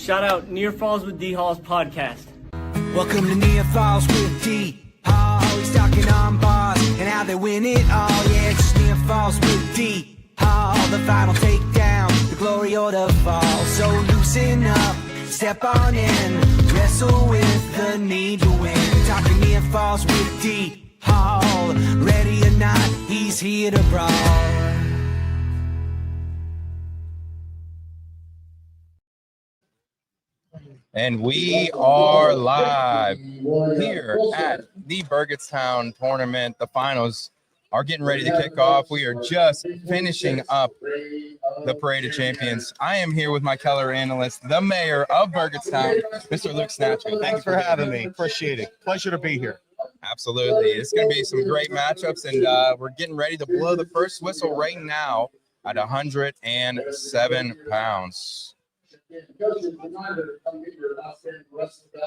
Shout out Near Falls with D Hall's podcast. Welcome to Near Falls with D Hall. He's talking on bars and how they win it all. Yeah, it's Near Falls with D Hall. The final takedown, the glory or the fall. So loosen up, step on in, wrestle with the need to win. Talking Near Falls with D Hall. Ready or not, he's here to brawl. And we are live here at the Burgettstown tournament. The finals are getting ready to kick off. We are just finishing up the Parade of Champions. I am here with my Keller analyst, the mayor of Burgettstown, Mr. Luke Snatchko. Thanks for having me. Appreciate it. Pleasure to be here. Absolutely. It's going to be some great matchups, and we're getting ready to blow the first whistle right now at 107 pounds.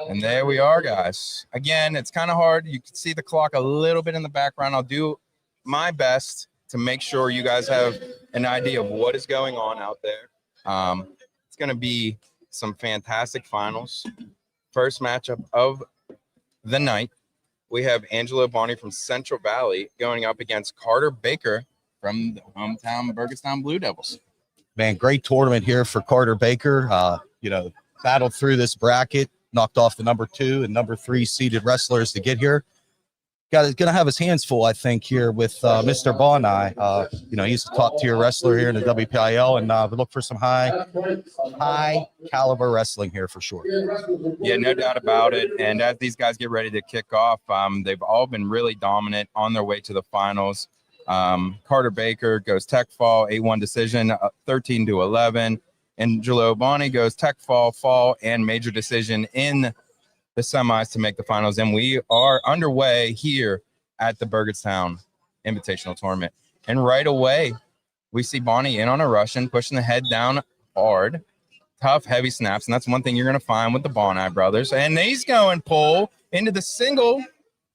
And there we are, guys. Again, it's kind of hard. You can see the clock a little bit in the background. I'll do my best to make sure you guys have an idea of what is going on out there. It's going to be some fantastic finals. First matchup of the night. We have Angelo Bonnie from Central Valley going up against Carter Baker from the hometown Burgettstown Blue Devils. Man, great tournament here for Carter Baker. Battled through this bracket, knocked off the number 2 and number 3 seeded wrestlers to get here. Going to have his hands full, I think, here with Mr. Bonai. He's a top-tier wrestler here in the WPIL, and we look for some high-caliber wrestling here for sure. Yeah, no doubt about it. And as these guys get ready to kick off, they've all been really dominant on their way to the finals. Carter Baker goes tech fall, 8-1 decision, 13-11. Angelo Bonnie goes tech fall, and major decision in the semis to make the finals. And we are underway here at the Burgettstown Invitational Tournament. And right away, we see Bonnie in on a Russian, pushing the head down hard, tough, heavy snaps. And that's one thing you're going to find with the Bonnie brothers. And he's going pull into the single,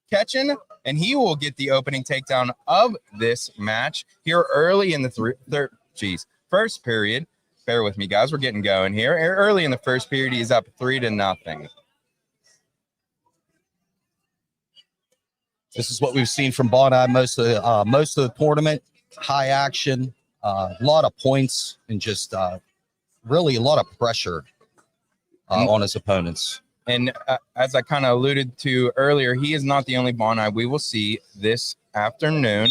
catching, and he will get the opening takedown of this match here early in the first period. Bear with me, guys. We're getting going here. Early in the first period, he's up 3-0. This is what we've seen from Bonai most of the tournament. High action, a lot of points, and just really a lot of pressure on his opponents. And as I kind of alluded to earlier, he is not the only Bonai we will see this afternoon.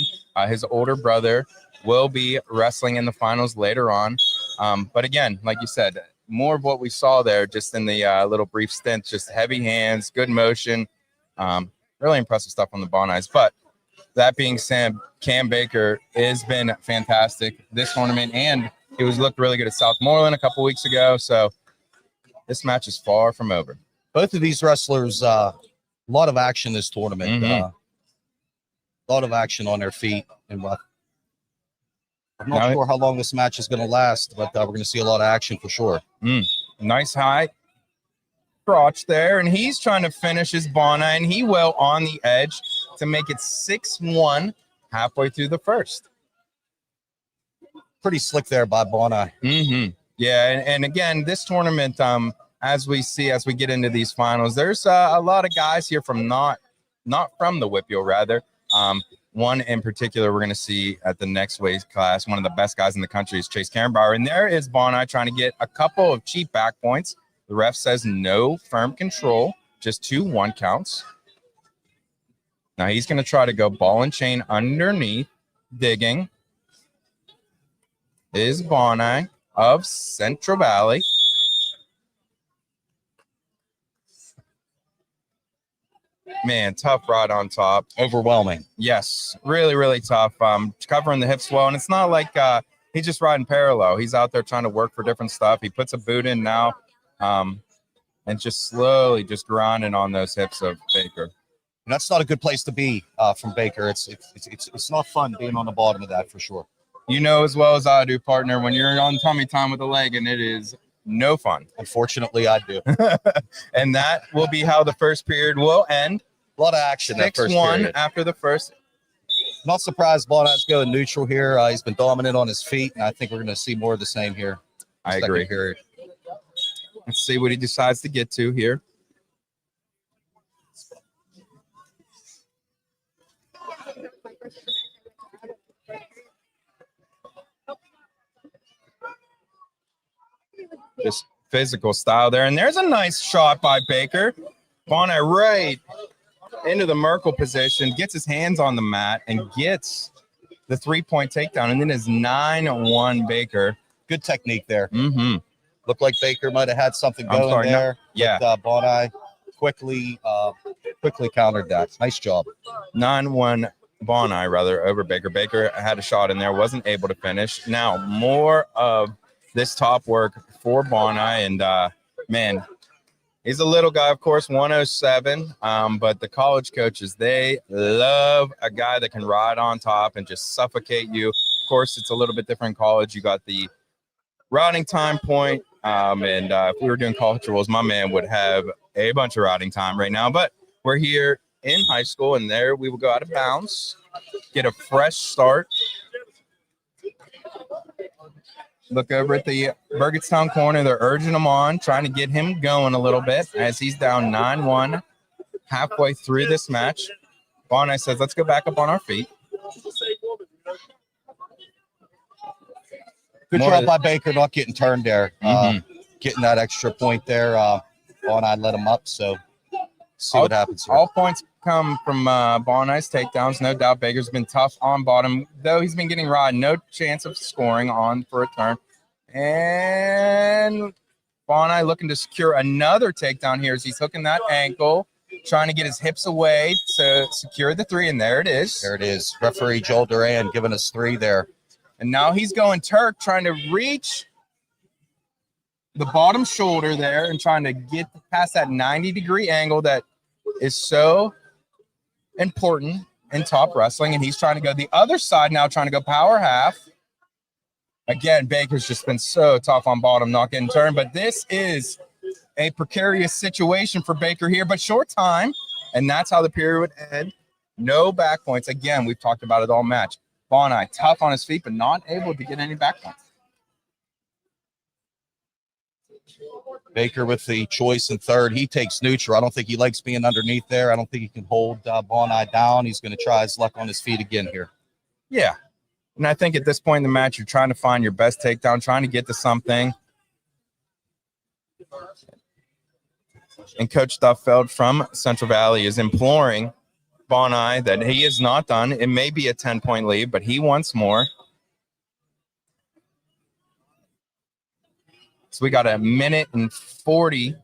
His older brother will be wrestling in the finals later on. But again, like you said, more of what we saw there just in the little brief stint, just heavy hands, good motion, really impressive stuff on the Bonais. But that being said, Cam Baker has been fantastic this tournament, and he looked really good at Southmoreland a couple weeks ago. So this match is far from over. Both of these wrestlers, a lot of action this tournament. A lot of action on their feet. And I'm not sure how long this match is going to last, but we're going to see a lot of action for sure. Nice high crotch there, and he's trying to finish his Bonai, and he will on the edge to make it 6-1 halfway through the first. Pretty slick there by Bonai. Yeah, and again, this tournament, as we get into these finals, there's a lot of guys here from not from the WPIAL, rather. One in particular we're going to see at the next weight class, one of the best guys in the country is Chase Karenbauer. And there is Bonai trying to get a couple of cheap back points. The ref says no firm control, just 2-1 counts. Now he's going to try to go ball and chain underneath, digging. Is Bonai of Central Valley. man, tough rod on top. Overwhelming. Yes, really, really tough. Covering the hips well, and it's not like he's just riding parallel. He's out there trying to work for different stuff. He puts a boot in now, and just slowly just grinding on those hips of Baker. And that's not a good place to be from Baker. It's not fun being on the bottom of that for sure. You know as well as I do, partner, when you're on tummy time with a leg, and it is no fun. Unfortunately, I do. And that will be how the first period will end. A lot of action that first 6-1 period. after the first. Not surprised Bonai's going neutral here. He's been dominant on his feet, and I think we're going to see more of the same here. I agree. Period. Let's see what he decides to get to here. Just physical style there. And there's a nice shot by Baker. Bonai right into the Merkle position, gets his hands on the mat and gets the 3-point takedown. And then is 9-1 Baker. Good technique there. Mm-hmm. Looked like Baker might have had something going there. No, yeah. But, Bonai quickly countered that. Nice job. 9-1 Bonai, rather, over Baker. Baker had a shot in there, wasn't able to finish. Now, more of this top work for Bonai. And, man, he's a little guy, of course, 107. But the college coaches, they love a guy that can ride on top and just suffocate you. Of course, it's a little bit different in college. You got the riding time point. And if we were doing college rules, my man would have a bunch of riding time right now. But we're here in high school, and there we will go out of bounds, get a fresh start. Look over at the Burgettstown corner. They're urging him on, trying to get him going a little bit as he's down 9-1 halfway through this match. Bonai says, let's go back up on our feet. Good job by Baker not getting turned there. Getting that extra point there. Bonai let him up, so see what happens here. All points come from Bonai's takedowns. No doubt Baker's been tough on bottom, though he's been getting rod. No chance of scoring on for a turn. And Bonai looking to secure another takedown here as he's hooking that ankle, trying to get his hips away to secure the 3, and there it is. There it is. Referee Joel Duran giving us 3 there. And now he's going Turk, trying to reach the bottom shoulder there and trying to get past that 90-degree angle that is so important in top wrestling. And he's trying to go the other side now, trying to go power half. Again, Baker's just been so tough on bottom, not getting turned. But this is a precarious situation for Baker here, but short time. And that's how the period would end. No back points. Again, we've talked about it all match. Bonai tough on his feet, but not able to get any back points. Baker with the choice in third. He takes neutral. I don't think he likes being underneath there. I don't think he can hold Bonai down. He's going to try his luck on his feet again here. Yeah. And I think at this point in the match, you're trying to find your best takedown, trying to get to something. And Coach Duffeld from Central Valley is imploring Bonai that he is not done. It may be a 10-point lead, but he wants more. So we got a minute and 40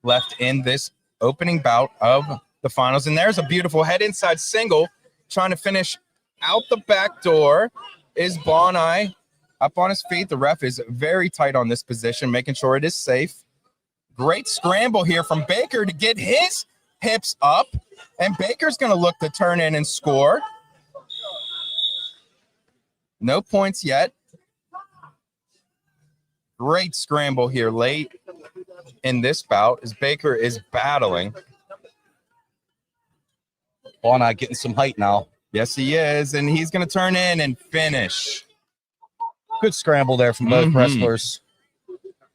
left in this opening bout of the finals. And there's a beautiful head inside single trying to finish out the back door is Bonai up on his feet. The ref is very tight on this position, making sure it is safe. Great scramble here from Baker to get his hips up. And Baker's going to look to turn in and score. No points yet. Great scramble here late in this bout as Baker is battling. Bonai getting some height now. Yes, he is. And he's going to turn in and finish. Good scramble there from both wrestlers.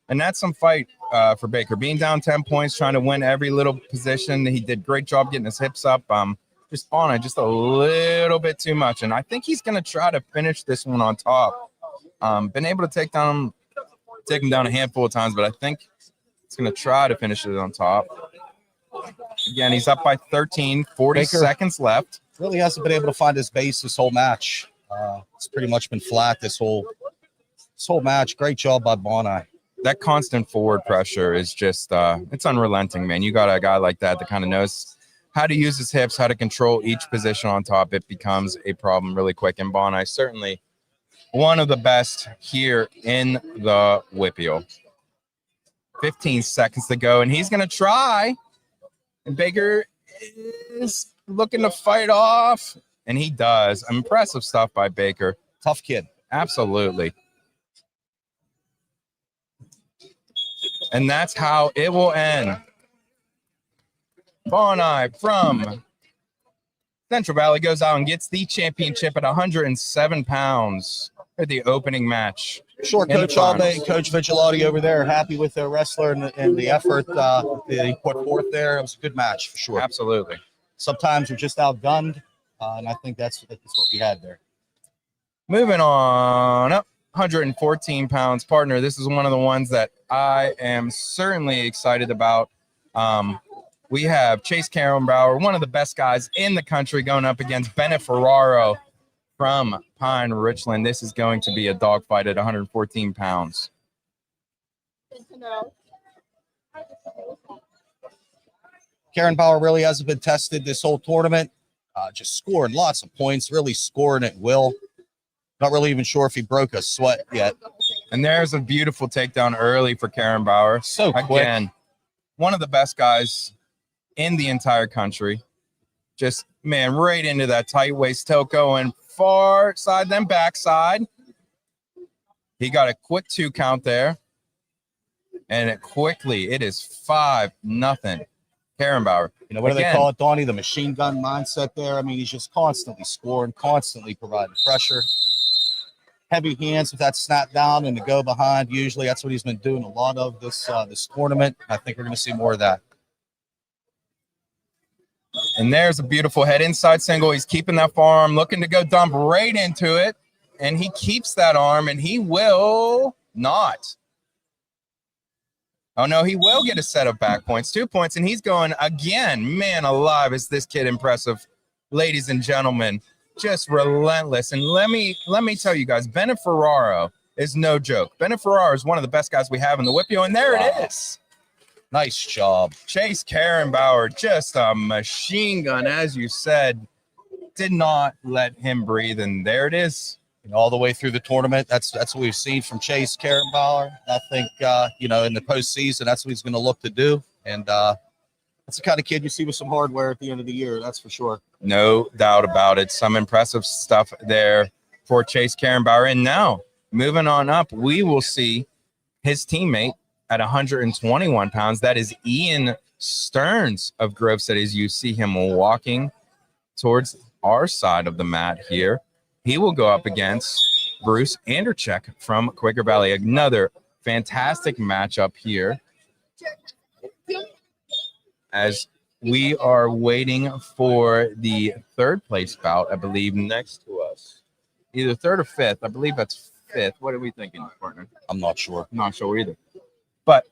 And that's some fight for Baker. Being down 10 points, trying to win every little position. He did a great job getting his hips up. Just Bonai just a little bit too much. And I think he's going to try to finish this one on top. Been able to take him down a handful of times, but I think he's going to try to finish it on top. Again, he's up by 13, 40 Baker seconds left. Really hasn't been able to find his base this whole match. It's pretty much been flat this whole match. Great job by Bonai. That constant forward pressure is just it's unrelenting, man. You got a guy like that kind of knows how to use his hips, how to control each position on top, it becomes a problem really quick. And Bonai certainly one of the best here in the Whippeal. 15 seconds to go, and he's going to try. And Baker is looking to fight off, and he does. Impressive stuff by Baker. Tough kid. Absolutely. And that's how it will end. Bonai from Central Valley goes out and gets the championship at 107 pounds for the opening match. Sure, Coach Alday, Coach Vigilati over there, happy with their wrestler and the effort they put forth there. It was a good match for sure. Absolutely. Sometimes we're just outgunned, and I think that's what we had there. Moving on up, 114 pounds partner. This is one of the ones that I am certainly excited about. We have Chase Karenbauer, one of the best guys in the country, going up against Bennett Ferraro from Pine Richland. This is going to be a dogfight at 114 pounds. Karenbauer really hasn't been tested this whole tournament. Just scoring lots of points, really scoring at will. Not really even sure if he broke a sweat yet. And there's a beautiful takedown early for Karenbauer. So quick. Again, one of the best guys in the entire country. Just, man, right into that tight waist tail, going far side, then backside. He got a quick 2 count there. And it is 5-0. Karenbauer. You know, what do they call it, Donnie? The machine gun mindset there. I mean, he's just constantly scoring, constantly providing pressure. Heavy hands with that snap down and the go behind. Usually that's what he's been doing a lot of this tournament. I think we're going to see more of that. And there's a beautiful head inside single. He's keeping that forearm, looking to go dump right into it. And he keeps that arm, and he will not. Oh, no, he will get a set of back points, 2 points, and he's going again. Man alive, is this kid impressive. Ladies and gentlemen, just relentless. And let me tell you guys, Bennett Ferraro is no joke. Bennett Ferraro is one of the best guys we have in the Whippeal, and there it is. Nice job. Chase Karenbauer, just a machine gun, as you said, did not let him breathe, and there it is. All the way through the tournament. That's what we've seen from Chase Karenbauer. I think, in the postseason, that's what he's going to look to do. And that's the kind of kid you see with some hardware at the end of the year. That's for sure. No doubt about it. Some impressive stuff there for Chase Karenbauer. And now, moving on up, we will see his teammate at 121 pounds. That is Ian Stearns of Grove City. As you see him walking towards our side of the mat here. He will go up against Bruce Anderchek from Quaker Valley. Another fantastic matchup here as we are waiting for the third place bout, I believe, next to us. Either third or fifth. I believe that's fifth. What are we thinking, partner? I'm not sure. Not sure either. But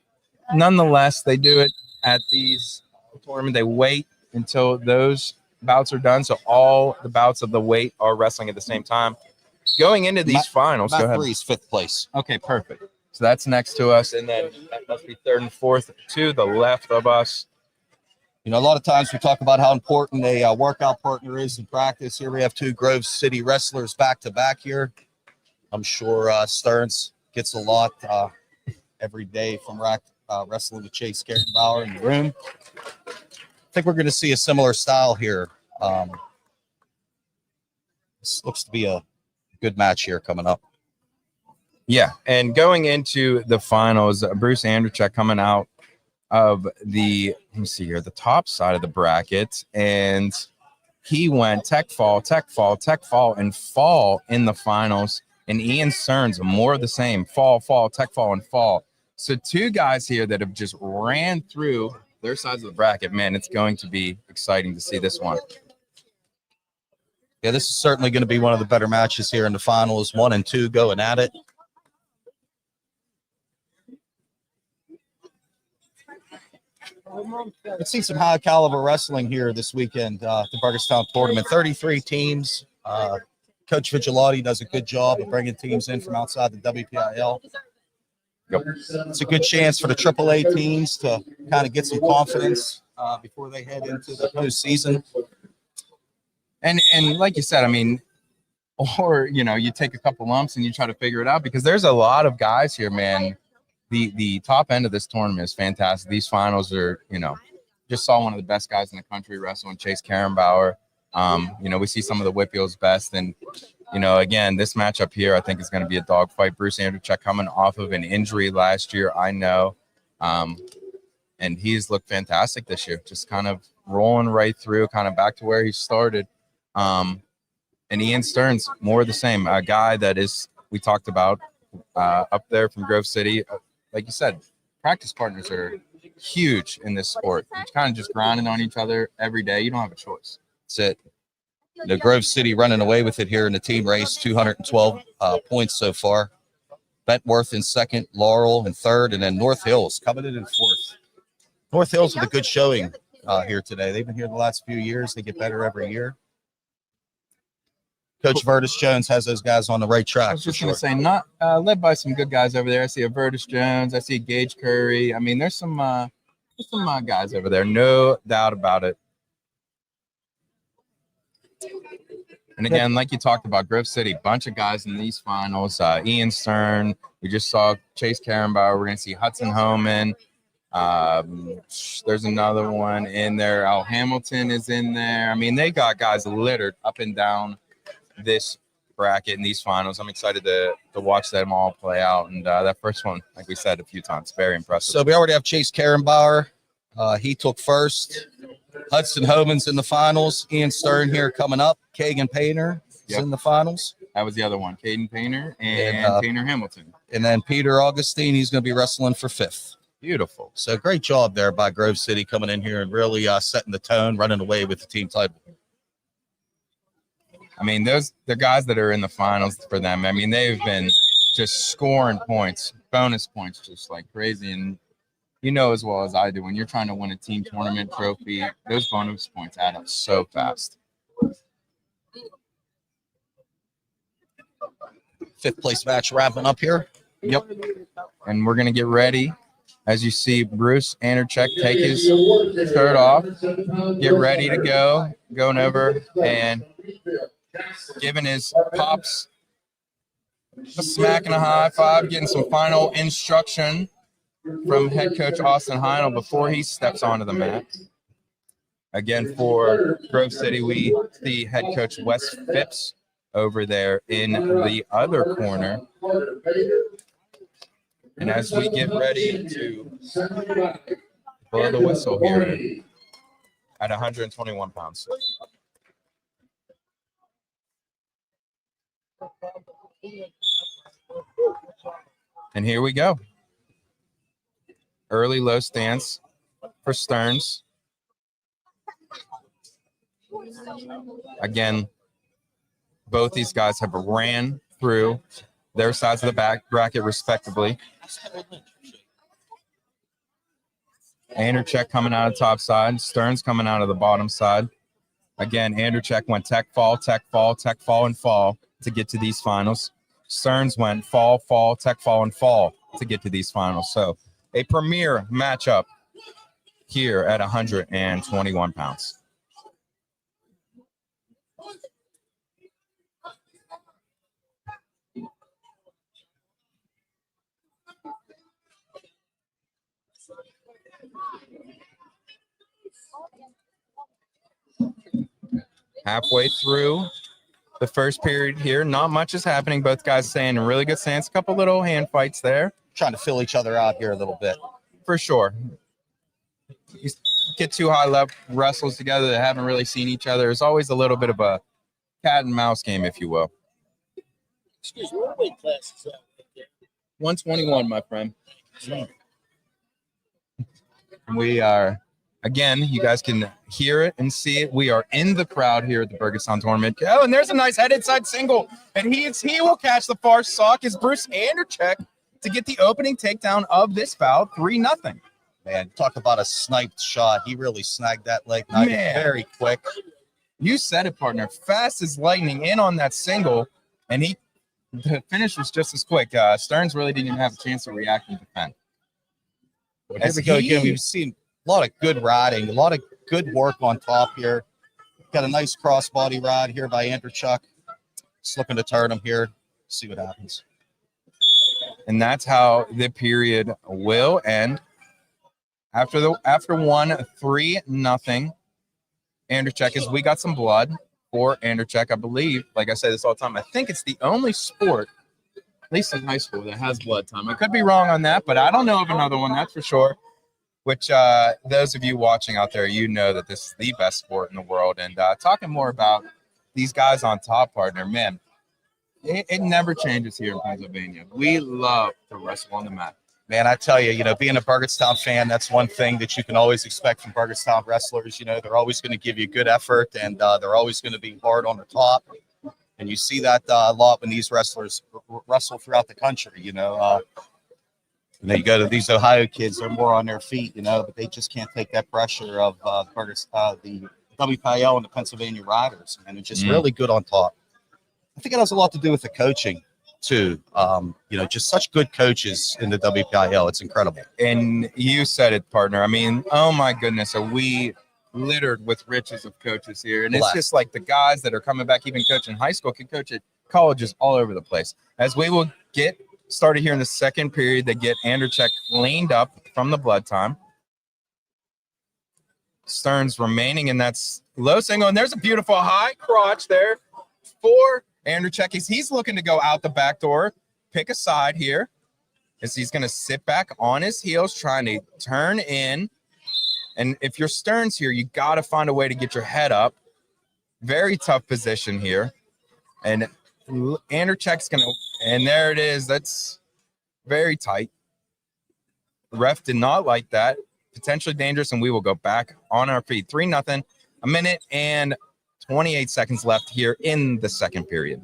nonetheless, they do it at these tournaments. They wait until those bouts are done, so all the bouts of the weight are wrestling at the same time. Going into these finals, Matt go ahead. Breeze, 5th place. Okay, perfect. So that's next to us, and then that must be third and fourth to the left of us. You know, a lot of times we talk about how important a workout partner is in practice. Here we have 2 Grove City wrestlers back-to-back here. I'm sure Stearns gets a lot every day from wrestling with Chase Karenbauer in the room. I think we're going to see a similar style here. This looks to be a good match here coming up. Yeah, and going into the finals, Bruce Anderchek coming out of the, let me see here, the top side of the bracket, and he went tech fall, and fall in the finals. And Ian Stearns, more of the same, fall, tech fall, and fall. So 2 guys here that have just ran through their sides of the bracket. Man, it's going to be exciting to see this one. Yeah, this is certainly going to be one of the better matches here in the finals. 1 and 2 going at it. Let's see some high caliber wrestling here this weekend, the Burgettstown tournament. 33 teams. Coach Vigilati does a good job of bringing teams in from outside the WPIL. Yep. It's a good chance for the AAA teams to kind of get some confidence before they head into the postseason. And like you said, I mean, or you take a couple lumps and you try to figure it out, because there's a lot of guys here, man. The top end of this tournament is fantastic. These finals are, just saw one of the best guys in the country wrestling, Chase Karenbauer. We see some of the Whitfield's best, and again, this matchup here I think is going to be a dogfight. Bruce Andrechek coming off of an injury last year, I know, and he's looked fantastic this year, just kind of rolling right through, kind of back to where he started. And Ian Stearns, more of the same, a guy that is, we talked about, up there from Grove City. Like you said, practice partners are huge in this sport. You're kind of just grinding on each other every day. You don't have a choice. That's it. The Grove City running away with it here in the team race, 212 points so far. Bentworth in second, Laurel in third, and then North Hills coming in fourth. North Hills with a good showing here today. They've been here the last few years. They get better every year. Coach Vertus Jones has those guys on the right track. I was just going to say, not led by some good guys over there. I see a Vertus Jones. I see Gage Curry. I mean, there's some guys over there, no doubt about it. And again, like you talked about, Grove City, bunch of guys in these finals. Ian Stern. We just saw Chase Karenbauer. We're going to see Hudson Homan. There's another one in there. Al Hamilton is in there. I mean, they got guys littered up and down this bracket in these finals. I'm excited to watch them all play out. And that first one, like we said a few times, very impressive. So we already have Chase Karenbauer. He took first. Hudson Homan's in the finals. Ian Stern here coming up. Kagan Painter is in the finals. That was the other one, Caden Painter and Painter Hamilton. And then Peter Augustine, he's going to be wrestling for fifth. Beautiful. So great job there by Grove City coming in here and really setting the tone, running away with the team title. I mean, the guys that are in the finals for them, I mean, they've been just scoring points, bonus points, just like crazy. And as well as I do, when you're trying to win a team tournament trophy, those bonus points add up so fast. Fifth place match wrapping up here. Yep. And we're going to get ready. As you see, Bruce Andrechek take his shirt off, get ready to go, going over and giving his pops a smack and a high five, getting some final instruction from head coach Austin Heinel before he steps onto the mat. Again, for Grove City, we see head coach Wes Phipps over there in the other corner. And as we get ready to blow the whistle here at 121 pounds. And here we go. Early low stance for Stearns. Again, both these guys have ran through their sides of the back bracket respectively. Andrechek coming out of the top side. Stearns coming out of the bottom side. Again, Andrechek went tech, fall, and fall to get to these finals. Stearns went fall, tech, fall, and fall to get to these finals. So a premier matchup here at 121 pounds. Halfway through the first period here, not much is happening. Both guys staying in really good stance. A couple little hand fights there. Trying to fill each other out here a little bit. For sure. You get two high-level wrestlers together that haven't really seen each other. It's always a little bit of a cat and mouse game, if you will. Excuse me, what weight class is that? 121, my friend. And we are, again, you guys can hear it and see it. We are in the crowd here at the Burgettstown tournament. Oh, and there's a nice head inside single. And he will catch the far sock as Bruce Andrechek to get the opening takedown of this bout, 3-0. Man, talk about a sniped shot. He really snagged that leg knife very quick. You said it, partner. Fast as lightning in on that single, and the finish was just as quick. Stearns really didn't even have a chance to react and defend. Here we go again. We've seen A lot of good riding, a lot of good work on top here. Got a nice crossbody ride here by Andrechuk. Just looking to turn him here, see what happens. And that's how the period will end. After 3-0. Andrechuk is, we got some blood for Andrechuk. I believe, like I say this all the time, I think it's the only sport, at least in high school, that has blood time. I could be wrong on that, but I don't know of another one, that's for sure. Which those of you watching out there, you know that this is the best sport in the world. And talking more about these guys on top, partner, man, it never changes here in Pennsylvania. We love to wrestle on the mat. Man, I tell you, being a Burgettstown fan, that's one thing that you can always expect from Burgettstown wrestlers. They're always going to give you good effort, and they're always going to be hard on the top. And you see that a lot when these wrestlers wrestle throughout the country. You go to these Ohio kids, they're more on their feet, but they just can't take that pressure of the WPIL and the Pennsylvania Riders. And it's just really good on top. I think it has a lot to do with the coaching too. Just such good coaches in the WPIL. It's incredible. And you said it, partner. I mean, oh my goodness, are we littered with riches of coaches here? And it's just like the guys that are coming back, even coaching high school, can coach at colleges all over the place. As we will get started here in the second period, they get Andrechuk leaned up from the blood time. Stearns remaining in that low single, and there's a beautiful high crotch there for Andrechuk. He's looking to go out the back door, pick a side here, as he's going to sit back on his heels, trying to turn in. And if you're Stearns here, you got to find a way to get your head up. Very tough position here. And Andrechuk's going to, and there it is. That's very tight. The ref did not like that. Potentially dangerous, and we will go back on our feet. 3-0, a minute and 28 seconds left here in the second period.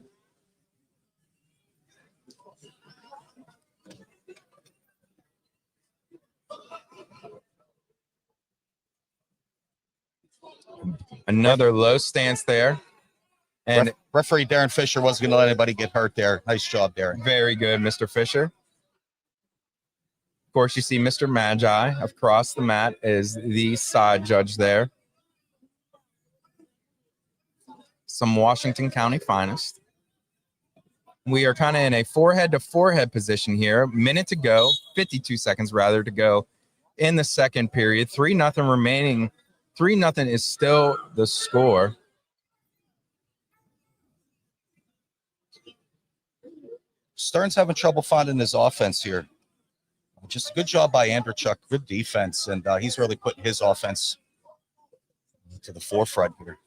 Another low stance there. And referee Darren Fisher wasn't going to let anybody get hurt there. Nice job, Darren. Very good, Mr. Fisher. Of course, you see Mr. Magi across the mat is the side judge there. Some Washington County finest. We are kind of in a forehead-to-forehead position here. Minute to go, 52 seconds rather to go in the second period. 3-0 remaining. 3-0 is still the score. Stearns having trouble finding his offense here. Just a good job by Andrechuk. Good defense, and he's really putting his offense to the forefront here.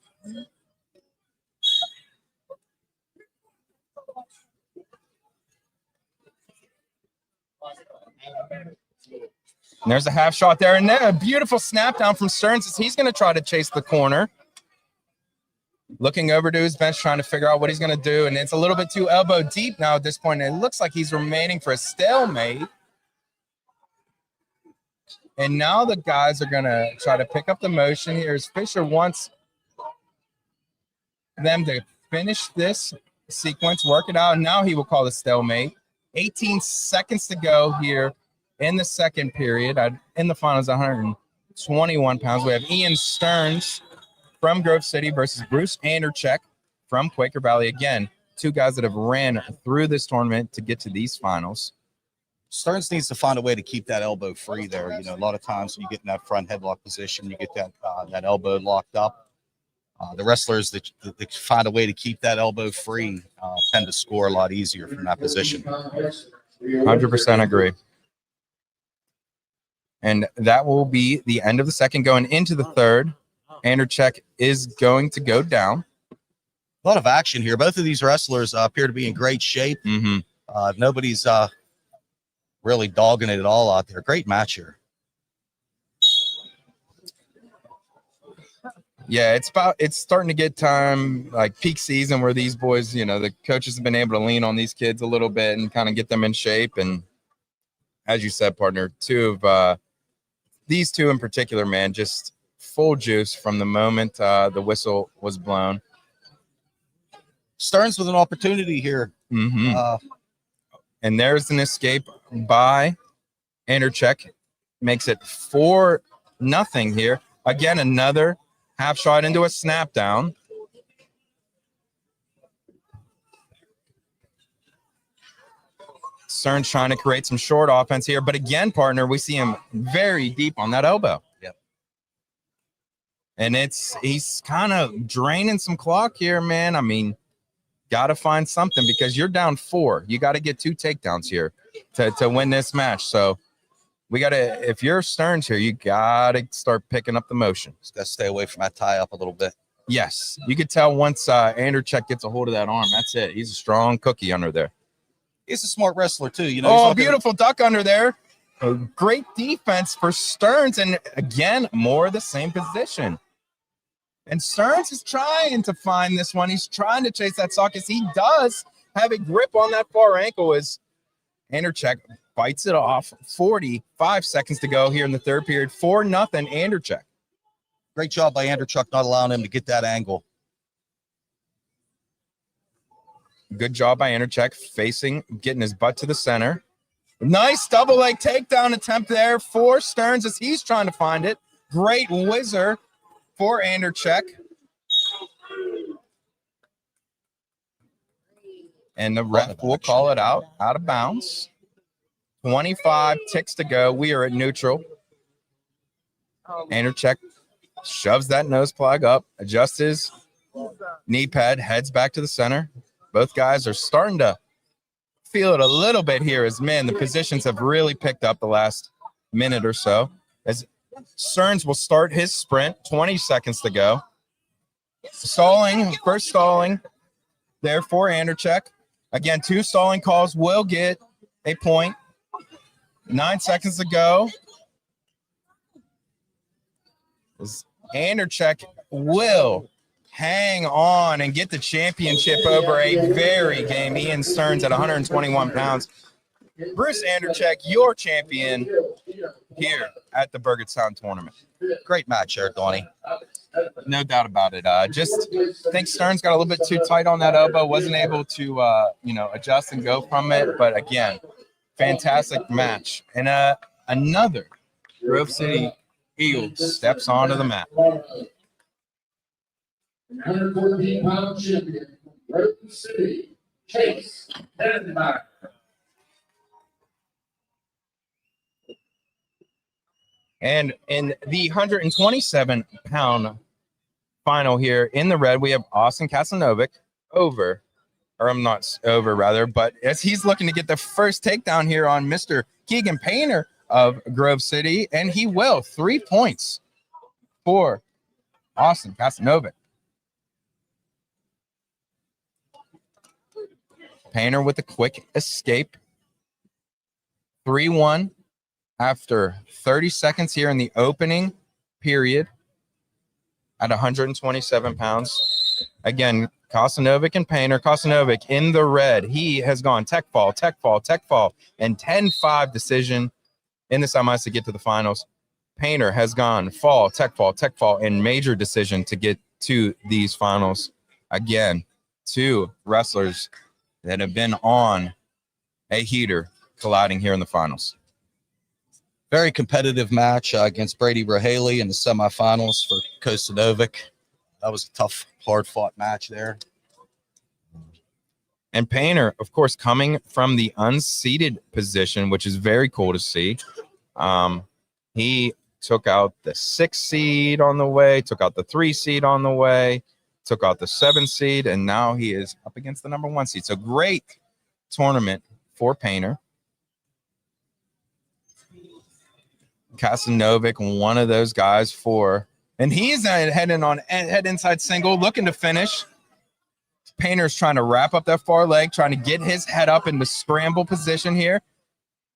And there's a half shot there, and then a beautiful snap down from Stearns as he's going to try to chase the corner. Looking over to his bench, trying to figure out what he's going to do, and it's a little bit too elbow deep now at this point. And it looks like he's remaining for a stalemate. And now the guys are going to try to pick up the motion here as Fisher wants them to finish this sequence, work it out, and now he will call the stalemate. 18 seconds to go here in the second period. In the finals, 121 pounds. We have Ian Stearns from Grove City versus Bruce Andrechuk from Quaker Valley. Again, two guys that have ran through this tournament to get to these finals. Stearns needs to find a way to keep that elbow free there. A lot of times when you get in that front headlock position, you get that elbow locked up. The wrestlers that find a way to keep that elbow free tend to score a lot easier from that position. 100% agree. And that will be the end of the second. Going into the third, Andrechuk is going to go down. A lot of action here. Both of these wrestlers appear to be in great shape. Nobody's really dogging it at all out there. Great match here. Yeah, it's starting to get time, like peak season, where these boys, the coaches have been able to lean on these kids a little bit and kind of get them in shape. And as you said, partner, these two in particular, man, just full juice from the moment the whistle was blown. Stearns with an opportunity here. And there's an escape by Andrechuk. Makes it 4 nothing here. Again, another half shot into a snap down. Stearns trying to create some short offense here. But again, partner, we see him very deep on that elbow. Yep. And he's kind of draining some clock here, man. I mean, got to find something because you're down 4. You got to get 2 takedowns here to win this match. So we got to, if you're Stearns here, you got to start picking up the motion. Just got to stay away from that tie up a little bit. Yes. You could tell once Anderchek gets a hold of that arm, that's it. He's a strong cookie under there. He's a smart wrestler too. You know. Oh, beautiful duck under there. A great defense for Stearns. And again, more of the same position. And Stearns is trying to find this one. He's trying to chase that socket. He does have a grip on that far ankle as Anderchek bites it off. 45 seconds to go here in the third period. 4-0 Anderchek. Great job by Anderchuk not allowing him to get that angle. Good job by Anderchek getting his butt to the center. Nice double leg takedown attempt there for Stearns as he's trying to find it. Great whizzer for Anderchek. And the ref will call it out of bounds. 25 ticks to go. We are at neutral. Anderchek shoves that nose plug up, adjusts his knee pad, heads back to the center. Both guys are starting to feel it a little bit here as, man, the positions have really picked up the last minute or so. As Stearns will start his sprint, 20 seconds to go. First stalling there for Anderchek. Again, 2 stalling calls will get a point. 9 seconds to go. As Anderchek will hang on and get the championship over a very game. Ian Stearns at 121 pounds. Bruce Anderchek, your champion here at the Burgettstown tournament. Great match there, Donnie. No doubt about it. Just think Stearns got a little bit too tight on that elbow, wasn't able to, adjust and go from it. But again, fantastic match. And another Grove City Eagles steps onto the mat. 114-pound champion, Grove City, Chase Denmark. And in the 127-pound final here in the red, we have Austin Kasanovic but as he's looking to get the first takedown here on Mr. Keegan Painter of Grove City, and he will. 3 points for Austin Kasanovic. Painter with a quick escape. 3-1 after 30 seconds here in the opening period at 127 pounds. Again, Kasanovic and Painter. Kasanovic in the red. He has gone tech fall, and 10-5 decision in the semis to get to the finals. Painter has gone fall, and major decision to get to these finals. Again, 2 wrestlers that have been on a heater colliding here in the finals. Very competitive match against Brady Rahaley in the semifinals for Kasanovic. That was a tough, hard-fought match there. And Painter, of course, coming from the unseeded position, which is very cool to see. He took out the 6 seed on the way, took out the 3 seed on the way, took out the 7 seed, and now he is up against the number 1 seed. So great tournament for Painter. Kasanovic, one of those guys and he's head inside single, looking to finish. Painter's trying to wrap up that far leg, trying to get his head up in the scramble position here.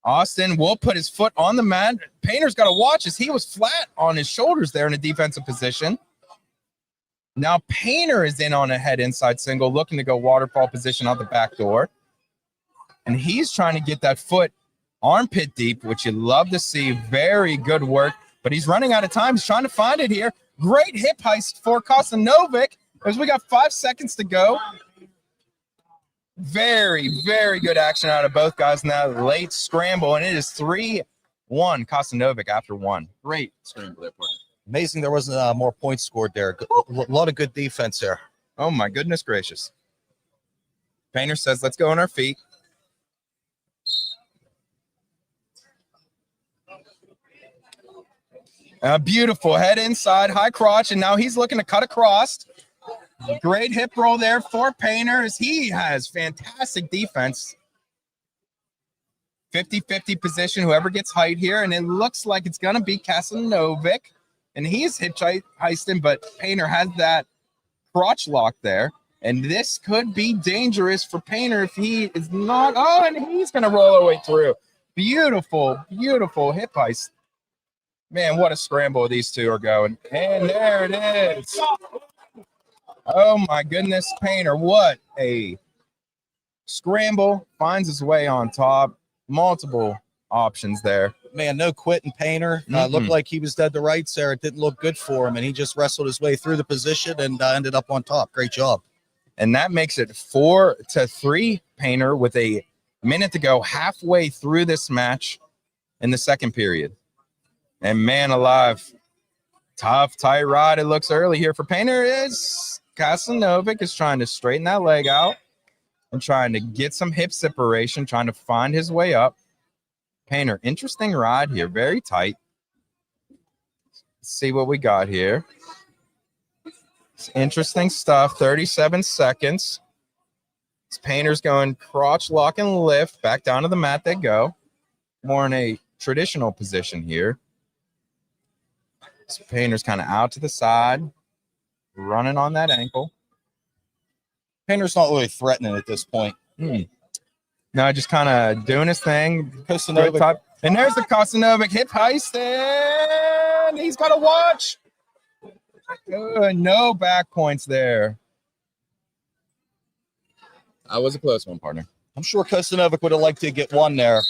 Austin will put his foot on the mat. Painter's got to watch as he was flat on his shoulders there in a defensive position. Now Painter is in on a head inside single, looking to go waterfall position out the back door. And he's trying to get that foot armpit deep, which you love to see. Very good work, but he's running out of time. He's trying to find it here. Great hip heist for Kasanovic as we got 5 seconds to go. Very, very good action out of both guys in that late scramble, and it is 3-1 one. Kostanovic after one. Great scramble there, partner. Amazing there wasn't more points scored there. A lot of good defense there. Oh, my goodness gracious. Painter says, let's go on our feet. Beautiful head inside, high crotch, and now he's looking to cut across. Great hip roll there for Painter as he has fantastic defense. 50-50 position, whoever gets height here, and it looks like it's going to be Kostanovic, and he's hitchhiking, but Painter has that crotch lock there, and this could be dangerous for Painter if he is not. Oh, and he's going to roll our way through. Beautiful, beautiful hip heist. Man, what a scramble these two are going. And there it is. Oh, my goodness, Painter. What a scramble. Finds his way on top. Multiple options there. Man, no quitting Painter. Looked like he was dead to rights there. It didn't look good for him, and he just wrestled his way through the position and ended up on top. Great job. And that makes it 4-3 Painter with a minute to go, halfway through this match in the second period. And man alive, tough, tight rod. It looks early here for Painter. Kostanovic is trying to straighten that leg out and trying to get some hip separation, trying to find his way up. Painter, interesting ride here, very tight. Let's see what we got here. It's interesting stuff, 37 seconds. This Painter's going crotch, lock, and lift. Back down to the mat they go. More in a traditional position here. This Painter's kind of out to the side, running on that ankle. Painter's not really threatening at this point. No, just kind of doing his thing. Kostanovic. And there's the Kostanovic hip heist, and he's got to watch. No back points there. That was a close one, partner. I'm sure Kostanovic would have liked to get one there.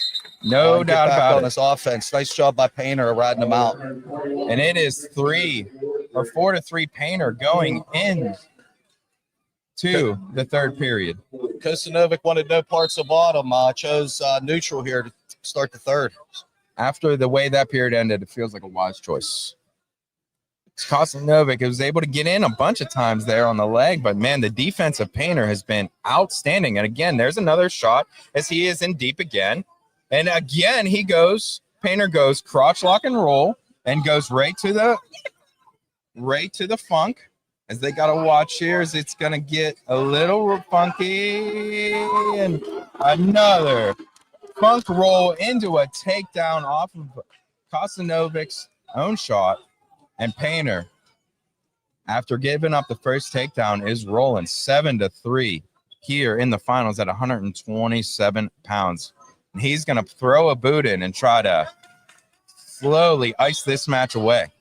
No doubt about on it. his offense. Nice job by Painter riding him out. And it is 4-3 Painter going in to the third period. Kostanovic wanted no parts of bottom. Chose neutral here to start the third. After the way that period ended, it feels like a wise choice. Kostanovic was able to get in a bunch of times there on the leg, but man, the defense of Painter has been outstanding. And again, there's another shot as he is in deep again. And again, Painter goes crotch lock and roll and goes right to the funk. As they got to watch here as it's going to get a little funky. And another funk roll into a takedown off of Kostanovic's own shot. And Painter, after giving up the first takedown, is rolling 7-3 here in the finals at 127 pounds. And he's going to throw a boot in and try to slowly ice this match away.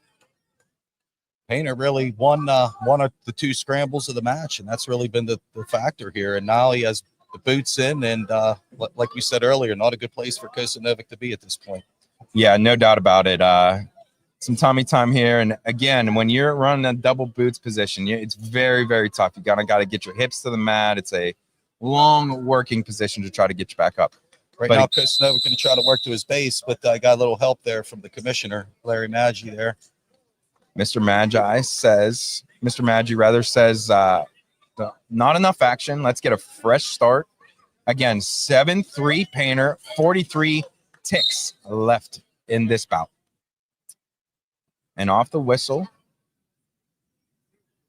Painter really won one of the two scrambles of the match, and that's really been the factor here. And now he has the boots in, and like we said earlier, not a good place for Kostanovic to be at this point. Yeah, no doubt about it. Some tummy time here. And again, when you're running a double boots position, it's very, very tough. You got to get your hips to the mat. It's a long working position to try to get you back up. Right now, Kostanovic going to try to work to his base, but got a little help there from the commissioner, Larry Maggi there. Mr. Maggi says, not enough action. Let's get a fresh start. Again, 7-3 Painter, 43 ticks left in this bout. And off the whistle,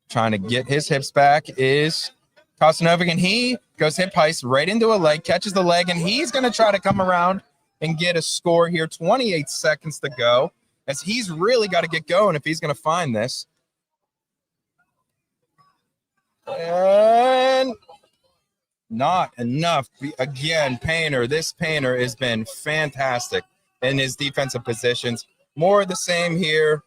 trying to get his hips back is Kostanovic, and he goes hip heist right into a leg, catches the leg, and he's going to try to come around and get a score here. 28 seconds to go, as he's really got to get going if he's going to find this. And not enough. Again, this Painter has been fantastic in his defensive positions. More of the same here.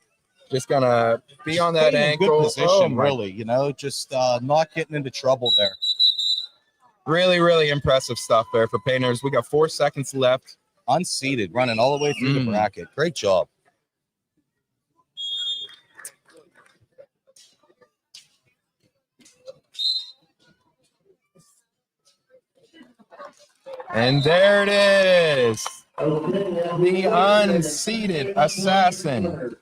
Just going to be on that ankle. Good position, really, just not getting into trouble there. Really, really impressive stuff there for Painters. We got 4 seconds left. Unseated, running all the way through the bracket. Great job. And there it is. The unseated assassin,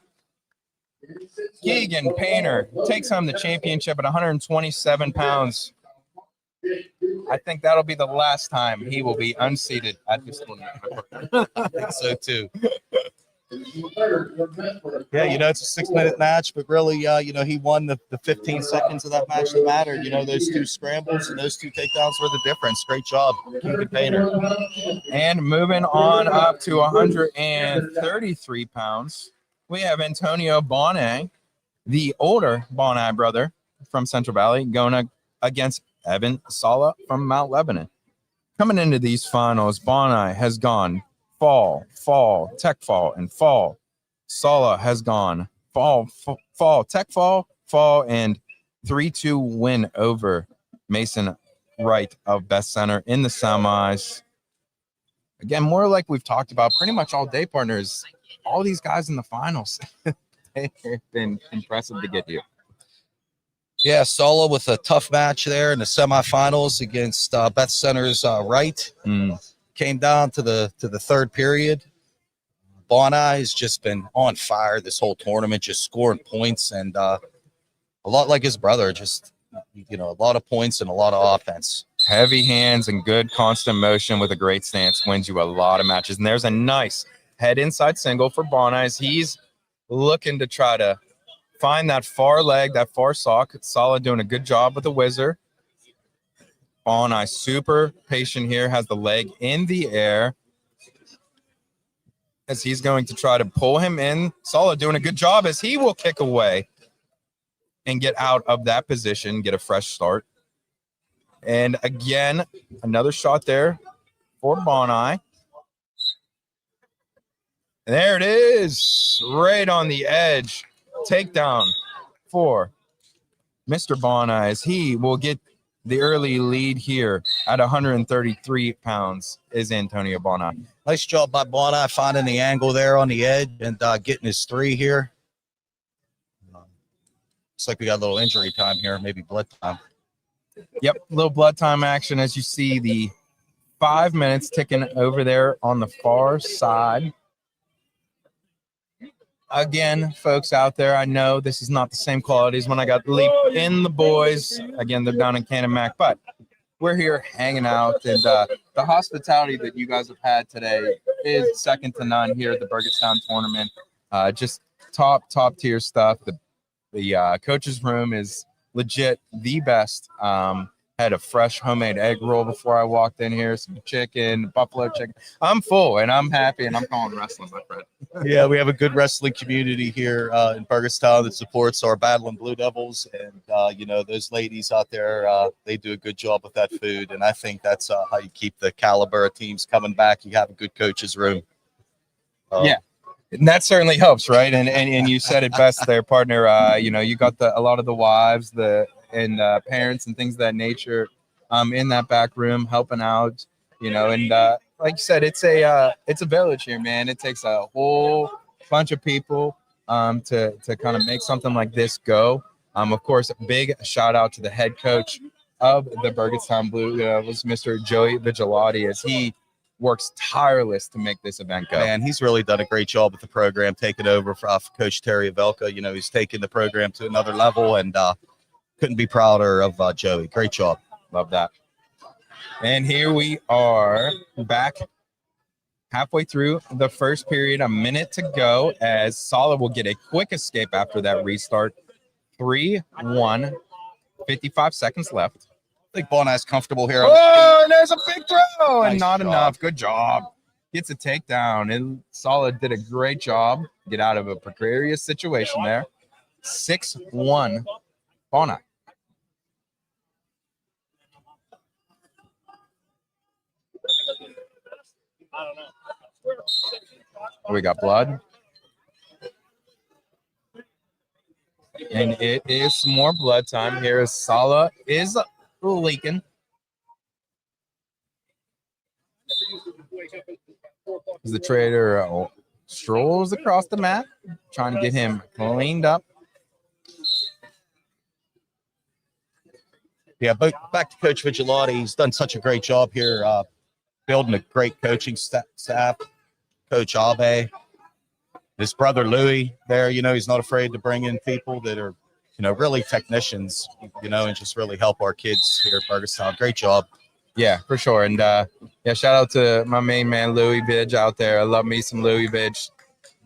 Keegan Painter, takes home the championship at 127 pounds. I think that'll be the last time he will be unseated at this tournament. I think so too. Yeah, you know, it's a 6-minute match, but really, you know, he won the 15 seconds of that match that mattered. You know, those 2 scrambles and those 2 takedowns were the difference. Great job, Keegan Painter. And moving on up to 133 pounds, we have Antonio Bonnet, the older Bonnet brother from Central Valley, going against Evan Sala from Mount Lebanon. Coming into these finals, Bonnet has gone fall, tech fall, and fall. Sala has gone fall, tech fall, and 3-2 win over Mason Wright of Best Center in the semis. Again, more like we've talked about pretty much all day, partners. All these guys in the finals, they've been impressive to get here. Yeah, Sala with a tough match there in the semifinals against Beth Center's Wright. Came down to the 3rd period. Bonai has just been on fire this whole tournament, just scoring points, and a lot like his brother, just, you know, a lot of points and a lot of offense. Heavy hands and good constant motion with a great stance wins you a lot of matches. And there's a nice head inside single for Bonai. He's looking to try to find that far leg, that far sock. Solid doing a good job with the whizzer. Bonai super patient here, has the leg in the air as he's going to try to pull him in. Solid doing a good job as he will kick away and get out of that position, get a fresh start. And again, another shot there for Bonai. There it is, right on the edge. Takedown for Mr. Bonai as he will get the early lead here at 133 pounds is Antonio Bonai. Nice job by Bonai finding the angle there on the edge and getting his 3 here. Looks like we got a little injury time here, maybe blood time. Yep, little blood time action as you see the 5 minutes ticking over there on the far side. Again, folks out there, I know this is not the same quality as when I got Leap in the boys. Again, they're down in Cannon Mac, but we're here hanging out, and the hospitality that you guys have had today is second to none here at the Burgettstown tournament. Just top tier stuff. The coach's room is legit the best. Had a fresh homemade egg roll before I walked in here, some chicken, buffalo chicken. I'm full and I'm happy, and I'm calling wrestling, my friend. Yeah, we have a good wrestling community here in Burgettstown that supports our Battling Blue Devils, and you know, those ladies out there, they do a good job with that food, and I think that's how you keep the caliber of teams coming back. You have a good coach's room. Yeah. And that certainly helps, right? And you said it best there, partner. You know, you got a lot of the wives, and parents and things of that nature in that back room helping out, you know, and like you said, it's a village here, man. It takes a whole bunch of people to kind of make something like this go. Of course, a big shout out to the head coach of the Burgettstown Blue was Mr. Joey Vigilati, as he works tireless to make this event go. Man, he's really done a great job with the program, taking over for Coach Terry Avelka. You know, he's taken the program to another level, and couldn't be prouder of Joey. Great job. Love that. And here we are back halfway through the first period, a minute to go, as Solid will get a quick escape after that restart. 3-1, 55 seconds left. I think Bonai's comfortable here. Oh, and there's a big throw, and Nice not job. enough. Good job. Gets a takedown, and Solid did a great job. Get out of a precarious situation there. 6-1, Bonai. We got blood. And it is some more blood time here as Sala is leaking. As the trader strolls across the mat, trying to get him cleaned up. Yeah, but back to Coach Vigilati. He's done such a great job here, building a great coaching staff. Coach Abe, his brother Louis there. He's not afraid to bring in people that are, really technicians, and just really help our kids here at Burgettstown. Great job. Yeah, for sure. And shout out to my main man, Louis Bidge out there. I love me some Louis Bidge.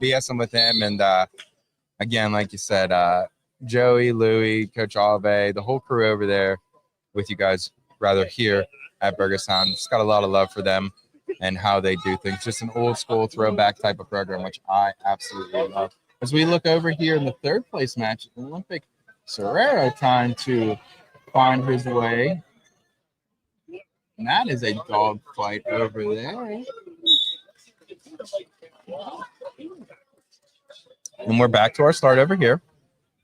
BSing with him. And again, like you said, Joey, Louis, Coach Alve, the whole crew over there with you guys, rather here at Burgettstown. Just got a lot of love for them and how they do things. Just an old school throwback type of program, which I absolutely love. As we look over here in the third place match, Olympic Serrero trying to find his way. And that is a dog fight over there. And we're back to our start over here.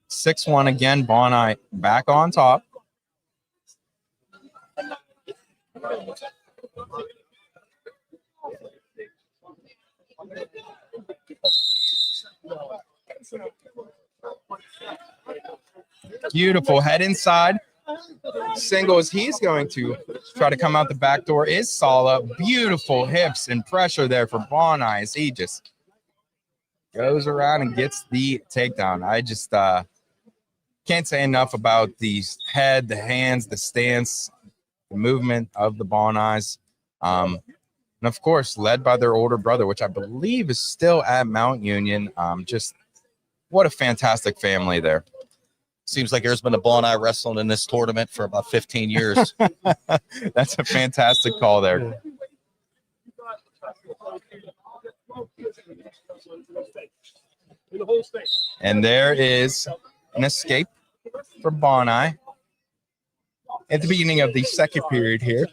6-1 again. Bonai back on top. Beautiful head inside. Singles, he's going to try to come out the back door, is Sala. Beautiful hips and pressure there for Bonai as he just goes around and gets the takedown. I just can't say enough about the head, the hands, the stance, the movement of the Bonais. And of course, led by their older brother, which I believe is still at Mount Union. Just what a fantastic family there. Seems like there's been a Bonai wrestling in this tournament for about 15 years. That's a fantastic call there. And there is an escape for Bonai at the beginning of the second period here.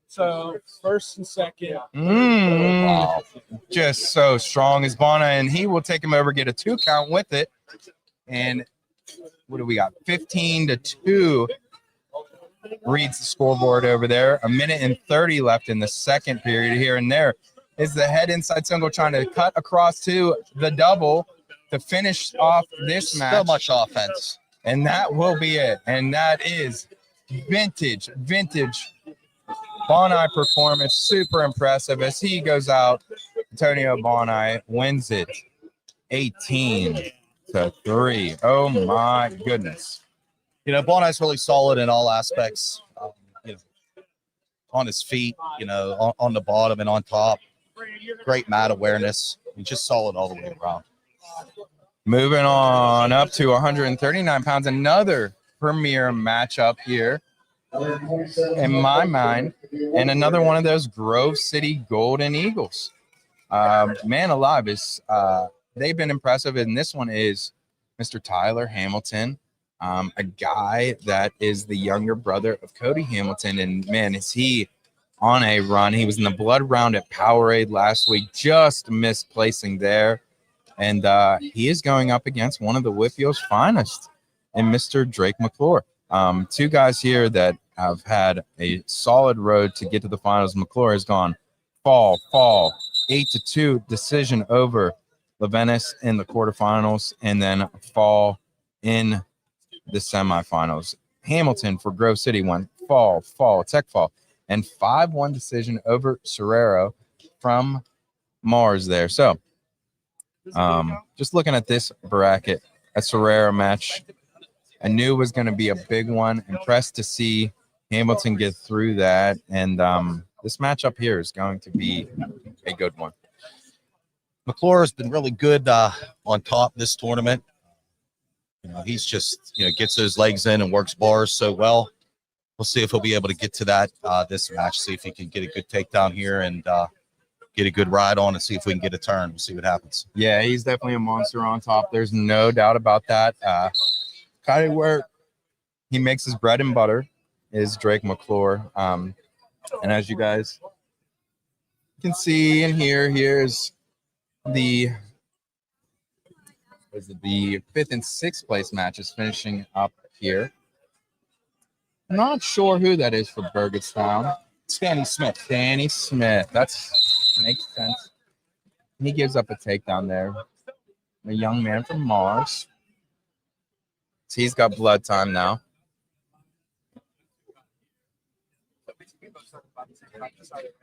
So first and second. Wow. Just so strong as Bonai, and he will take him over, get a 2 count with it. And what do we got? 15-2 reads the scoreboard over there. 1:30 left in the second period here. And there is the head inside single trying to cut across to the double to finish off this match. So much offense. And that will be it. And that is vintage Bonai performance. Super impressive as he goes out. Antonio Bonai wins it 18-3. Oh my goodness. Bonai's really solid in all aspects. On his feet, on the bottom and on top. Great mat awareness. He's just solid all the way around. Moving on up to 139 pounds. Another premier matchup here in my mind. And another one of those Grove City Golden Eagles. Man alive, is they've been impressive. And this one is Mr. Tyler Hamilton, a guy that is the younger brother of Cody Hamilton. And, man, is he on a run. He was in the blood round at Powerade last week, just missed placing there. And he is going up against one of the Whitfield's finest in Mr. Drake McClure. 2 guys here that have had a solid road to get to the finals. McClure has gone fall, 8-2 decision over Levenis in the quarterfinals, and then fall in the semifinals. Hamilton for Grove City won tech fall, and 5-1 decision over Serrero from Mars there. So just looking at this bracket, a Serrero match, I knew it was going to be a big one. Impressed to see Hamilton get through that, and this matchup here is going to be a good one. McClure has been really good on top this tournament. He's just, gets those legs in and works bars so well. We'll see if he'll be able to get to that this match, see if he can get a good takedown here and get a good ride on and see if we can get a turn. We'll see what happens. Yeah, he's definitely a monster on top. There's no doubt about that. Kind of where he makes his bread and butter is Drake McClure. And as you guys can see and hear, here's the 5th and 6th place matches finishing up here. I'm not sure who that is for Burgettstown. It's Danny Smith. Danny Smith. Makes sense. He gives up a takedown there. A young man from Mars. So he's got blood time now.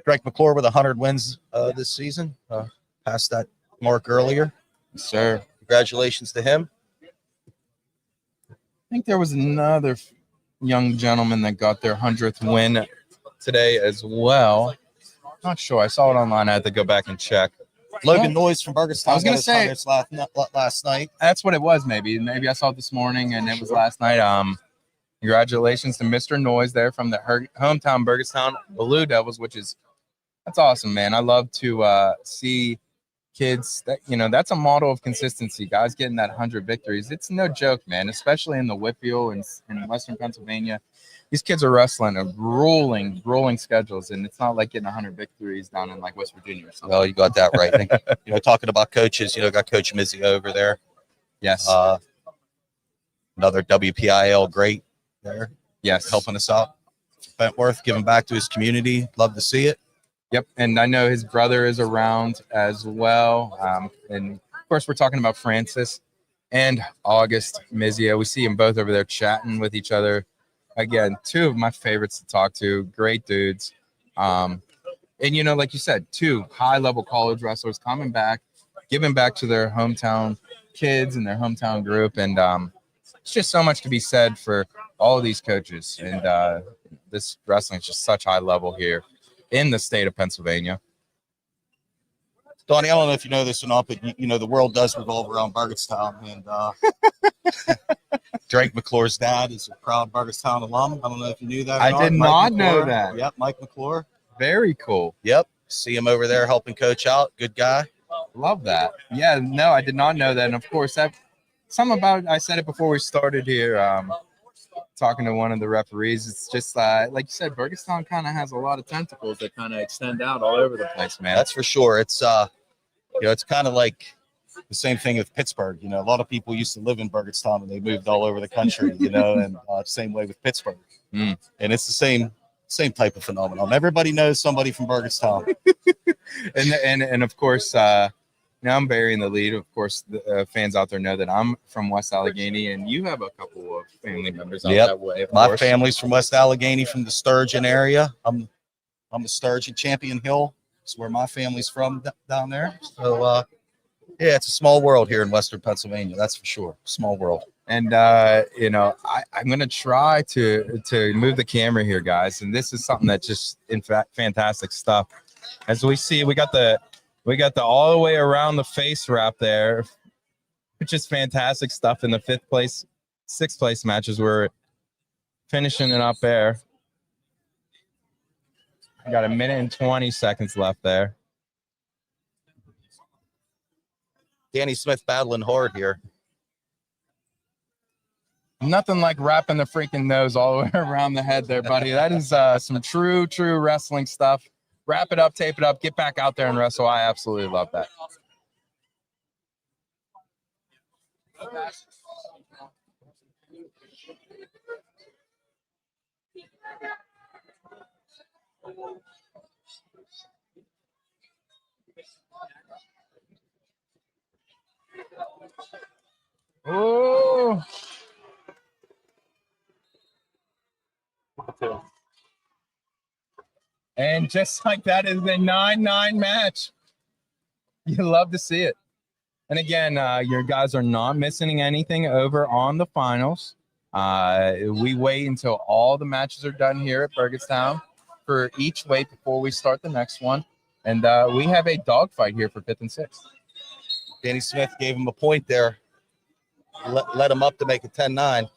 Drake McClure with 100 wins this season. Passed that mark earlier. Yes, sir. Congratulations to him. I think there was another young gentleman that got their 100th win today as well. Not sure. I saw it online. I had to go back and check. Logan Noyes from Burgettstown. I was gonna say last night. that's what it was. Maybe I saw it this morning, and it was last night. Congratulations to Mr. Noyes there from the hometown Burgettstown Blue Devils, that's awesome, man. I love to see kids that's a model of consistency. Guys getting that 100 victories. It's no joke, man. Especially in the Whitfield and in Western Pennsylvania. These kids are wrestling a rolling schedules, and it's not like getting 100 victories down in like West Virginia or something. Well, you got that right. Talking about coaches, got Coach Mizzy over there. Yes. Another WPIL great there. Yes. Helping us out. Bentworth giving back to his community. Love to see it. Yep. And I know his brother is around as well. And of course, we're talking about Francis and August Mizio. We see them both over there chatting with each other. Again, two of my favorites to talk to. Great dudes. And, like you said, two high-level college wrestlers coming back, giving back to their hometown kids and their hometown group. And it's just so much to be said for all of these coaches. And this wrestling is just such high level here in the state of Pennsylvania. Donnie, I don't know if you know this or not, but the world does revolve around Burgettstown, and Drake McClure's dad is a proud Burgettstown alum. I don't know if you knew that. I did not know that. Yep, Mike McClure. Very cool. Yep, see him over there helping coach out. Good guy. Love that. Yeah, no, I did not know that. And of course, I said it before we started here. Talking to one of the referees, it's just like you said, Burgettstown kind of has a lot of tentacles that kind of extend out all over the place, man. That's for sure. It's it's kind of like the same thing with Pittsburgh. A lot of people used to live in Burgettstown and they moved all over the country. And same way with Pittsburgh. And it's the same type of phenomenon. Everybody knows somebody from Burgettstown. and of course, now I'm burying the lead. Of course, the fans out there know that I'm from West Allegheny, and you have a couple of family members out that way. My family's from West Allegheny, from the Sturgeon area. I'm the Sturgeon, Champion Hill. That's where my family's from down there. So, it's a small world here in Western Pennsylvania. That's for sure. Small world. And I'm gonna try to move the camera here, guys. And this is something that just fantastic stuff. As we see, we got the all the way around the face wrap there, which is fantastic stuff in the 5th place, 6th place matches. We're finishing it up there. I got 1 minute and 20 seconds left there. Danny Smith battling hard here. Nothing like wrapping the freaking nose all the way around the head there, buddy. That is some true wrestling stuff. Wrap it up, tape it up, get back out there and wrestle. I absolutely love that. Oh. And just like that is a 9-9 match. You love to see it. And again, your guys are not missing anything over on the finals. We wait until all the matches are done here at Burgettstown for each weight before we start the next one. And we have a dogfight here for 5th and 6th. Danny Smith gave him a point there. Let him up to make it 10-9.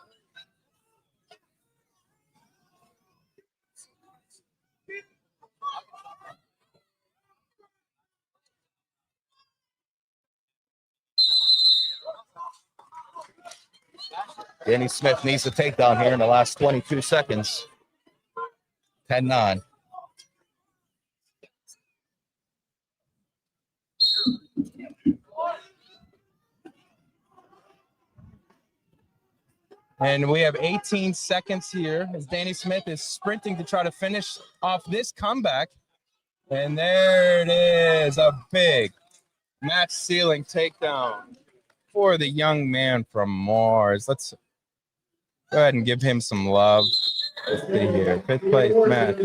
Danny Smith needs a takedown here in the last 22 seconds. 10-9. And we have 18 seconds here as Danny Smith is sprinting to try to finish off this comeback. And there it is, a big match-sealing takedown for the young man from Mars. Let's go ahead and give him some love. Let's see here. 5th place match.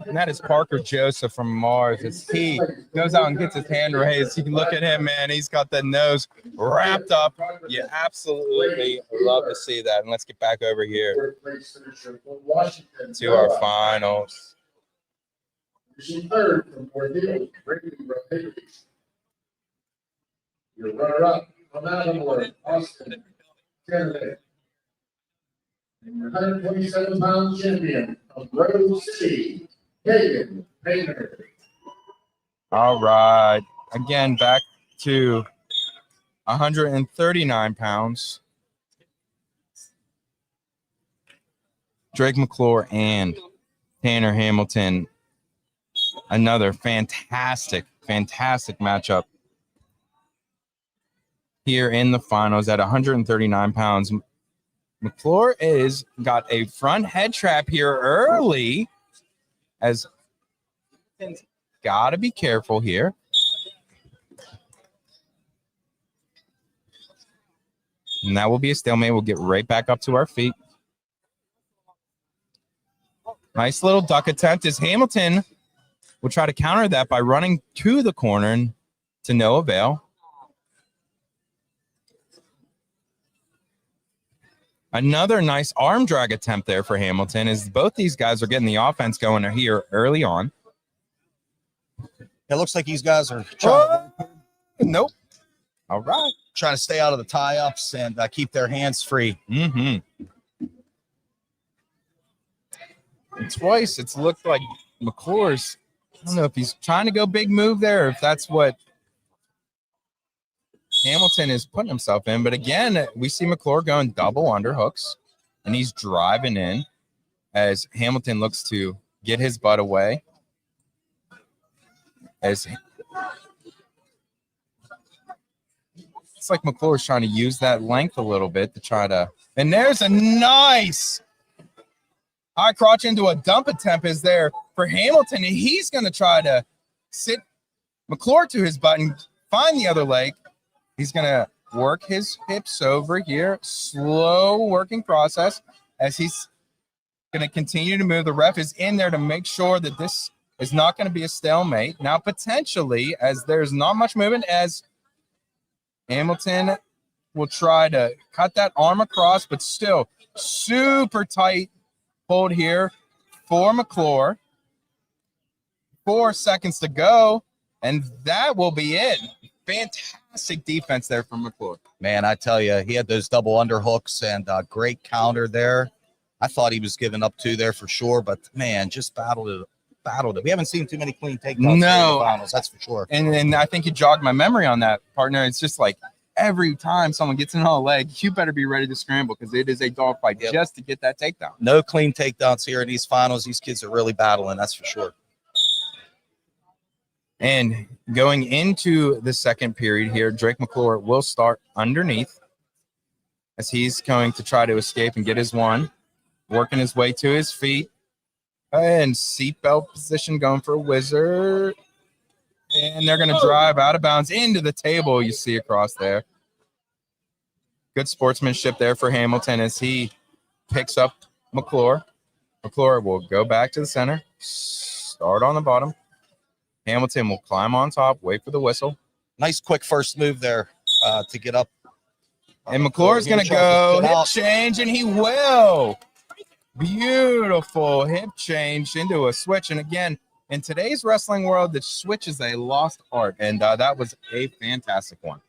And that is Parker Joseph from Mars. As he goes out and gets his hand raised, you can look at him, man. He's got the nose wrapped up. You absolutely love to see that. And let's get back over here to our finals. Third from your runner-up, Austin Kennedy. And your 127-pound champion of Grove City, Kagan Painter. All right. Again, back to 139 pounds. Drake McClure and Tanner Hamilton. Another fantastic matchup here in the finals at 139 pounds. McClure is got a front head trap here early, as got to be careful here. And that will be a stalemate. We'll get right back up to our feet. Nice little duck attempt as Hamilton will try to counter that by running to the corner and to no avail. Another nice arm drag attempt there for Hamilton, as both these guys are getting the offense going here early on. It looks like these guys are trying Nope. All right. trying to stay out of the tie-ups and keep their hands free. And twice it's looked like McClure's, I don't know if he's trying to go big move there, or if that's what Hamilton is putting himself in. But again, we see McClure going double underhooks, and he's driving in as Hamilton looks to get his butt away. As it's like McClure's trying to use that length a little bit to try to, and there's a nice high crotch into a dump attempt is there for Hamilton, and he's going to try to sit McClure to his butt and find the other leg. He's going to work his hips over here. Slow working process as he's going to continue to move. The ref is in there to make sure that this is not going to be a stalemate. Now, potentially, as there's not much movement, as Hamilton will try to cut that arm across, but still super tight hold here for McClure. 4 seconds to go, and that will be it. Fantastic defense there from McClure. Man, I tell you, he had those double underhooks and great counter there. I thought he was giving up 2 there for sure, but man, just battled it. We haven't seen too many clean takedowns in the finals, that's for sure. And I think you jogged my memory on that, partner. It's just like every time someone gets in on a leg, you better be ready to scramble because it is a dogfight just to get that takedown. No clean takedowns here in these finals. These kids are really battling, that's for sure. And going into the second period here, Drake McClure will start underneath as he's going to try to escape and get his one, working his way to his feet. And seatbelt position going for a wizard. And they're going to drive out of bounds into the table you see across there. Good sportsmanship there for Hamilton as he picks up McClure. McClure will go back to the center, start on the bottom. Hamilton will climb on top, wait for the whistle. Nice quick first move there to get up. And McClure's going to go hip change, and he will. Beautiful hip change into a switch. And again, in today's wrestling world, the switch is a lost art. And that was a fantastic one.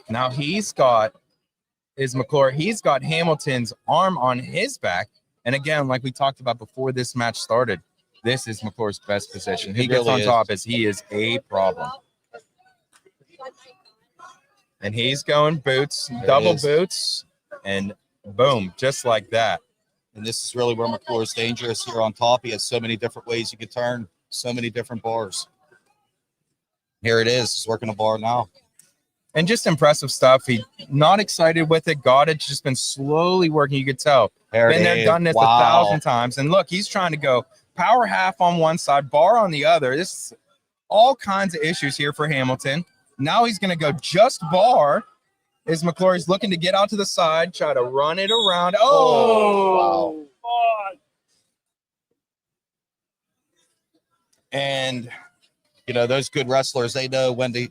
Now he's got Hamilton's arm on his back. And again, like we talked about before this match started, this is McClure's best position. He gets on top as he is a problem. And he's going boots, double boots, and boom, just like that. And this is really where McClure is dangerous here on top. He has so many different ways you could turn, so many different bars. Here it is. He's working a bar now. And just impressive stuff. He not excited with it. Got it. Just been slowly working. You could tell. Been there, done this 1,000 times. And look, he's trying to go power half on one side, bar on the other. This is all kinds of issues here for Hamilton. Now he's going to go just bar. is McClure. He's looking to get out to the side, try to run it around. Oh, wow. And You know, those good wrestlers, they know when to,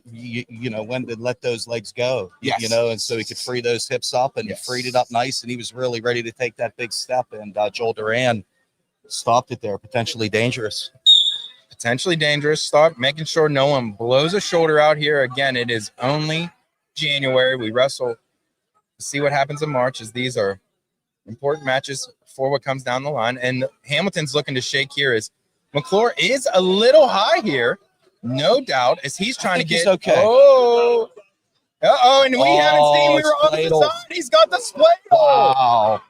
when to let those legs go. Yes. You know, and so he could free those hips up, and he freed it up nice, and he was really ready to take that big step. And Joel Duran stopped it there, potentially dangerous. potentially dangerous. Start making sure no one blows a shoulder out here. Again, it is only January. We wrestle to see what happens in March, as these are important matches for what comes down the line. And Hamilton's looking to shake here as McClure is a little high here, no doubt, as he's trying to get. He's okay. Oh, and we haven't seen. We were on the Spladle. side. He's got the split. Wow.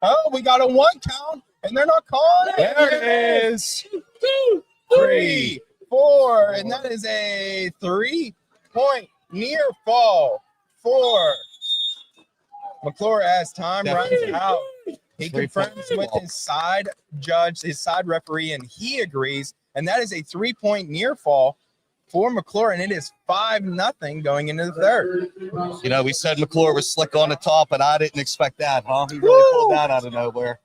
Oh, we got a 1 count, and they're not calling it. There it is. 2, 3, 4, and that is a 3-point near fall for McClure as time runs out. He confirms with his side judge, his side referee, and he agrees. And that is a 3-point near fall for McClure, and it is 5-0 going into the third. You know, we said McClure was slick on the top, and I didn't expect that, huh? He really pulled that out of nowhere.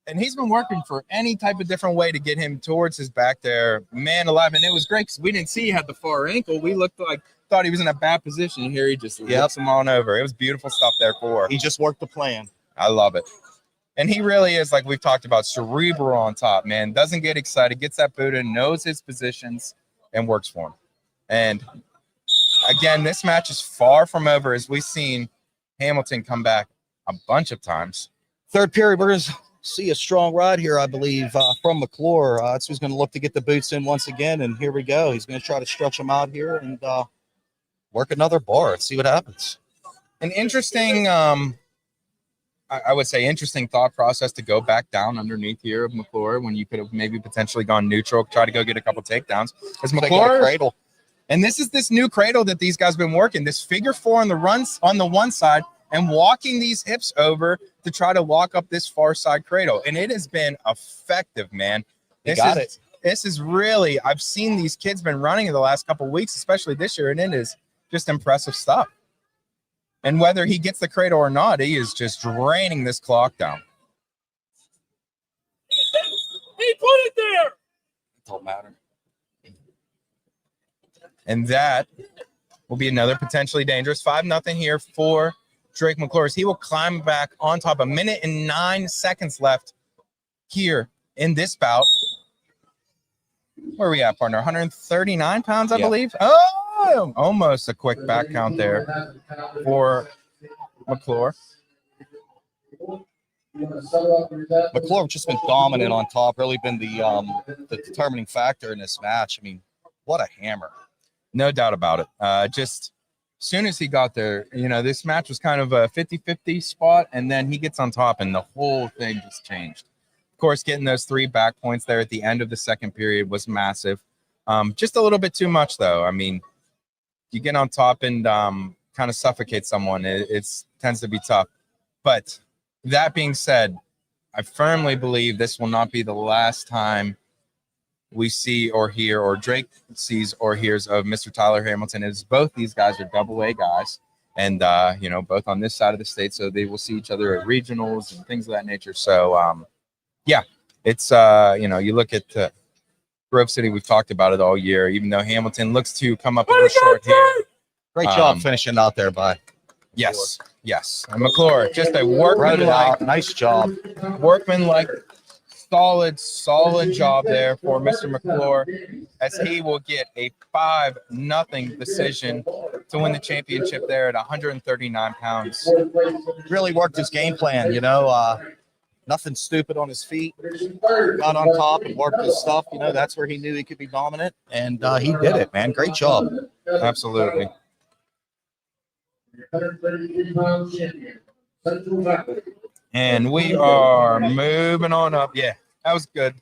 And he's been working for any type of different way to get him towards his back there. Man alive, and it was great because we didn't see he had the far ankle. We thought he was in a bad position. Here he just lifts him on over. It was beautiful stuff there for. He just worked the plan. I love it. And he really is, like we've talked about, cerebral on top, man. Doesn't get excited, gets that boot in, knows his positions, and works for him. And again, this match is far from over, as we've seen Hamilton come back a bunch of times. Third period, we're going to see a strong ride here, I believe, from McClure. So he's going to look to get the boots in once again, and here we go. He's going to try to stretch them out here and work another bar and see what happens. An interesting, I would say, interesting thought process to go back down underneath here of McClure when you could have maybe potentially gone neutral, try to go get a couple takedowns. Because McClure, cradle. And this is this new cradle that these guys have been working, this figure 4 on the runs on the one side and walking these hips over to try to lock up this far side cradle. And it has been effective, man. This is really, I've seen these kids been running in the last couple of weeks, especially this year, and it is just impressive stuff. And whether he gets the cradle or not, he is just draining this clock down. He put it there. It don't matter. And that will be another potentially dangerous 5-0 here for Drake McClure. He will climb back on top. 1 minute and 9 seconds left here in this bout. Where are we at, partner? 139 pounds, I believe. Oh, almost a quick back count there for McClure. McClure just been dominant on top, really been the determining factor in this match. I mean, what a hammer. No doubt about it. Just as soon as he got there, you know, this match was kind of a 50-50 spot, and then he gets on top, and the whole thing just changed. Of course, getting those 3 back points there at the end of the second period was massive. Just a little bit too much, though. I mean, you get on top and kind of suffocate someone. It tends to be tough. But that being said, I firmly believe this will not be the last time we see or hear, or Drake sees or hears of Mr. Tyler Hamilton, as both these guys are AA guys, and you know, both on this side of the state, so they will see each other at regionals and things of that nature. So yeah, it's you know, you look at Grove City, we've talked about it all year, even though Hamilton looks to come up a little short here. Great job finishing out there by. Yes. And McClure, just a workman-like, nice job. workman-like, solid job there for Mr. McClure, as he will get a 5-0 decision to win the championship there at 139 pounds. Really worked his game plan, you know. Nothing stupid on his feet. Got on top and worked his stuff. You know, that's where he knew he could be dominant, and he did it, man. Great job. Absolutely. 133-pound champion, Central Valley. And we are moving on up. Yeah, that was good.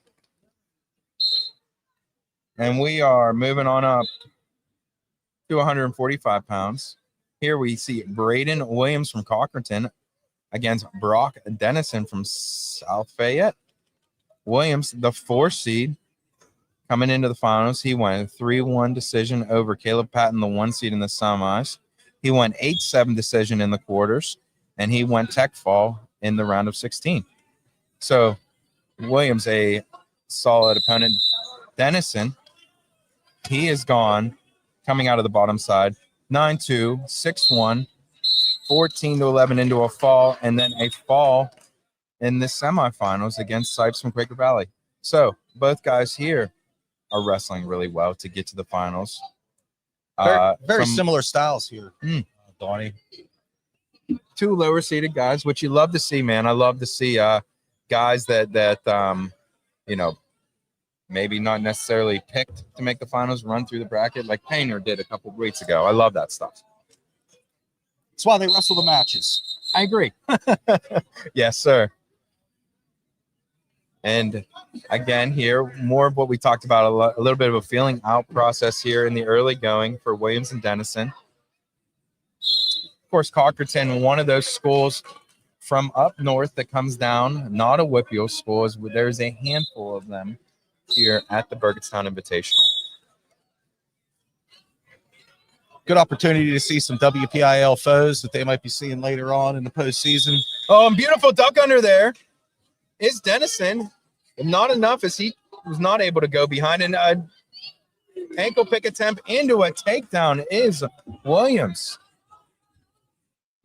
And we are moving on up to 145 pounds. Here we see Braden Williams from Cochranton against Brock Dennison from South Fayette. Williams, the 4th seed, coming into the finals. He won a 3-1 decision over Caleb Patton, the 1 seed in the semis. He went 8-7 decision in the quarters, and he went tech fall in the round of 16. So Williams, a solid opponent. Dennison, he is gone, coming out of the bottom side, 9-2, 6-1, 14-11 into a fall, and then a fall in the semifinals against Sipes from Quaker Valley. So both guys here are wrestling really well to get to the finals. Very similar styles here, Donnie. Two lower seeded guys, which you love to see, man. I love to see guys that you know, maybe not necessarily picked to make the finals run through the bracket like Painter did a couple of weeks ago. I love that stuff. That's why they wrestle the matches. I agree. Yes, sir. And again, here, more of what we talked about, a little bit of a feeling out process here in the early going for Williams and Dennison. Of course, Cockerton, one of those schools from up north that comes down, not a Whippeal school. There's a handful of them here at the Burgettstown Invitational. Good opportunity to see some WPIL foes that they might be seeing later on in the postseason. Oh, and beautiful duck under there is Dennison. Not enough as he was not able to go behind. And ankle pick attempt into a takedown is Williams.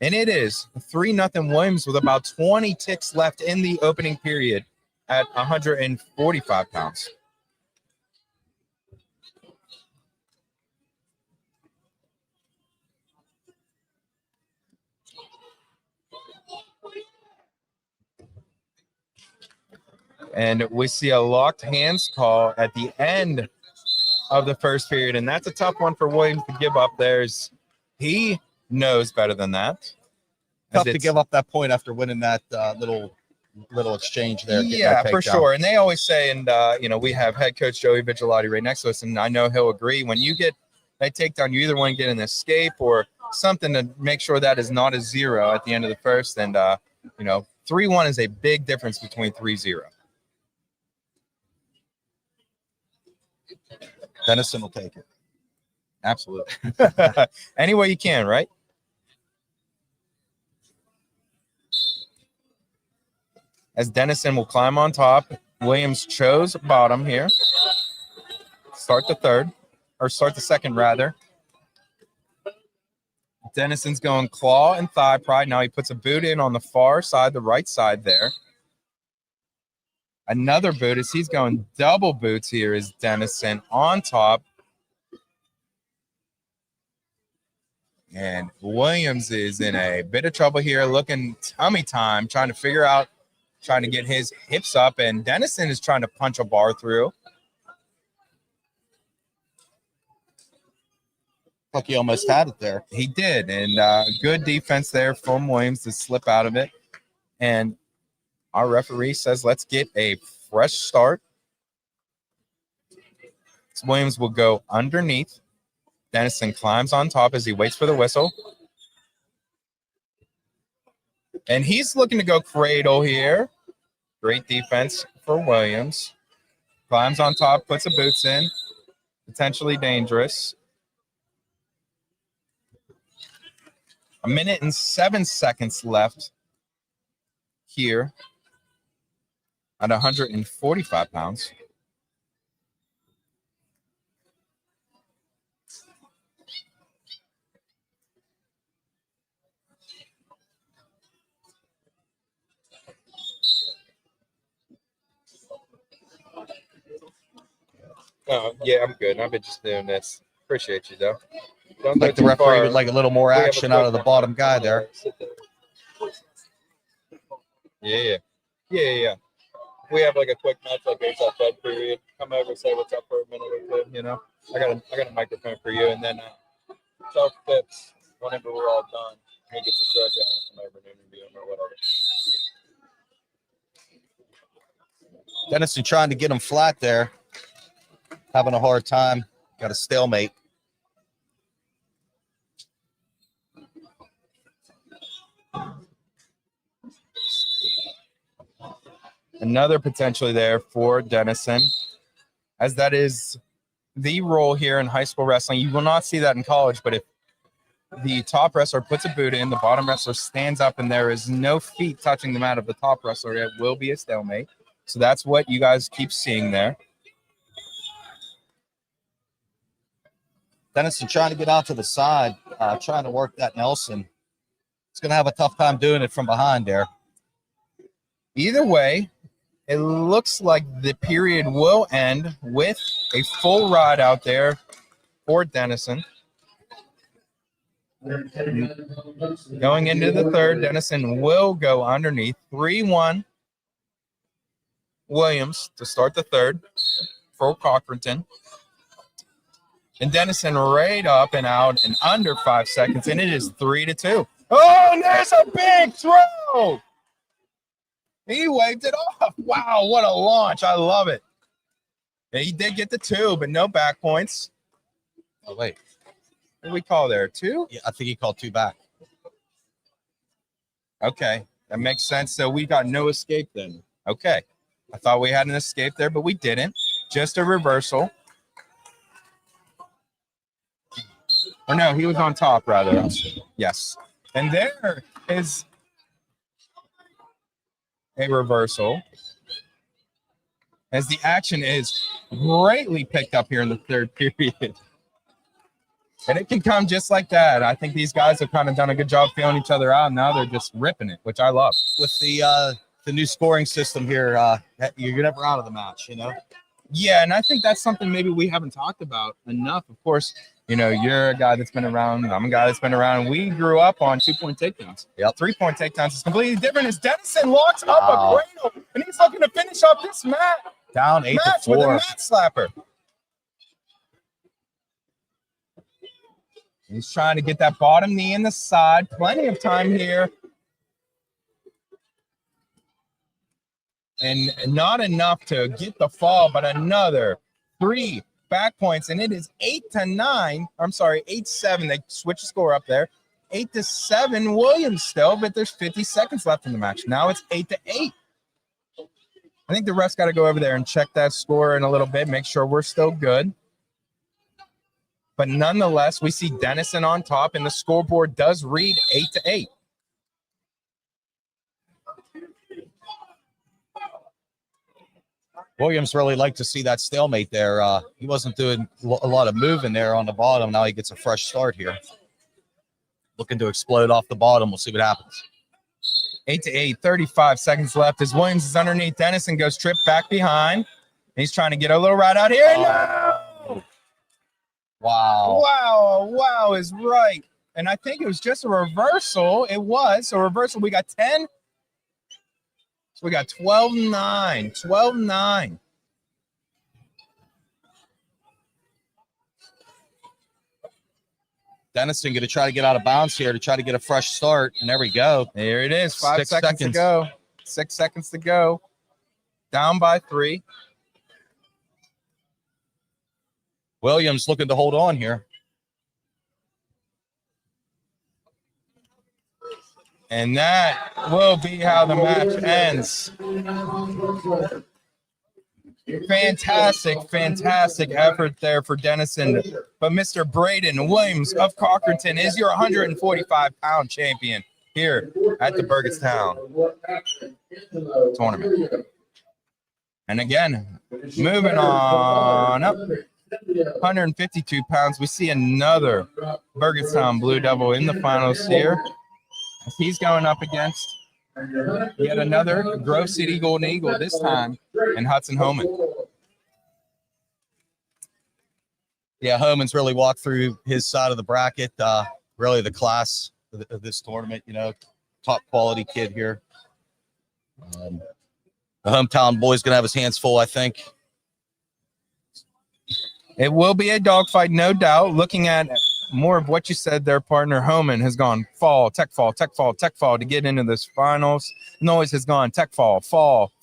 And it is 3-0 Williams with about 20 ticks left in the opening period at 145 pounds. And we see a locked hands call at the end of the first period. And that's a tough one for Williams to give up. He knows better than that. Tough to give up that point after winning that little exchange there. Yeah, for sure. And they always say, and we have head coach Joey Vigilati right next to us, and I know he'll agree. When you get that takedown, you either want to get an escape or something to make sure that is not a 0 at the end of the first. And 3-1 is a big difference between 3-0. Dennison will take it. Absolutely. Any way you can, right? As Dennison will climb on top, Williams chose bottom here. Start the second rather. Dennison's going claw and thigh pride. Now he puts a boot in on the far side, the right side there. Another boot as he's going double boots here is Dennison on top. And Williams is in a bit of trouble here, looking tummy time, trying to get his hips up. And Dennison is trying to punch a bar through. Like he almost had it there. He did. And good defense there from Williams to slip out of it. And our referee says, let's get a fresh start. So Williams will go underneath. Dennison climbs on top as he waits for the whistle. And he's looking to go cradle here. Great defense for Williams. Climbs on top, puts the boots in. Potentially dangerous. 1 minute and 7 seconds left here at 145 pounds. Oh, yeah, I'm good. I've been just doing this. Appreciate you, though. Don't Like the referee would like a little more action out of the bottom guy there. Yeah. We have like a quick match like it's up that period. Come over, say what's up for a minute or two, I got a microphone for you, and then self tips whenever we're all done. We get to stretch out and come over and interview him or whatever. Dennison trying to get him flat there. Having a hard time. Got a stalemate. Another potentially there for Dennison, as that is the role here in high school wrestling. You will not see that in college, but if the top wrestler puts a boot in, the bottom wrestler stands up, and there is no feet touching the mat of the top wrestler. It will be a stalemate. So that's what you guys keep seeing there. Dennison trying to get out to the side, trying to work that Nelson. He's going to have a tough time doing it from behind there. Either way, it looks like the period will end with a full ride out there for Dennison. Going into the third, Dennison will go underneath 3-1 Williams to start the third for Cochranton. And Dennison right up and out in under 5 seconds, and it is 3-2. Oh, and there's a big throw. He waved it off. Wow, what a launch. I love it. And he did get the 2, but no back points. Oh, wait. What do we call there? 2? Yeah, I think he called 2 back. Okay, that makes sense. So we got no escape then. Okay. I thought we had an escape there, but we didn't. Just a reversal. Or no, he was on top, rather. Yes. And there is a reversal, as the action is greatly picked up here in the third period. And it can come just like that. I think these guys have kind of done a good job feeling each other out. And now they're just ripping it, which I love. With the new scoring system here, you're never out of the match, you know? Yeah, and I think that's something maybe we haven't talked about enough. Of course, you know, you're a guy that's been around. I'm a guy that's been around. We grew up on 2-point takedowns. Yep. 3-point takedowns is completely different. As Dennison locks up a cradle, and he's looking to finish off this match Down 8-4 with a mat slapper. He's trying to get that bottom knee in the side. Plenty of time here. And not enough to get the fall, but another 3 back points, and it is 8-9. I'm sorry, 8-7. They switch the score up there. 8-7 Williams still, but there's 50 seconds left in the match. Now it's 8-8. I think the refs got to go over there and check that score in a little bit, make sure we're still good. But nonetheless, we see Dennison on top, and the scoreboard does read 8-8. Williams really liked to see that stalemate there. He wasn't doing a lot of moving there on the bottom. Now he gets a fresh start here. Looking to explode off the bottom. We'll see what happens. 8-8, 35 seconds left as Williams is underneath. Dennison goes trip back behind. He's trying to get a little ride out here. No! Wow. Wow is right. And I think it was just a reversal. It was. So reversal, we got 10. So we got 12-9. 12-9. Dennison going to try to get out of bounds here to try to get a fresh start. And there we go. There it is. 5 seconds to go. 6 seconds to go. Down by 3. Williams looking to hold on here. And that will be how the match ends. Fantastic effort there for Dennison. But Mr. Braden Williams of Cochranton is your 145-pound champion here at the Burgettstown tournament. And again, moving on up, 152 pounds. We see another Burgettstown Blue Devil in the finals here. He's going up against yet another Grove City Golden Eagle, this time in Hudson Homan. Yeah, Homan's really walked through his side of the bracket. Really the class of this tournament, you know, top quality kid here. The hometown boy's going to have his hands full, I think. It will be a dogfight, no doubt. Looking at more of what you said there, partner, Homan has gone fall, tech fall to get into this finals. Noise has gone tech fall,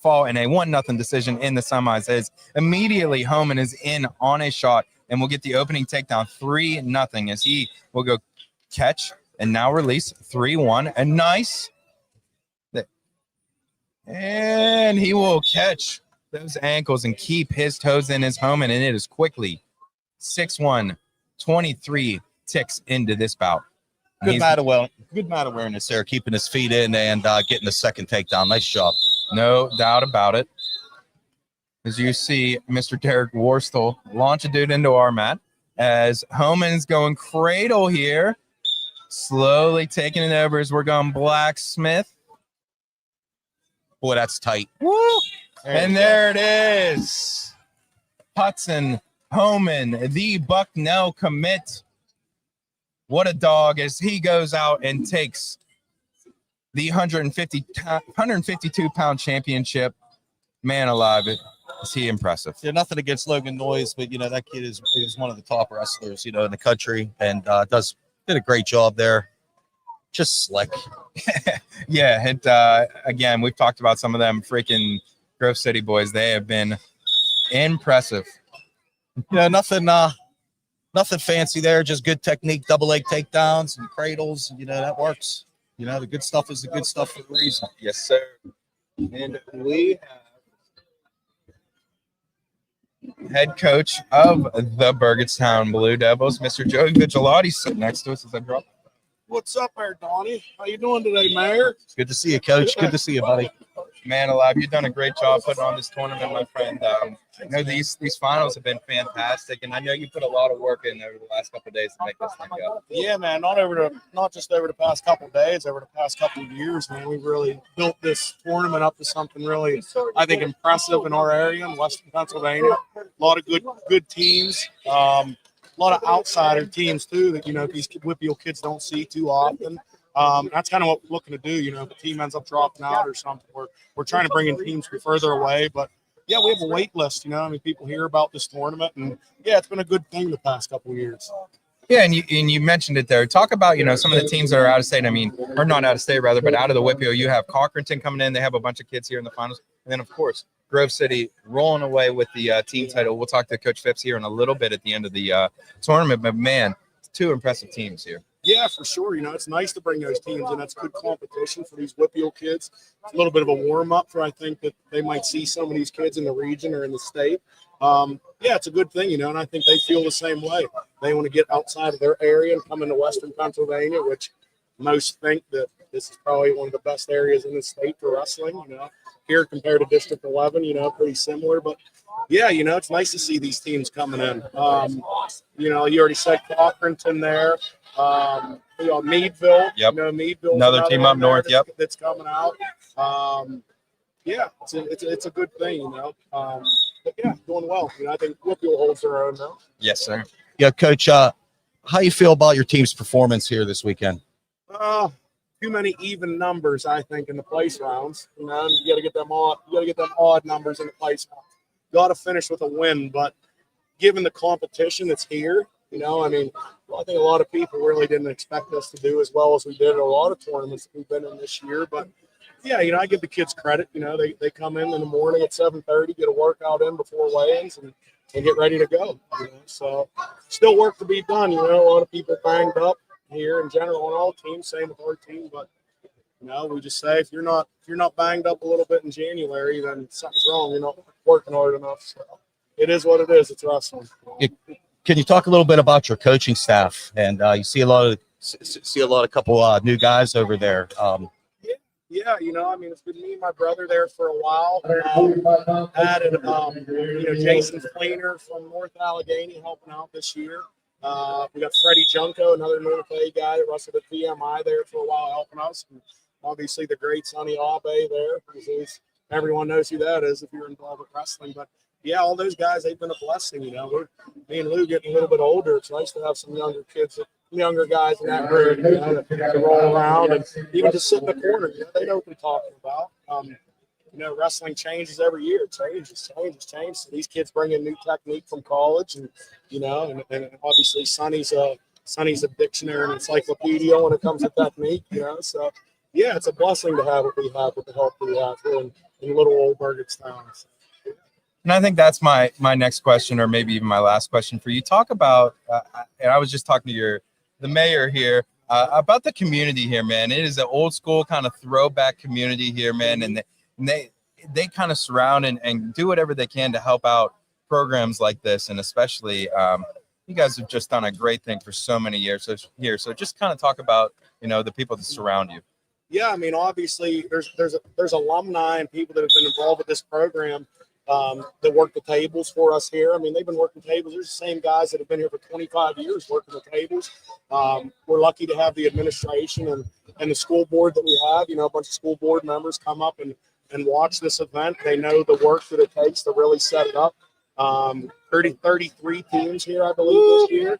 and a 1-0 decision in the semis. As immediately Homan is in on a shot and will get the opening takedown 3-0 as he will go catch and now release 3-1. A nice, and he will catch those ankles and keep his toes in his Homan, and it is quickly 6-1, 23 ticks into this bout. Good mat awareness there, keeping his feet in and getting the second takedown. Nice job. No doubt about it. As you see, Mr. Derek Worstel launch a dude into our mat as Homan's going cradle here. Slowly taking it over as we're going blacksmith. Boy, that's tight. Woo! There it is. Hudson Homan, the Bucknell commit. What a dog as he goes out and takes the 152-pound championship. Man alive, is he impressive. Yeah, nothing against Logan Noyes, but, that kid is one of the top wrestlers, in the country and did a great job there. Just slick. Yeah, again, we've talked about some of them freaking Grove City boys. They have been impressive. Nothing fancy there, just good technique, double leg takedowns and cradles. That works. The good stuff is the good stuff for a reason. Yes, sir. And we have head coach of the Burgettstown Blue Devils, Mr. Joey Vigilati, sitting next to us as I drop. What's up there, Donnie? How you doing today, Mayor? It's good to see you, Coach. Good to see you, buddy. Man alive, you've done a great job putting on this tournament, my friend. I know these finals have been fantastic, and I know you put a lot of work in over the last couple of days to make this thing go. Yeah, man. Not just over the past couple of days, over the past couple of years, man. We've really built this tournament up to something really, I think, impressive in our area in Western Pennsylvania. A lot of good teams. A lot of outsider teams too that these Whitfield kids don't see too often. That's kind of what we're looking to do. If a team ends up dropping out or something, we're trying to bring in teams from further away. But yeah, we have a wait list. People hear about this tournament, and yeah, it's been a good thing the past couple of years. Yeah, and you mentioned it there. Talk about some of the teams that are out of state. Or not out of state rather, but out of the Whitfield. You have Cochranton coming in. They have a bunch of kids here in the finals, and then of course Grove City rolling away with the team title. We'll talk to Coach Phipps here in a little bit at the end of the tournament. But man, two impressive teams here. Yeah, for sure. It's nice to bring those teams in. That's good competition for these Whitfield kids. It's a little bit of a warm-up for, I think, that they might see some of these kids in the region or in the state. Yeah, it's a good thing, and I think they feel the same way. They want to get outside of their area and come into Western Pennsylvania, which most think that this is probably one of the best areas in the state for wrestling, here compared to District 11, pretty similar. But, yeah, it's nice to see these teams coming in. You already said Cochranton there. Meadville. Yep. Meadville. Another team up north. Yep. That's coming out. Yeah, it's a good thing, But yeah, doing well. I think Whitfield holds their own now. Yes, sir. Yeah, Coach. How you feel about your team's performance here this weekend? Too many even numbers, I think, in the place rounds. You got to get them odd. You got to get them odd numbers in the place rounds. Got to finish with a win, but given the competition that's here, I think a lot of people really didn't expect us to do as well as we did in a lot of tournaments that we've been in this year. But yeah, I give the kids credit. They come in the morning at 7:30, get a workout in before weigh-ins, and get ready to go. So still work to be done. A lot of people banged up here in general on all teams, same with our team. But we just say if you're not banged up a little bit in January, then something's wrong. You're not working hard enough. So it is what it is. It's wrestling. Can you talk a little bit about your coaching staff? And you see a couple new guys over there. Yeah, it's been me and my brother there for a while. Added, Jason Fleener from North Allegheny helping out this year. We got Freddie Junko, another North A guy that wrestled at VMI there for a while helping us. And obviously the great Sonny Abe there. Everyone knows who that is if you're involved with wrestling. But yeah, all those guys, they've been a blessing. Me and Lou getting a little bit older. It's nice to have some younger guys in that group, to roll around and even just sit in the corner. They know what they're talking about. Wrestling changes every year. It changes. So these kids bring in new technique from college, and and obviously Sonny's a dictionary and encyclopedia when it comes to technique. So yeah, it's a blessing to have what we have with the help that we have here in little old Burgettstown. And I think that's my next question, or maybe even my last question for you. Talk about, and I was just talking to the mayor here about the community here, man. It is an old school kind of throwback community here, man, and they kind of surround and do whatever they can to help out programs like this, and especially you guys have just done a great thing for so many years here. So just kind of talk about, the people that surround you. Yeah, I mean, obviously, there's alumni and people that have been involved with this program that work the tables for us here. I mean, they've been working tables. There's the same guys that have been here for 25 years working the tables. We're lucky to have the administration and the school board that we have. A bunch of school board members come up and watch this event. They know the work that it takes to really set it up. 33 teams here, I believe, this year.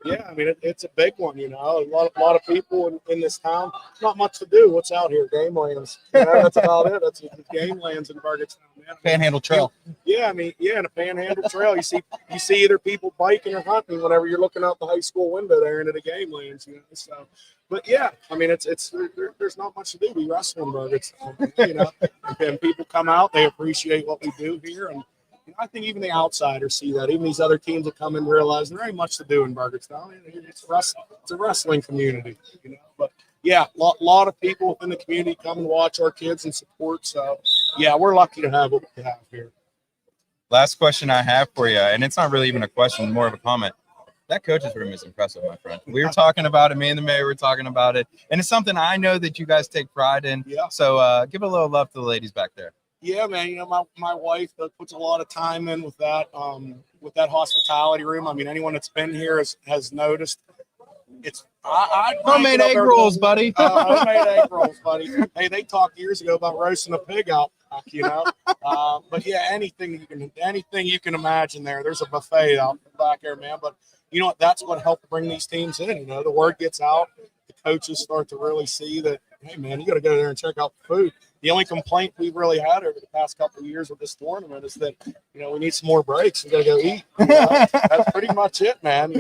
Yeah, I mean, it's a big one, A lot of people in this town. Not much to do. What's out here? Game lands. That's about it. That's game lands in Burgettstown, man. Panhandle Trail. Yeah, I mean, in a Panhandle Trail, you see either people biking or hunting whenever you're looking out the high school window there into the game lands, So, but yeah, I mean, there's not much to do. We wrestle in Burgettstown, and people come out. They appreciate what we do here, and I think even the outsiders see that. Even these other teams that come in realize there ain't much to do in Burgettstown. It's wrestling. It's a wrestling community, But yeah, lot of people within the community come and watch our kids and support. So yeah, we're lucky to have what we have here. Last question I have for you, and it's not really even a question, more of a comment. That coach's room is impressive, my friend. We were talking about it. Me and the mayor were talking about it, and it's something I know that you guys take pride in. Yeah. So give a little love to the ladies back there. Yeah, man. My wife puts a lot of time in with that hospitality room. I mean, anyone that's been here has noticed. It's homemade egg rolls, buddy. Homemade egg rolls, buddy. Hey, they talked years ago about roasting a pig out, But yeah, anything you can imagine there. There's a buffet out back there, man. But you know what? That's what helped bring these teams in. The word gets out. The coaches start to really see that. Hey, man, you got to go there and check out the food. The only complaint we've really had over the past couple of years with this tournament is that, we need some more breaks. We got to go eat. That's pretty much it, man.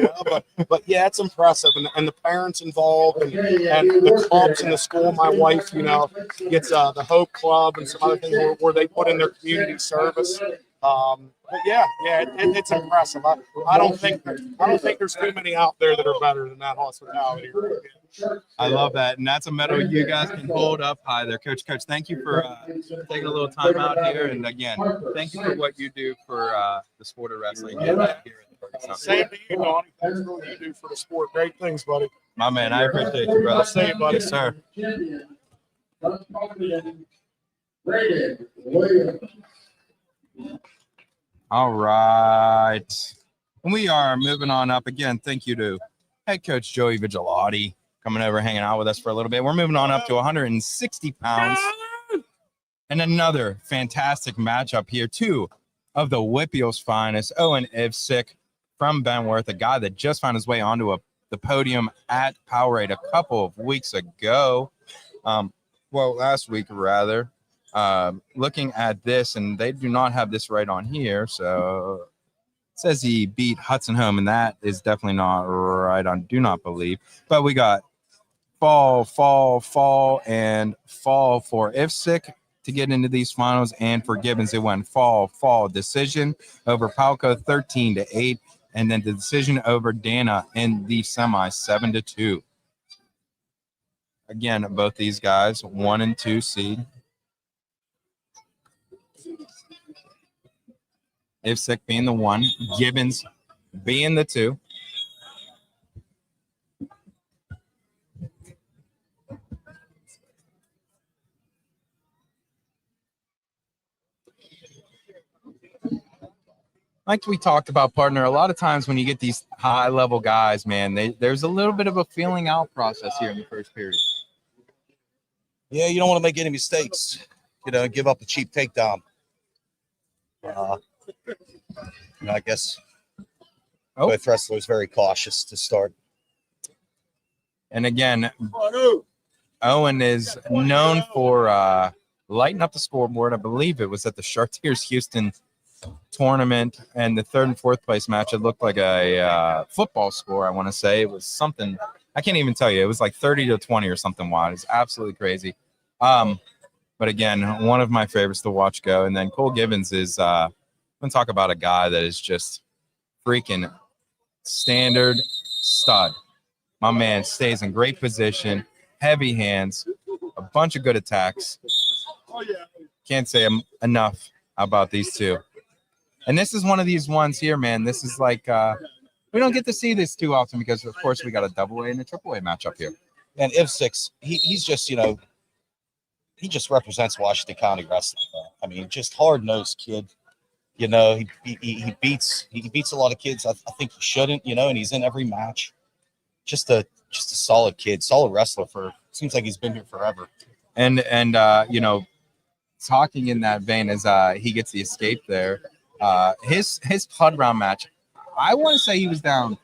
But yeah, it's impressive. And the parents involved and the clubs in the school. My wife, gets the Hope Club and some other things where they put in their community service. But yeah, it's impressive. I don't think there's too many out there that are better than that hospitality room. I love that, and that's a medal you guys can hold up high there, Coach. Thank you for taking a little time out here, and again, thank you for what you do for the sport of wrestling here in the Burgettstown. Same to you, Donnie. Thanks for what you do for the sport. Great things, buddy. My man, I appreciate you, brother. I'll see you, buddy. Yes, sir. All right. And we are moving on up again. Thank you to head coach Joey Vigilati coming over, hanging out with us for a little bit. We're moving on up to 160 pounds. And another fantastic matchup here, too, of the Whipple's finest, Owen Ivsick from Benworth, a guy that just found his way onto the podium at Powerade a couple of weeks ago. Last week, rather. Looking at this, and they do not have this right on here, so it says he beat Hudson Home, and that is definitely not right. I do not believe. But we got fall for Ivsick to get into these finals, and for Gibbons, it went fall decision over Palco 13-8, and then the decision over Dana in the semi 7-2. Again, both these guys 1 and 2 seed. Ivsick being the 1, Gibbons being the 2. Like we talked about, partner, a lot of times when you get these high-level guys, man, there's a little bit of a feeling out process here in the first period. Yeah, you don't want to make any mistakes. Give up a cheap takedown. I guess both wrestlers very cautious to start. And again, Owen is known for lighting up the scoreboard. I believe it was at the Chartiers Houston tournament, and the 3rd and 4th place match, it looked like a football score. I want to say it was something, I can't even tell you. It was like 30-20 or something wild. It's absolutely crazy. But again, one of my favorites to watch go. And then Cole Gibbons is I'm going to talk about a guy that is just freaking standard stud. My man stays in great position, heavy hands, a bunch of good attacks. Can't say enough about these two. And this is one of these ones here, man. This is like we don't get to see this too often because, of course, we got a double A and a triple A matchup here. And Ivsik, he's just, you know, he just represents Washington County wrestling. I mean, just hard-nosed kid. You know, he beats a lot of kids. I think he shouldn't, you know, and he's in every match. Just a solid kid, solid wrestler for seems like he's been here forever. And you know, talking in that vein as he gets the escape there, his HUD round match, I want to say he was down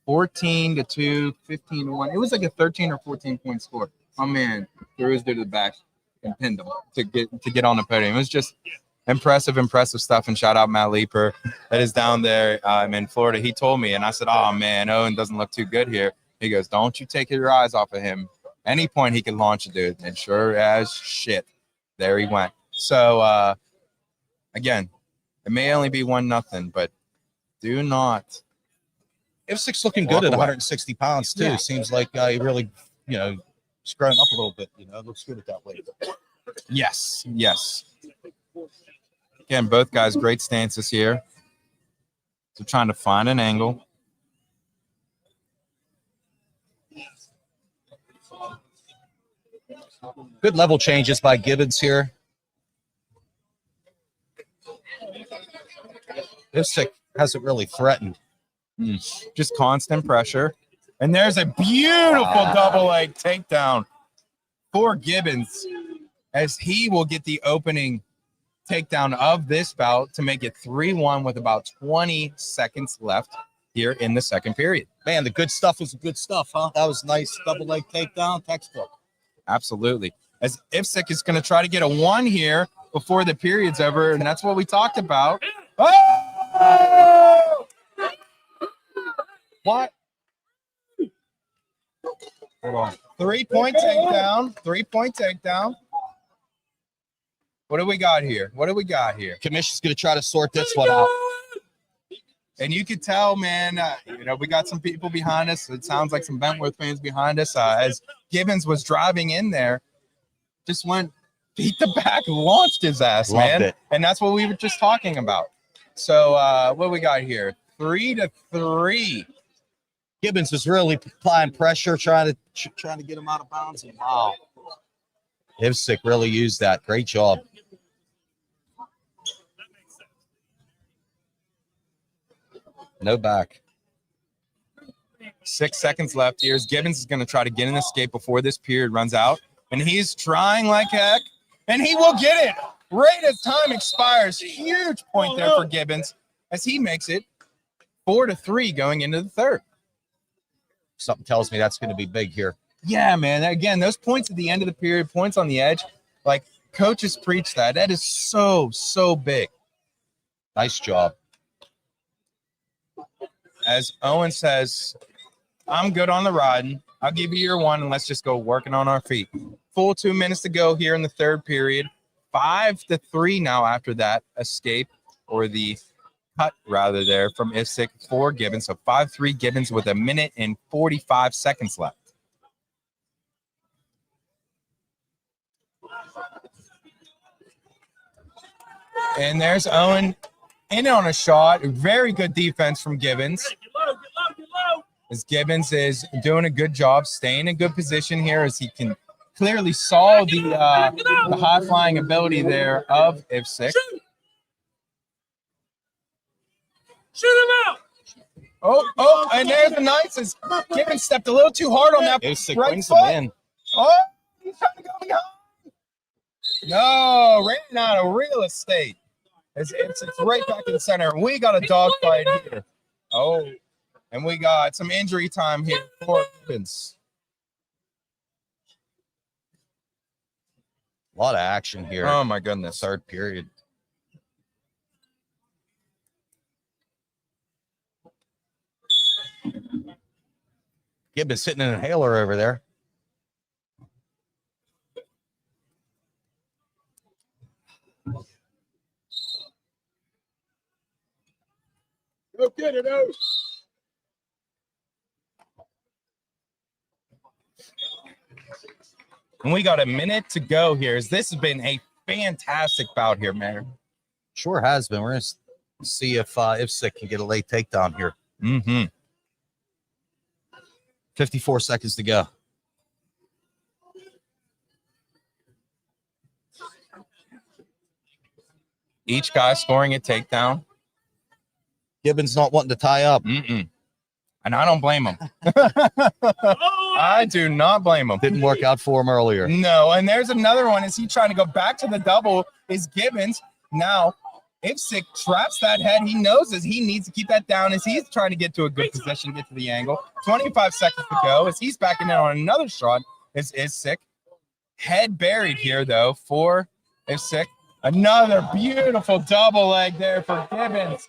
14-2, 15-1. It was like a 13 or 14 point score. My man threw his dude to the back and pinned him to get on the podium. It was just impressive stuff. And shout out Matt Leeper that is down there in Florida. He told me, and I said, "Oh man, Owen doesn't look too good here." He goes, "Don't you take your eyes off of him. Any point he can launch a dude." And sure as shit, there he went. So again, it may only be 1-0, but do not. Ivsik's looking good at 160 pounds too. Yeah. Seems like he really, you know, he's growing up a little bit. You know, looks good at that weight. Yes. Again, both guys great stances here. So trying to find an angle. Good level changes by Gibbons here. Ivsik hasn't really threatened. Just constant pressure. And there's a beautiful double leg takedown for Gibbons as he will get the opening takedown of this bout to make it 3-1 with about 20 seconds left here in the second period. Man, the good stuff was the good stuff, huh? That was nice double leg takedown, textbook. Absolutely. As Ivsik is going to try to get a 1 here before the period's over, and that's what we talked about. Oh! What? Hold on. 3-point takedown. 3-point takedown. What do we got here? Commission's going to try to sort this one out. And you could tell, man, you know, we got some people behind us. It sounds like some Bentworth fans behind us. As Gibbons was driving in there, just went beat the back, launched his ass, Loved man. it. And that's what we were just talking about. So what we got here? 3-3. Gibbons was really applying pressure, trying to get him out of bounds. And wow. Ivsik really used that. Great job. No back. 6 seconds left here. Gibbons is going to try to get an escape before this period runs out. And he's trying like heck. And he will get it right as time expires. Huge point there for Gibbons as he makes it 4-3 going into the third. Something tells me that's going to be big here. Yeah, man. Again, those points at the end of the period, points on the edge, like coaches preach that. That is so, so big. Nice job. As Owen says, I'm good on the riding. I'll give you your 1, and let's just go working on our feet. Full 2 minutes to go here in the third period. 5-3 now after that escape, or the cut rather there from Ivsik for Gibbons. So 5-3 Gibbons with 1 minute and 45 seconds left. And there's Owen in on a shot. Very good defense from Gibbons. As Gibbons is doing a good job, staying in good position here as he can clearly saw the high-flying ability there of Ivsik. Shoot him out! Oh, and there's the nice as Gibbons stepped a little too hard on that Ivsik right brings foot. him in. Oh, he's trying to go behind. No, ran out of real estate. It's right back in the center. We got a dogfight here. Oh, and we got some injury time here for Gibbons. A lot of action here. Oh, my goodness. Third period. Gibbons hitting an inhaler over there. Go get it, O. And we got a minute to go here. As this has been a fantastic bout here, man. Sure has been. We're going to see if Ivsik can get a late takedown here. Mm-hmm. 54 seconds to go. Each guy scoring a takedown. Gibbons not wanting to tie up. Mm-mm. And I don't blame him. I do not blame him. Didn't work out for him earlier. No, and there's another one. Is he trying to go back to the double? Is Gibbons now? If Sick traps that head, he knows as he needs to keep that down as he's trying to get to a good position, get to the angle. 25 seconds to go as he's backing in on another shot. Is Sick. Head buried here, though, for If Sick. Another beautiful double leg there for Gibbons.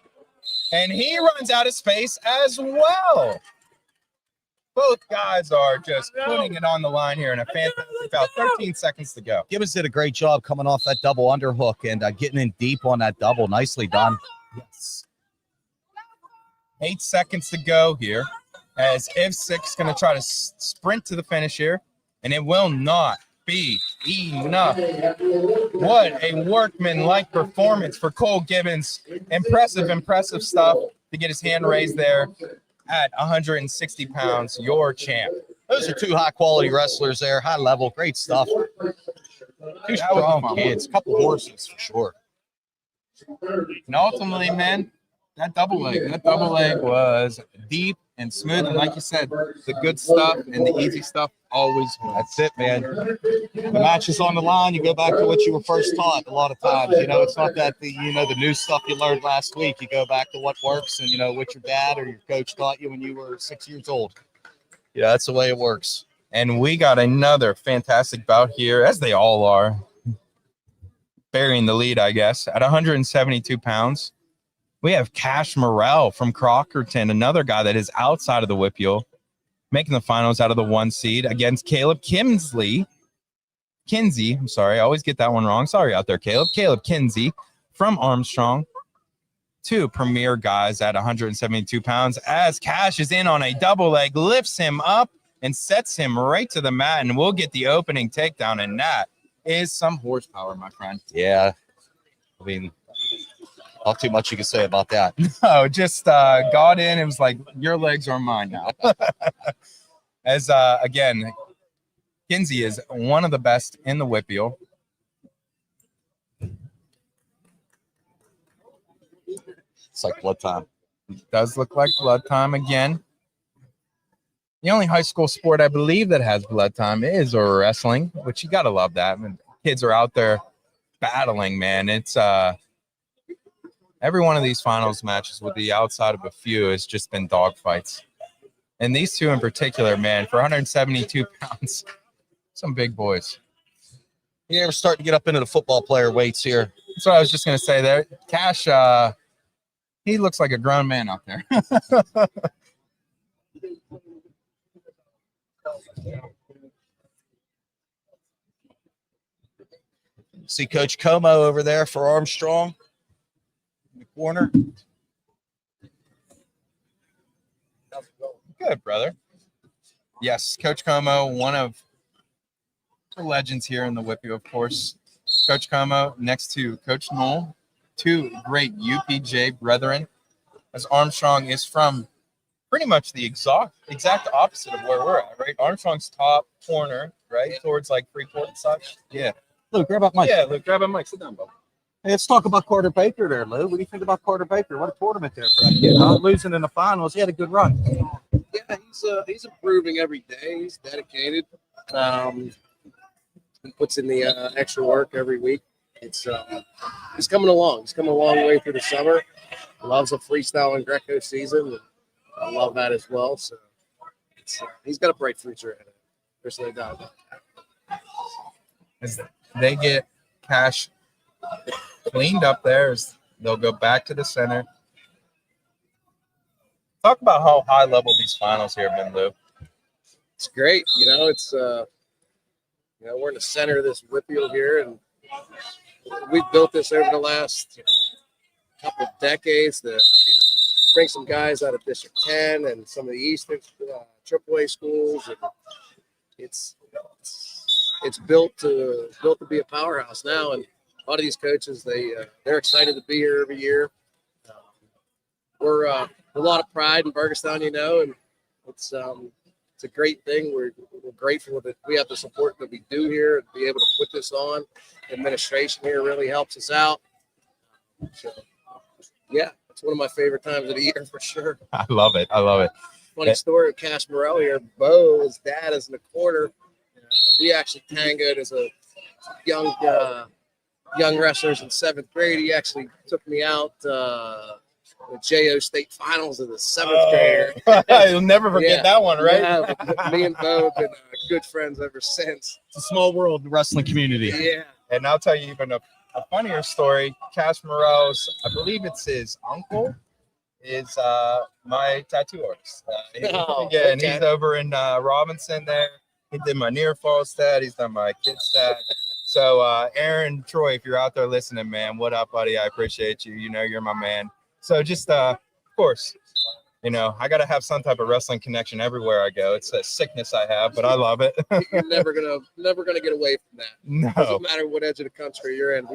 And he runs out of space as well. Both guys are just putting it on the line here in a fantastic foul. 13 seconds to go. Gibbons did a great job coming off that double underhook and getting in deep on that double. Nicely done. Yes. 8 seconds to go here as If Sick's going to try to sprint to the finish here, and it will not be enough. What a workman-like performance for Cole Gibbons. Impressive stuff to get his hand raised there at 160 pounds, your champ. Those are two high-quality wrestlers there. High level. Great stuff. Two strong kids. Couple horses for sure. And ultimately, man, that double leg was deep and smooth. And like you said, the good stuff and the easy stuff always wins. That's it, man. The match is on the line. You go back to what you were first taught a lot of times. You know, it's not that the new stuff you learned last week. You go back to what works and, what your dad or your coach taught you when you were 6 years old. Yeah, that's the way it works. And we got another fantastic bout here, as they all are. Burying the lead, I guess, at 172 pounds. We have Cash Morrell from Crockerton, another guy that is outside of the WPIAL, making the finals out of the 1 seed against Caleb Kinsey. I'm sorry, I always get that one wrong. Sorry out there, Caleb. Caleb Kinsey from Armstrong. Two premier guys at 172 pounds as Cash is in on a double leg, lifts him up and sets him right to the mat, and we'll get the opening takedown, and that is some horsepower, my friend. Yeah. I mean, not too much you can say about that. No, just got in and was like, your legs are mine now. As, again, Kinsey is one of the best in the WPIAL. It's like blood time. It does look like blood time again. The only high school sport I believe that has blood time is wrestling, which you got to love that. I mean, kids are out there battling, man. It's every one of these finals matches, with the outside of a few, has just been dogfights. And these two in particular, man, for 172 pounds, some big boys. Yeah, we're starting to get up into the football player weights here. That's what I was just going to say there. Cash, he looks like a grown man out there. See Coach Como over there for Armstrong in the corner. Good, brother. Yes, Coach Como, one of the legends here in the WPIAL, of course. Coach Como next to Coach Knoll, two great UPJ brethren, as Armstrong is from pretty much the exact opposite of where we're at, right? Armstrong's top corner, right, towards like Freeport and such. Yeah. Luke, grab up Mike. Yeah, Luke, grab a mic. Sit down, bub. Hey, let's talk about Carter Baker there, Lou. What do you think about Carter Baker? What a tournament there for that kid, huh? Losing in the finals. He had a good run. Yeah, he's improving every day. He's dedicated. And puts in the extra work every week. He's coming along. He's come a long way through the summer. Loves a freestyle and Greco season. And I love that as well. So he's got a bright future ahead of him. There's no doubt about that. As they get Cash cleaned up there, as they'll go back to the center. Talk about how high level these finals here have been, Lou. It's great. It's we're in the center of this WPIAL here, and we've built this over the last couple of decades to bring some guys out of District 10 and some of the Eastern AAA schools. And it's built to be a powerhouse now, and a lot of these coaches they're excited to be here every year. We're a lot of pride in Burgettstown, and it's a great thing. We're grateful that we have the support that we do here and be able to put this on. Administration here really helps us out. So, yeah, it's one of my favorite times of the year for sure. I love it. I love it. Funny story of Cash Morrell here. Bo, his dad, is in the corner. We actually tangoed as a young wrestlers in 7th grade. He actually took me out the JO State Finals as a 7th grader. You'll never forget that one, right? Yeah, me and Bo have been good friends ever since. It's a small world, the wrestling community. Yeah. And I'll tell you even a funnier story. Cash Morrell's, I believe it's his uncle, is my tattoo artist. And he's over in Robinson there. He did my near fall stat. He's done my kid stat. So Aaron, Troy, if you're out there listening, man, what up, buddy? I appreciate you. You're my man. So just, of course, I got to have some type of wrestling connection everywhere I go. It's a sickness I have, but I love it. You're never gonna get away from that. No. Doesn't matter what edge of the country you're in.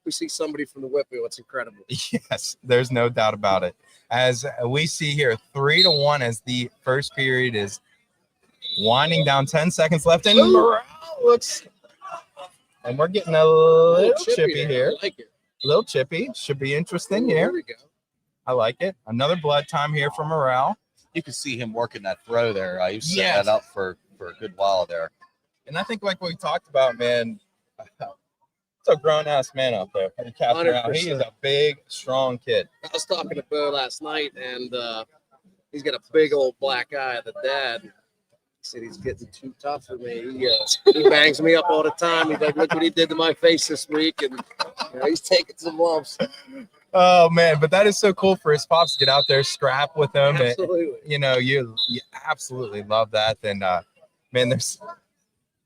We see somebody from the Whitfield. It's incredible. Yes, there's no doubt about it. As we see here, 3-1 as the first period is winding down. 10 seconds left, and Morrell looks, and we're getting a little chippy here. I like it. A little chippy. Should be interesting There here. we go. I like it. Another blood time here for Morrell. You can see him working that throw there. He was setting that up for a good while there. And I think like we talked about, man, it's a grown-ass man out there. He is a big, strong kid. I was talking to Bo last night, and he's got a big old black eye. The dad, he said he's getting too tough for me. He bangs me up all the time. He's like, look what he did to my face this week, and he's taking some lumps. Oh man, but that is so cool for his pops to get out there, scrap with him. Absolutely. And, you absolutely love that. And man, there's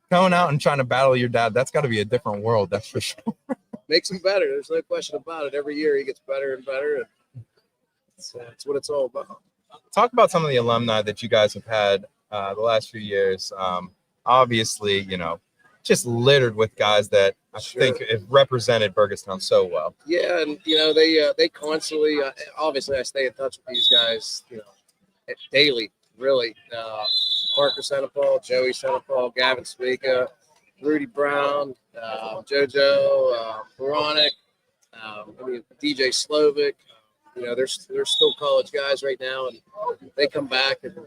going out and trying to battle your dad. That's got to be a different world. That's for sure. Makes him better. There's no question about it. Every year he gets better and better. And that's what it's all about. Talk about some of the alumni that you guys have had the last few years. Obviously, just littered with guys that I think have represented Burgettstown so well. Yeah, and they constantly. Obviously, I stay in touch with these guys, daily. Really, Parker Centerpaul, Joey Centerpaul, Gavin Smika, Rudy Brown, JoJo, Veronic, DJ Slovic. They're still college guys right now, and they come back and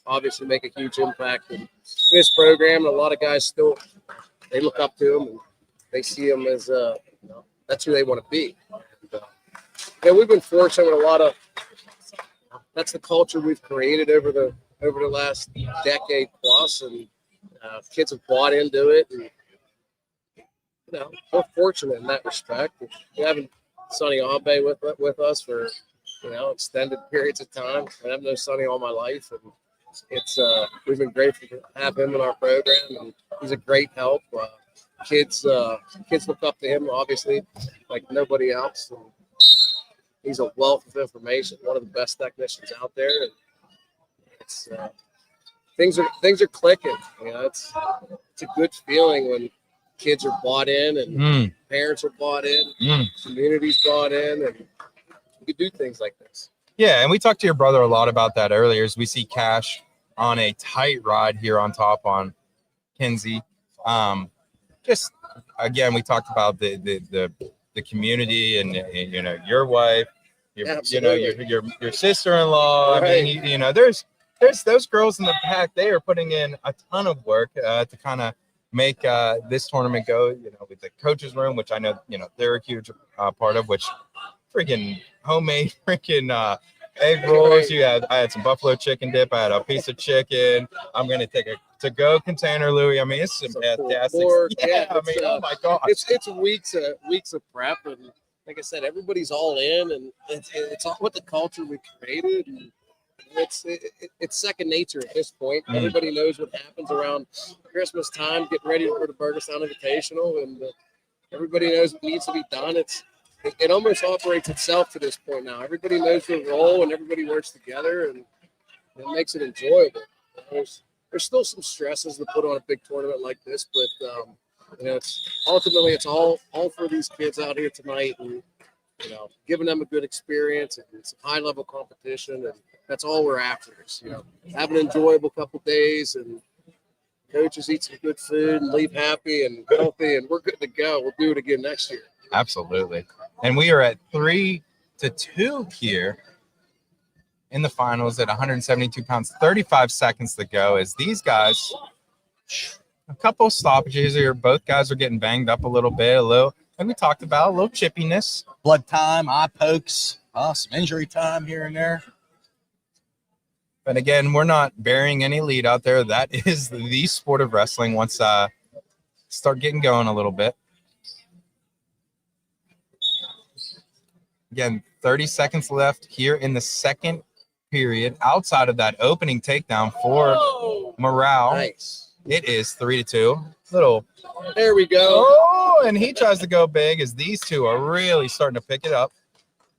obviously make a huge impact in this program. And a lot of guys still they look up to him and they see him as that's who they want to be. And, we've been fortunate with a lot of that's the culture we've created over the last decade plus, and kids have bought into it. And, we're fortunate in that respect. We haven't Sonny Abe with us for extended periods of time. I've known Sonny all my life, and it's we've been grateful to have him in our program, and he's a great help. Kids look up to him obviously like nobody else, and he's a wealth of information. One of the best technicians out there, and it's things are clicking. It's a good feeling when kids are bought in and parents are bought in, communities bought in, and you can do things like this. Yeah, and we talked to your brother a lot about that earlier as we see Cash on a tight ride here on top on Kinsey. Just again, we talked about the community and your wife, your sister-in-law. Right. I mean, there's those girls in the back. They are putting in a ton of work to kind of make this tournament go. With the coaches room, which I know they're a huge part of, which freaking homemade freaking egg rolls. I had some buffalo chicken dip. I had a piece of chicken. I'm gonna take a to-go container, Louis. I mean, it's some fantastic. Oh my god, it's weeks of prep, and like I said, everybody's all in, and it's all with the culture we created. And it's second nature at this point. Everybody knows what happens around Christmas time, getting ready for the Burgettstown Invitational, and everybody knows what needs to be done. It almost operates itself to this point now. Everybody knows their role, and everybody works together, and it makes it enjoyable. There's still some stresses to put on a big tournament like this, but it's ultimately it's all for these kids out here tonight, and giving them a good experience and some high-level competition, and that's all we're after is, have an enjoyable couple days and coaches eat some good food and leave happy and healthy, and we're good to go. We'll do it again next year. Absolutely. And we are at 3-2 here in the finals at 172 pounds, 35 seconds to go as these guys, a couple of stoppages here. Both guys are getting banged up a little bit, like we talked about, a little chippiness. Blood time, eye pokes, some injury time here and there. But again, we're not burying any lead out there. That is the sport of wrestling once start getting going a little bit. Again, 30 seconds left here in the second period. Outside of that opening takedown for Morale, Nice. it is 3-2. There we go. Oh, and he tries to go big as these two are really starting to pick it up.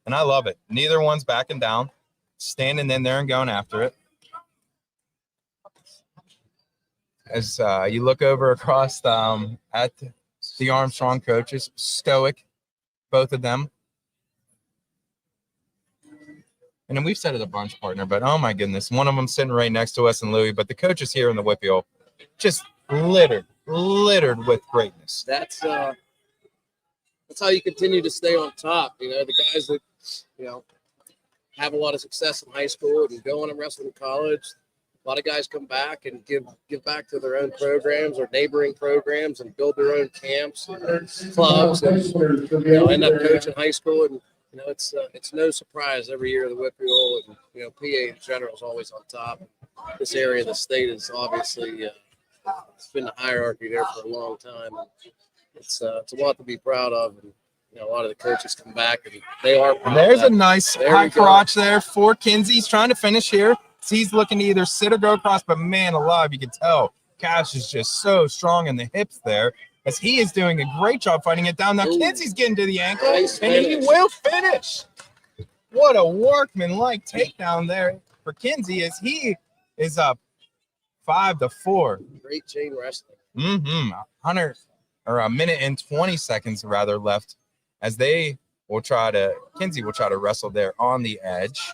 And I love it. Neither one's backing down, standing in there and going after it. As you look over across at the Armstrong coaches, stoic, both of them. And then we've said it a bunch, partner, but oh my goodness, one of them sitting right next to us and Louie, but the coaches here in the Whitfield just littered with greatness. That's how you continue to stay on top. The guys that have a lot of success in high school and go on and wrestle in college. A lot of guys come back and give back to their own programs or neighboring programs and build their own camps and clubs and end up coaching high school. And it's no surprise every year the Whitfield and PA in general is always on top. This area of the state is obviously it's been the hierarchy there for a long time. It's a lot to be proud of, and a lot of the coaches come back and they are proud. There's of a nice high crotch there for Kinsey. He's trying to finish here. He's looking to either sit or go across, but man alive, you can tell Cash is just so strong in the hips there as he is doing a great job fighting it down. Now Kinsey's getting to the ankle, Nice and he finish. will finish. What a workman-like takedown there for Kinsey as he is up 5-4. Great chain wrestling. 100 or a minute and 20 seconds rather left as Kinsey will try to wrestle there on the edge.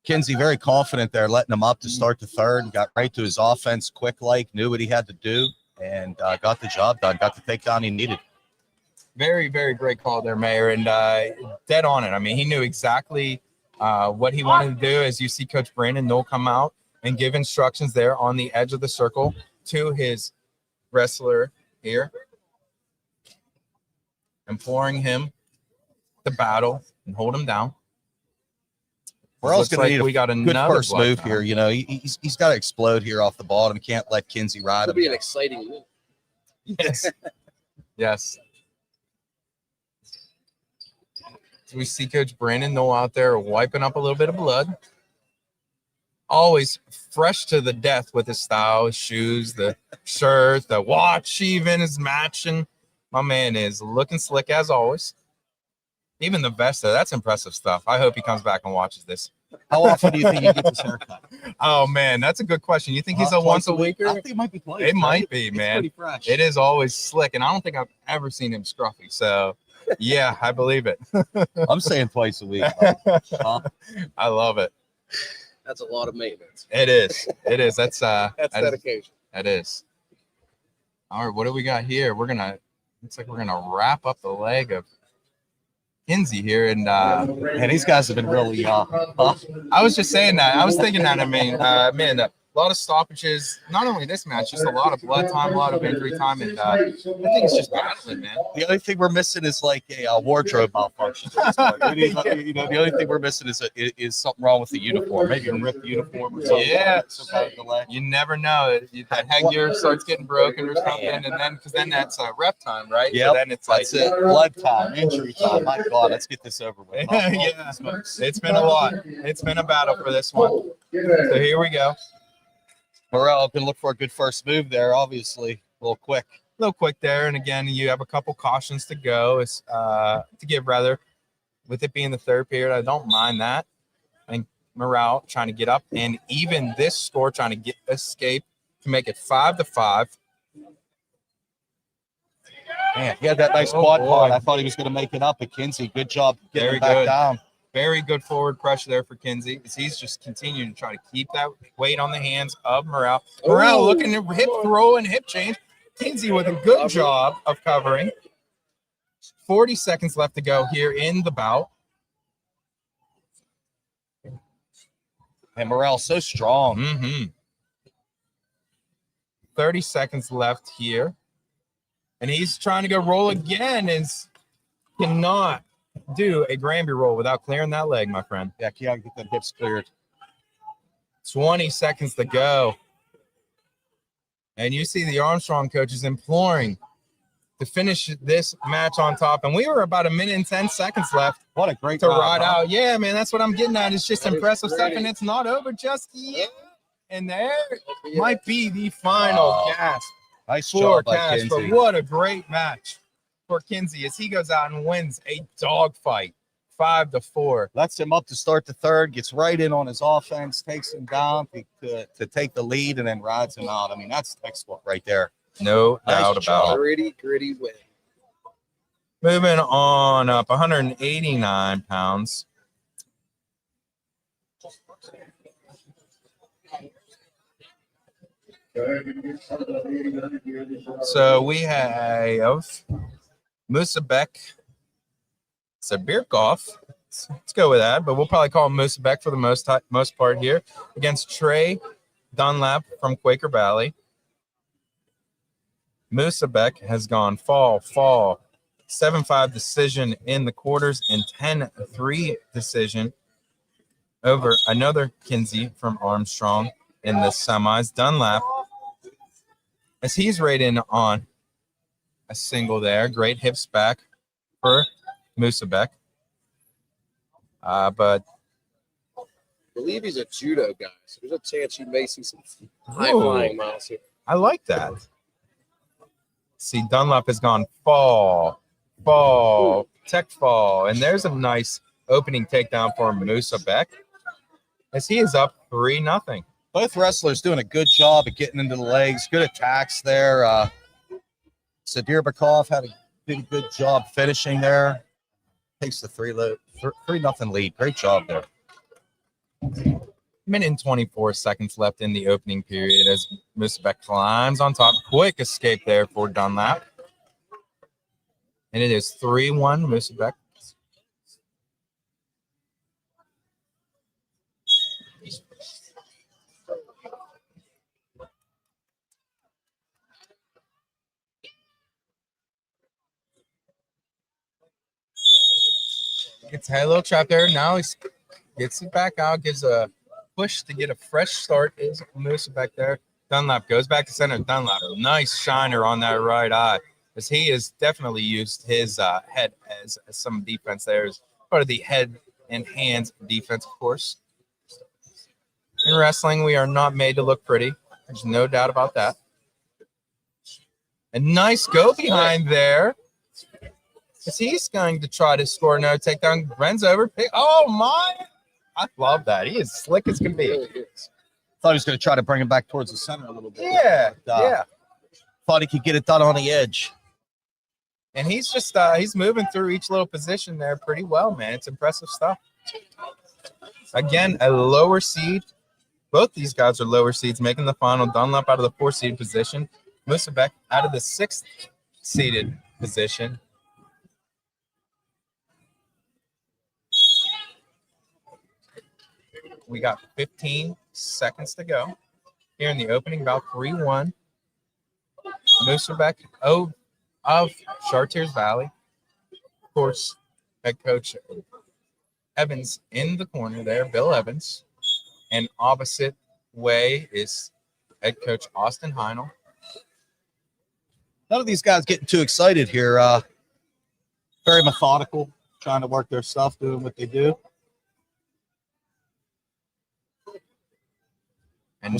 Kinsey very confident there, letting him up to start the third, got right to his offense quick, knew what he had to do, and got the job done, got the takedown he needed. Very, very great call there, Mayor, and dead on it. I mean, he knew exactly what he wanted to do. As you see Coach Brandon Knoll come out and give instructions there on the edge of the circle to his wrestler here, imploring him to battle and hold him down. We're also going to need we got good another first move here. He's got to explode here off the bottom. Can't let Kinsey ride It'll him. be an exciting move. Yes. Yes. So we see Coach Brandon Knoll out there wiping up a little bit of blood. Always fresh to the death with his style, his shoes, the shirt, the watch even is matching. My man is looking slick as always. Even the vest, that's impressive stuff. I hope he comes back and watches this. How often do you think he gets his haircut? Oh, man, that's a good question. You think he's a once a weeker? I think it might be twice. It might be, man. It's pretty fresh. It is always slick, and I don't think I've ever seen him scruffy. So, yeah, I believe it. I'm saying twice a week. Huh? I love it. That's a lot of maintenance. It is. It is. That's Dedication. That is. All right, what do we got here? Looks like we're gonna wrap up the leg of Kinsey here, and these guys have been really I was just saying that. I was thinking that. I mean, man, a lot of stoppages. Not only this match, just a lot of blood time, a lot of injury time, and I think it's just battling, man. The only thing we're missing is like a wardrobe malfunction. The only thing we're missing is something wrong with the uniform. Maybe a ripped uniform or something. Yeah. Some kind of delay. You never know. That headgear starts getting broken or something, and then because then that's rep time, right? Yeah. So then it's like That's it. Blood time, injury time. My God, let's get this over with. Yeah. It's been a lot. It's been a battle for this one. So here we go. Morel can look for a good first move there. Obviously, a little quick. There, and again, you have a couple cautions to go. To give rather, with it being the third period, I don't mind that. And Morale trying to get up, and even this score trying to escape to make it 5-5. Man, he had that nice Oh, quad boy. pod. I thought he was going to make it up at Kinsey. Good job getting Very him back good. down. Very good forward pressure there for Kinsey. As he's just continuing to try to keep that weight on the hands of Morale. Morale looking to hip throw and hip change. Kinsey with a good job of covering. 40 seconds left to go here in the bout. And Morale so strong. 30 seconds left here. And he's trying to go roll again and cannot do a Granby roll without clearing that leg, my friend. Yeah, can't get the hips cleared. 20 seconds to go. And you see the Armstrong coaches imploring to finish this match on top. And we were about 1 minute and 10 seconds left What a great to round, ride huh? out. Yeah, man, that's what I'm getting at. It's just That is impressive stuff, great. and it's not over just yet. And there might be the final gasp Nice for job by Cash. But Kinsey. what a great match for Kinsey as he goes out and wins a dogfight, 5-4. Lets him up to start the third, gets right in on his offense, takes him down to take the lead, and then rides him out. I mean, that's textbook right there. No Nice doubt about job. it. Gritty win. Moving on up, 189 pounds. So we have Musabek Sabirkov. Let's go with that, but we'll probably call him Musabek for the most part here against Trey Dunlap from Quaker Valley. Musabek has gone fall, 7-5 decision in the quarters and 10-3 decision over another Kinsey from Armstrong in the semis. Dunlap, as he's right in on a single there. Great hips back for Musabek. But I believe he's a judo guy, so there's a chance you may see some high flying miles here. I like that. See, Dunlap has gone fall, tech fall, and there's a nice opening takedown for Musabek as he is up 3-0. Both wrestlers doing a good job of getting into the legs. Good attacks there. Sadirbakov did a good job finishing there. Takes the 3-0 lead. Great job there. Minute and 24 seconds left in the opening period as Musabek climbs on top. Quick escape there for Dunlap. And it is 3-1 Musabek. Gets a little trap there. Now he gets it back out, gives a push to get a fresh start. Is Musabek there? Dunlap goes back to center. Dunlap, nice shiner on that right eye, as he has definitely used his head as some defense there as part of the head and hands defense, of course. In wrestling, we are not made to look pretty. There's no doubt about that. A nice go behind there. As he's going to try to score another takedown. Bends over. Oh, my. I love that. He is slick as can be. Thought he was going to try to bring him back towards the center a little bit. Yeah, But, yeah. Thought he could get it done on the edge. And he's just he's moving through each little position there pretty well, man. It's impressive stuff. Again, a lower seed. Both these guys are lower seeds making the final. Dunlap out of the 4th seed position. Musabek out of the 6th seeded position. We got 15 seconds to go here in the opening, about 3-1. Musabek of Chartiers Valley. Of course, head coach Evans in the corner there, Bill Evans. And opposite way is head coach Austin Heinel. None of these guys getting too excited here. Very methodical, trying to work their stuff, doing what they do. And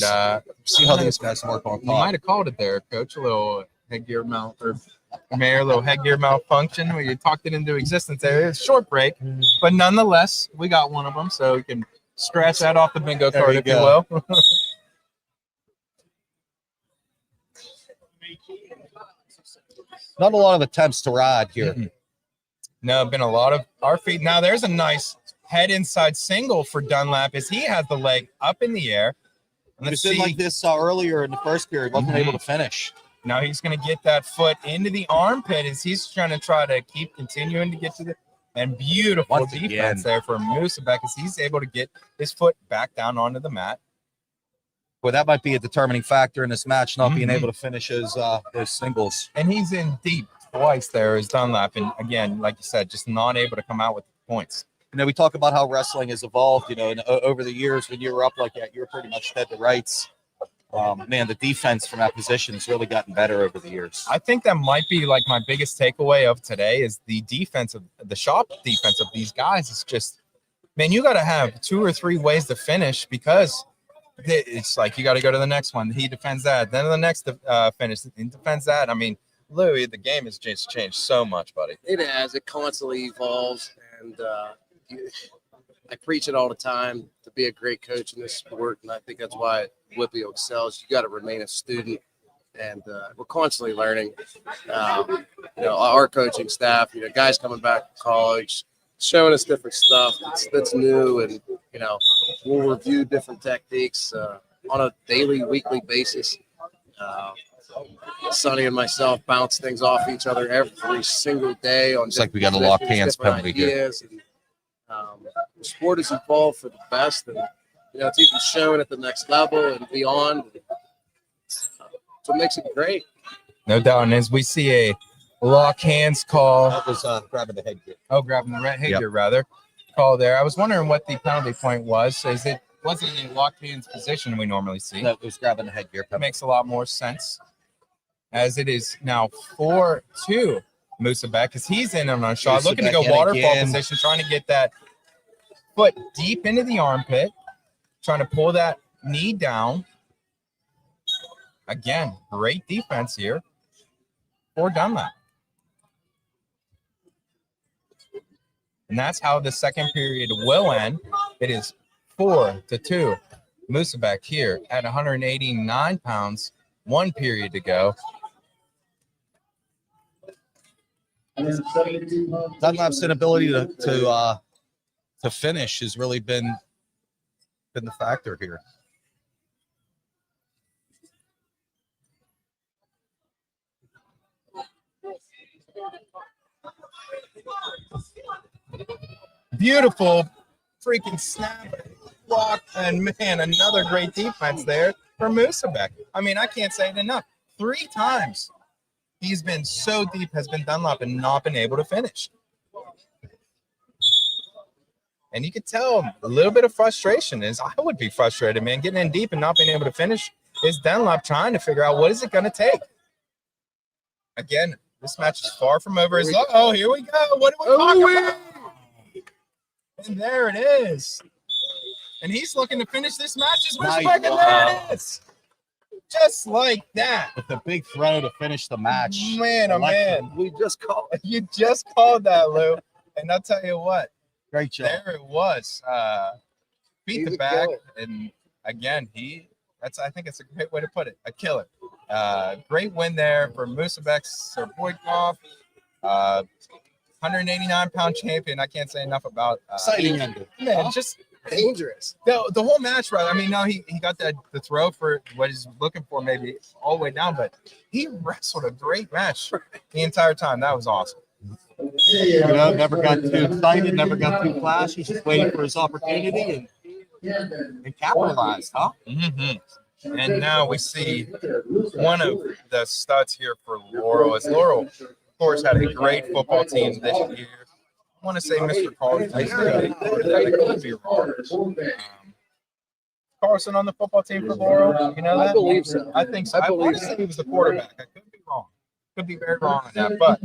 See how these guys work on you might top. have called it there, coach, a little headgear Mayor, a little headgear malfunction where you talked it into existence there. It's a short break, but nonetheless, we got one of them, so we can scratch that off the bingo There card, you if you go. will. not a lot of attempts to ride here. No, been a lot of our feet. Now there's a nice head inside single for Dunlap as he has the leg up in the air. He was in like this earlier in the first period, wasn't able to finish. Now he's going to get that foot into the armpit as he's trying to keep continuing to get to the and beautiful Once defense again. there for Musabek as he's able to get his foot back down onto the mat. Well, that might be a determining factor in this match, not being able to finish his singles. And he's in deep twice there as Dunlap. And again, like you said, just not able to come out with points. You know, we talk about how wrestling has evolved, you know, and over the years when you were up like that, you're pretty much dead to rights. Man, the defense from that position has really gotten better over the years. I think that might be like my biggest takeaway of today is the defense of the shop defense of these guys is just, man, you got to have 2 or 3 ways to finish because it's like you got to go to the next one. He defends that, then the next finish, he defends that. I mean, Louis, the game has just changed so much, buddy. It has. It constantly evolves, and I preach it all the time to be a great coach in this sport, and I think that's why Whippy excels. You got to remain a student, and we're constantly learning. You know, our coaching staff, you know, guys coming back from college, showing us different stuff that's new, and you know, we'll review different techniques on a daily, weekly basis. Sonny and myself bounce things off each other every single day. On Looks like we got a locked hands penalty here. And, the sport has evolved for the best, and you know, it's even shown at the next level and beyond. So it makes it great. No doubt. And as we see a lock hands call. That was grabbing the headgear. Oh, grabbing the headgear, rather. Call there. I was wondering what the penalty point was. Is it wasn't in a locked hands position we normally see? That was grabbing the headgear. That makes a lot more sense. As it is now 4-2 Musabek, because he's in on a shot, looking to go waterfall position, trying to get that foot deep into the armpit, trying to pull that knee down. Again, great defense here for Dunlap. And that's how the second period will end. It is 4-2. Musabek here at 189 pounds, 1 period to go. Dunlap's inability to finish has really been the factor here. Beautiful freaking snap, block, and man, another great defense there for Musabek. I mean, I can't say it enough. 3 times he's been so deep, has been Dunlap, and not been able to finish. And you could tell a little bit of frustration is I would be frustrated, man, getting in deep and not being able to finish. Is Dunlap trying to figure out what is it going to take? Again, this match is far from over. Oh, here we go. What are we talking about? And there it is. And he's looking to finish this match as Musabek, and there it is. Just like that. With a big throw to finish the match. Man, oh man. We just called. You just called that, Lou. And I'll tell you what. Great job. There it was. Beat He's the a back. killer. And again, I think it's a great way to put it. A killer. Great win there for Musabek Serboikov. 189-pound champion. I can't say enough about Exciting ending. man, just Dangerous. the whole match, right? I mean, no, he got the throw for what he's looking for, maybe all the way down, but he wrestled a great match the entire time. That was awesome. You know, never got too excited, never got too flashy, just waiting for his opportunity and capitalized, huh? Mm-hmm. And now we see one of the studs here for Laurel. As Laurel, of course, had a great football team this year. I want to say Mr. Carlson on the football team for Laurel. You know that? I believe so. I think so. I I want believe to so. say he was the quarterback. I could be wrong. Could be very wrong on that, but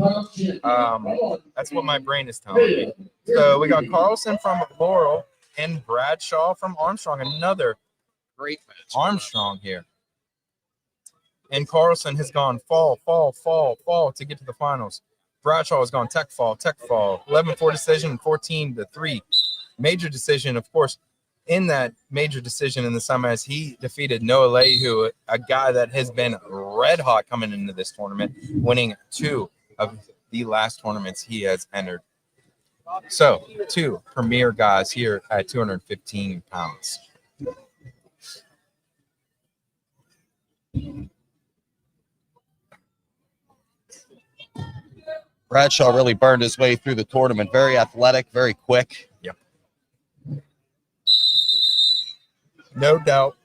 that's what my brain is telling me. So we got Carlson from Laurel and Bradshaw from Armstrong. Another Great match. Armstrong here. And Carlson has gone fall to get to the finals. Bradshaw has gone tech fall. 11-4 decision, 14-3. Major decision, of course. in that major decision in the semis, he defeated Noah Leahy, a guy that has been red hot coming into this tournament, winning 2 of the last tournaments he has entered. So 2 premier guys here at 215 pounds. Bradshaw really burned his way through the tournament. Very athletic, very quick. Yep. No doubt.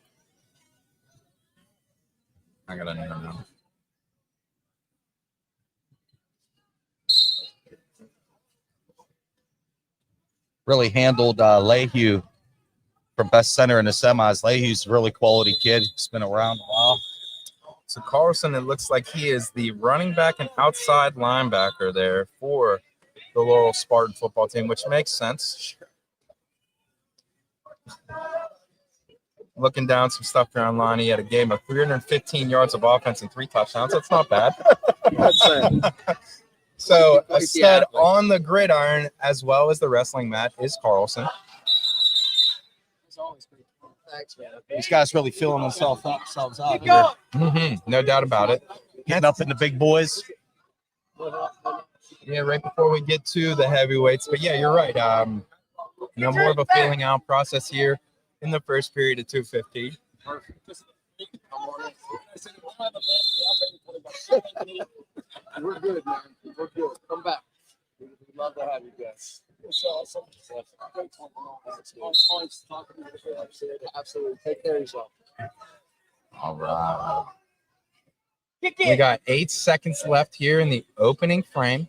I gotta know. Really handled Leahy from best center in the semis. Leahy's a really quality kid. He's been around a while. So Carlson, it looks like he is the running back and outside linebacker there for the Laurel Spartan football team, which makes sense. Looking down some stuff here online, he had a game of 315 yards of offense and 3 touchdowns. That's not bad. So a stud on the gridiron as well as the wrestling mat is Carlson. Thanks, man. These guys really feeling themselves out here. No doubt about it. Getting up in the big boys. Yeah, right before we get to the heavyweights. But yeah, you're right. More of a feeling out process here in the first period of 250. We're good, man. We're good. Come back. We'd love to have you guys. It's awesome. Absolutely. Take care of yourself. All right. We got 8 seconds left here in the opening frame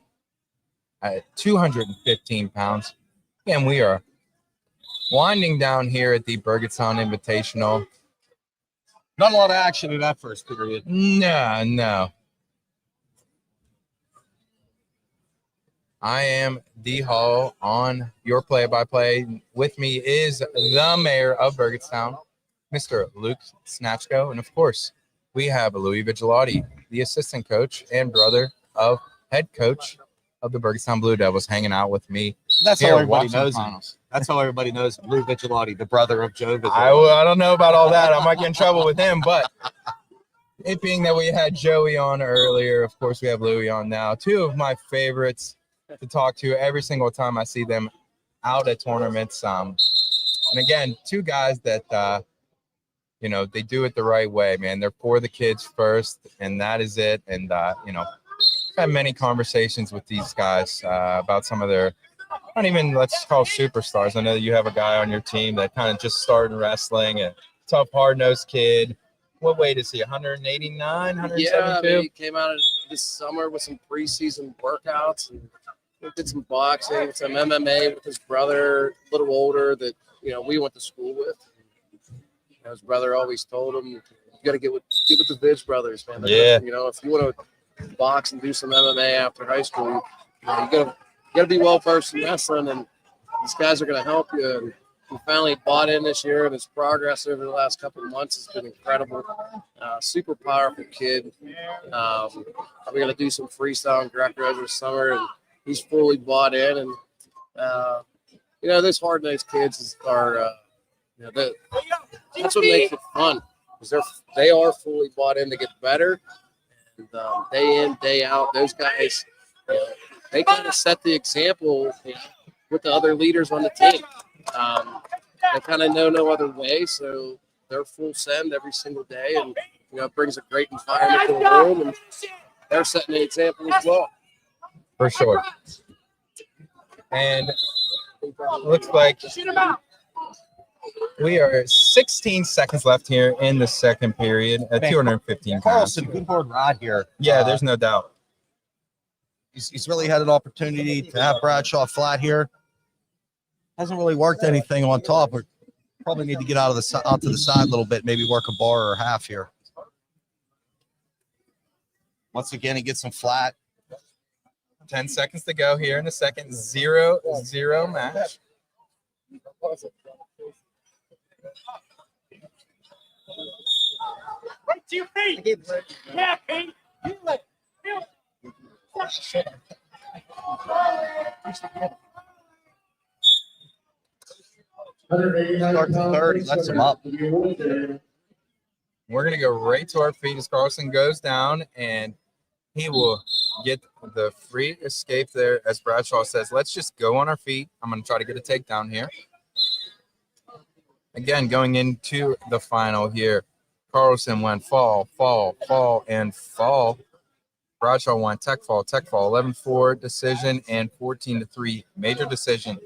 at 215 pounds. And we are winding down here at the Burgettstown Invitational. Not a lot of action in that first period. No. I am D Hall on your play-by-play. With me is the mayor of Burgettstown, Mr. Luke Snatchko. And of course, we have Louis Vigilati, the assistant coach and brother of head coach of the Burgettstown Blue Devils, hanging out with me. That's here how everybody watching knows him. finals. That's how everybody knows Lou Vigilati, the brother of Joe Vigilati. I don't know about all that. I might get in trouble with him, but it being that we had Joey on earlier, of course we have Louis on now. 2 of my favorites to talk to every single time I see them out at tournaments. And again, 2 guys that they do it the right way, man. They're for the kids first, and that is it. And I've had many conversations with these guys about some of their, not even let's call superstars. I know that you have a guy on your team that kind of just started wrestling, a tough, hard-nosed kid. What weight is he? 189, 172? Yeah, I mean, he came out this summer with some preseason workouts and did some boxing, some MMA with his brother, a little older, that we went to school with. His brother always told him, "You got to get with the Vidge brothers, man. Yeah. If you want to box and do some MMA after high school, you gotta be well versed in wrestling, and these guys are gonna help you." And he finally bought in this year, and his progress over the last couple of months has been incredible. Super powerful kid. We're gonna do some freestyle and Greco over the summer, and he's fully bought in. And those hard-nosed kids are. That's what makes it fun, because they are fully bought in to get better, and day in, day out, those guys, they kind of set the example with the other leaders on the team. They kind of know no other way, so they're full send every single day, and it brings a great environment to the room, and they're setting an example as well. For sure. And looks like we are 16 seconds left here in the second period at 215 pounds. Carlson, good hard ride here. Yeah, there's no doubt. He's really had an opportunity to have Bradshaw flat here. Hasn't really worked anything on top. We probably need to get out to the side a little bit, maybe work a bar or a half here. Once again, he gets him flat. 10 seconds to go here in the second. 0-0 match. Right to your feet. Yeah, Pete. Starts the third, he lets him up. We're going to go right to our feet as Carlson goes down, and he will get the free escape there. As Bradshaw says, let's just go on our feet. I'm going to try to get a takedown here. Again, going into the final here, Carlson went fall, and fall. Bradshaw won tech fall, 11-4 decision and 14-3 major decision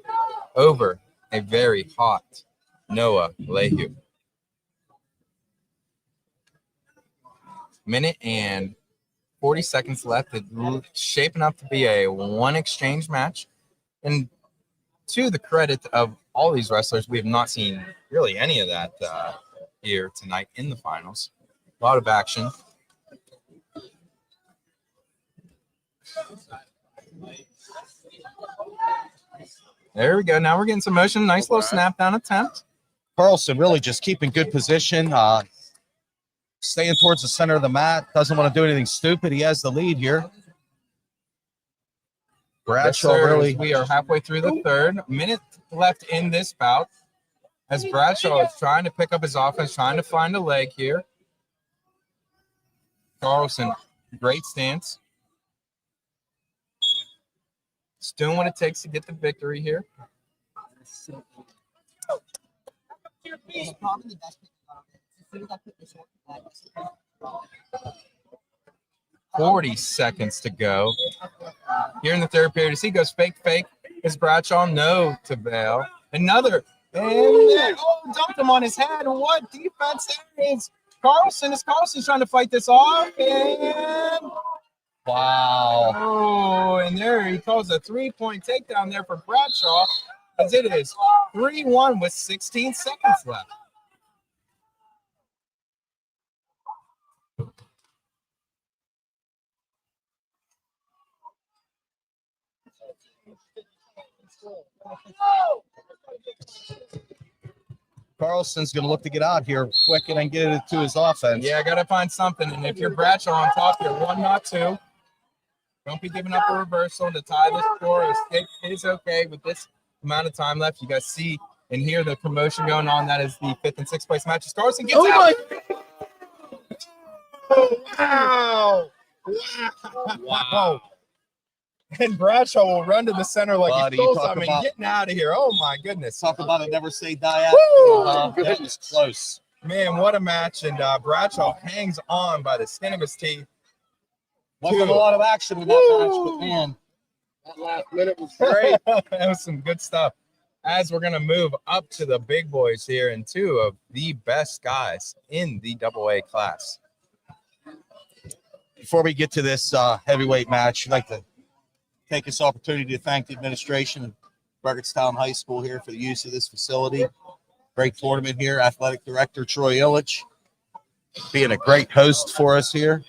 over a very hot Noah Leahy. Minute and 40 seconds left. It's shaping up to be a one exchange match. And to the credit of all these wrestlers, we have not seen really any of that here tonight in the finals. A lot of action. There we go. Now we're getting some motion. Nice little snap down attempt. Carlson really just keeping good position, staying towards the center of the mat. Doesn't want to do anything stupid. He has the lead here. Bradshaw really. We are halfway through the third. Minute left in this bout. As Bradshaw is trying to pick up his offense, trying to find a leg here. Carlson, great stance. He's doing what it takes to get the victory here. "40 seconds to go. Here in the third period, as he goes fake. Is Bradshaw no to bail. Another, and dumped him on his head. What defense there is Carlson? Is Carlson trying to fight this off? And Wow. oh, and there he calls a 3-point takedown there for Bradshaw, as it is 3-1 with 16 seconds left. Carlson's going to look to get out here quick and then get it to his offense. Yeah, I got to find something. And if you're Bradshaw on top, you're 1, not 2. Don't be giving up a reversal to tie this score. It is okay with this amount of time left. You guys see and hear the promotion going on. That is the 5th and 6th place matches. Carlson gets out. Wow. Wow. And Bradshaw will run to the center like Buddy, he stole talk something, about- getting out of here. Oh, my goodness. Talk about it, never say die. That was close. Man, what a match. And Bradshaw hangs on by the skin of his teeth. Wasn't a lot of action in that match, but man, That last minute was great. That was some good stuff. As we're going to move up to the big boys here and 2 of the best guys in the AA class. before we get to this heavyweight match, I'd like to take this opportunity to thank the administration of Burgettstown High School here for the use of this facility. Great tournament here. Athletic Director Troy Illich being a great host for us here.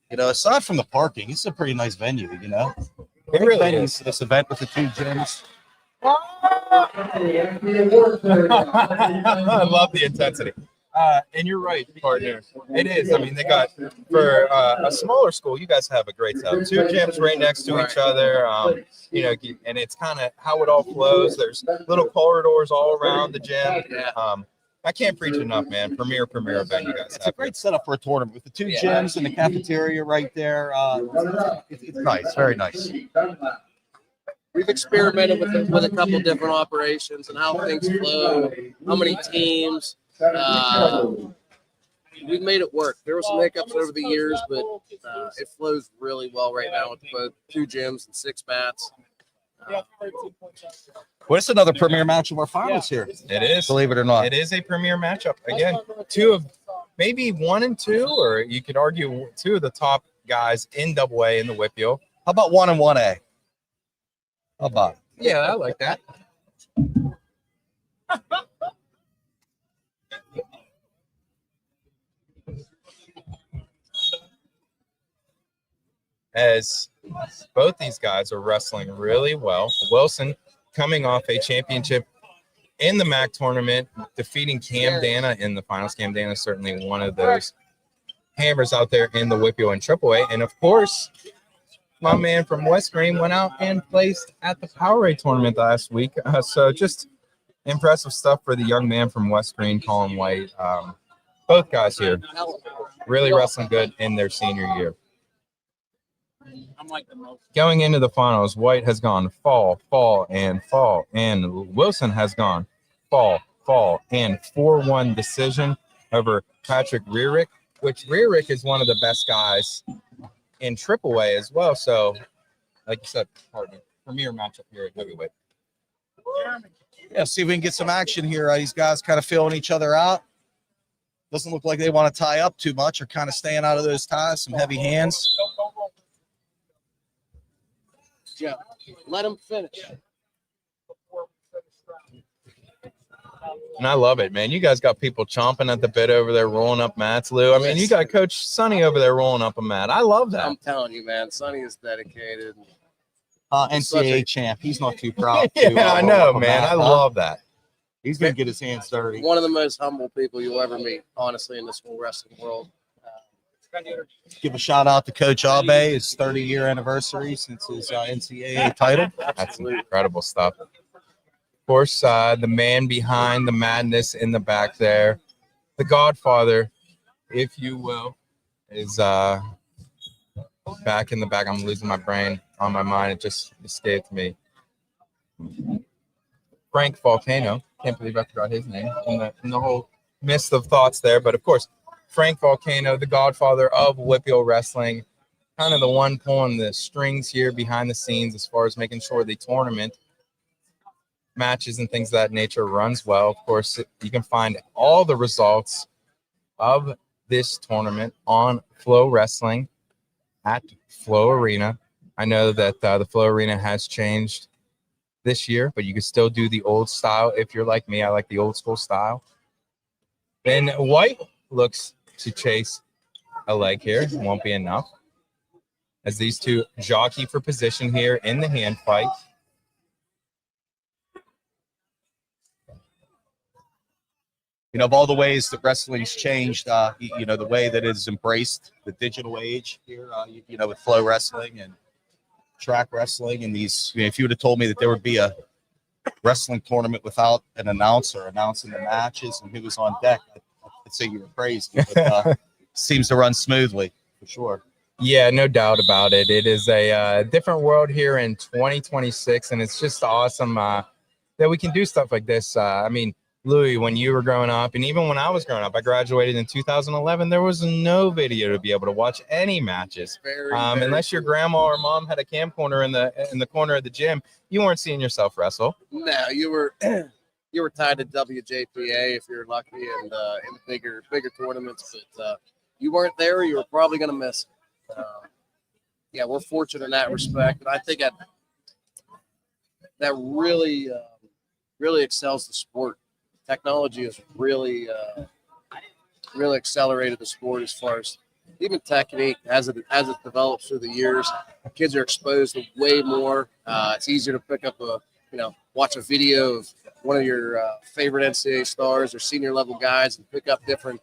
You know, aside from the parking, it's a pretty nice venue, you know. It really Venue is. for this event with the 2 gyms. I love the intensity. And you're right, partner. It is. I mean, they got, for a smaller school, you guys have a great setup. 2 gyms right next to each other. You know, and it's kind of how it all flows. There's little corridors all around the gym. I can't preach enough, man. Premier event you guys It's a have. great setup for a tournament with the 2 gyms and the cafeteria right there. It's nice, very nice. We've experimented with a couple different operations and how things flow, how many teams. We've made it work. There were some hiccups over the years, but it flows really well right now with both 2 gyms and 6 mats. Well, it's another premier match of our finals here. It is. Believe it or not. It is a premier matchup. Again, 2 of maybe 1 and 2, or you could argue 2 of the top guys in AA in the Whitfield. How about 1 and 1A? How about it? Yeah, I like that. As both these guys are wrestling really well. Wilson coming off a championship in the MAC tournament, defeating Cam Dana in the finals. Cam Dana is certainly one of those hammers out there in the Whitfield and AAA. And of course, my man from West Green went out and placed at the Powerade tournament last week. So just impressive stuff for the young man from West Green, Colin White. Both guys here really wrestling good in their senior year. Going into the finals, White has gone fall, and Wilson has gone fall, and 4-1 decision over Patrick Rearick, which Rearick is one of the best guys in AAA as well. So, like you said, premier matchup here at heavyweight. Yeah, see if we can get some action here. These guys kind of filling each other out. Doesn't look like they want to tie up too much or kind of staying out of those ties. Some heavy hands. Joe, let him finish. And I love it, man. You guys got people chomping at the bit over there, rolling up mats, Lou. I mean, you got Coach Sonny over there rolling up a mat. I love that. I'm telling you, man, Sonny is dedicated. NCAA champ. He's not too proud. Yeah, I know, man. I love that. He's going to get his hands dirty. One of the most humble people you'll ever meet, honestly, in this whole wrestling world. Give a shout out to Coach Abe, his 30-year anniversary since his NCAA title. That's incredible stuff. Of course, the man behind the madness in the back there, the Godfather, if you will, is back in the back. I'm losing my brain on my mind. It just escaped me. Frank Volcano. Can't believe I forgot his name in the whole mist of thoughts there. But, of course, Frank Volcano, the Godfather of Whippeal Wrestling, kind of the one pulling the strings here behind the scenes as far as making sure the tournament matches and things of that nature runs well. Of course, you can find all the results of this tournament on Flow Wrestling at Flow Arena. I know that the Flow Arena has changed this year, but you can still do the old style. If you're like me, I like the old school style. Then White looks to chase a leg here. It won't be enough, as these two jockey for position here in the hand fight. You know, of all the ways that wrestling's changed, you know, the way that it's embraced the digital age here, you know, with Flow Wrestling and track wrestling and these, I mean, if you would have told me that there would be a wrestling tournament without an announcer announcing the matches and who was on deck, I'd say you were crazy. But seems to run smoothly for sure. Yeah, no doubt about it. It is a different world here in 2026, and it's just awesome that we can do stuff like this. I mean, Louis, when you were growing up, and even when I was growing up, I graduated in 2011, there was no video to be able to watch any matches. Unless your grandma or mom had a camcorder in the corner of the gym, you weren't seeing yourself wrestle. No, you were tied to WJPA if you're lucky, and in bigger tournaments, but you weren't there. You were probably going to miss it. Yeah, we're fortunate in that respect, and I think that really excels the sport. Technology has really accelerated the sport as far as even technique as it develops through the years. Kids are exposed to way more. It's easier to pick up watch a video of one of your favorite NCAA stars or senior level guys and pick up different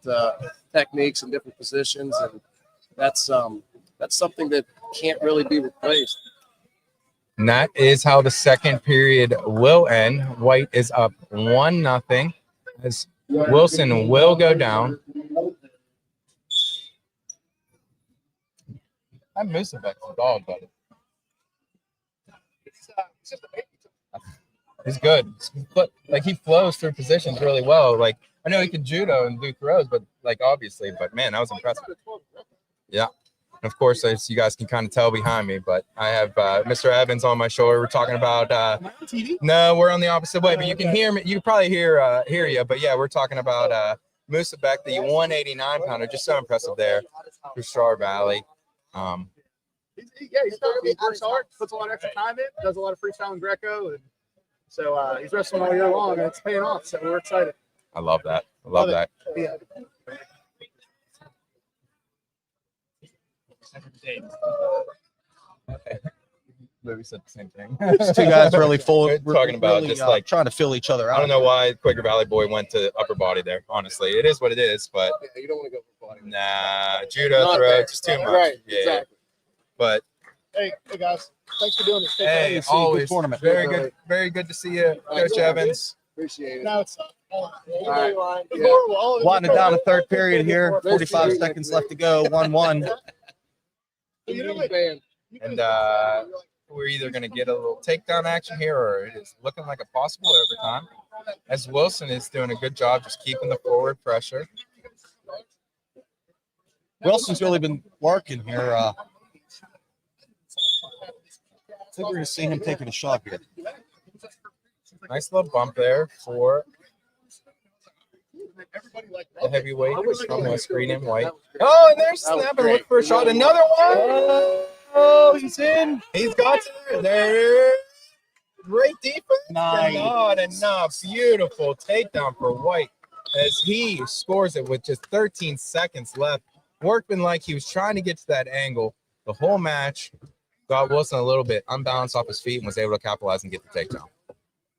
techniques and different positions, and that's something that can't really be replaced. And that is how the second period will end. White is up 1-0 as Wilson will go down. I'm missing back to the dog, buddy. He's good. But he flows through positions really well. Like, I know he can judo and do throws, but obviously, man, that was impressive. Yeah. Of course, as you guys can kind of tell behind me, but I have Mr. Evans on my shoulder. We're talking about no, we're on the opposite way, but you can hear me. You can probably hear you, but yeah, we're talking about Musa Beck, the 189-pounder, just so impressive there for Star Valley. He's works hard, puts a lot of extra time in, does a lot of freestyle and Greco, and so he's wrestling all year long, and it's paying off. So we're excited. I love that. I love that. Yeah. Louis said the same thing. These two guys really full. We're talking about really, just like trying to fill each other out. I don't know why Quaker Valley boy went to upper body there. Honestly, it is what it is. But you don't want to go for body. Nah, judo throw, just too much. Right, yeah. exactly. But Hey guys, thanks for doing this. Take Hey, care. always tournament. Very good to see you, Coach Evans. Appreciate it. No, it's All right. it's Yeah. horrible. All of you Winding guys- down the third period here. Let's 45 see. seconds left to go. 1-1. You know what? Fan. You guys- And we're either going to get a little takedown action here, or it is looking like a possible overtime, as Wilson is doing a good job just keeping the forward pressure. Wilson's really been working here. I think we're going to see him taking a shot here. Nice little bump there for Everybody like the heavyweight from West Green and White. Oh, and there's snapping. Look for a shot. Another one. Oh, he's in. He's got it. There. Great defense. Nice. Not enough. Beautiful takedown for White as he scores it with just 13 seconds left. Workman like he was trying to get to that angle the whole match. Got Wilson a little bit unbalanced off his feet and was able to capitalize and get the takedown.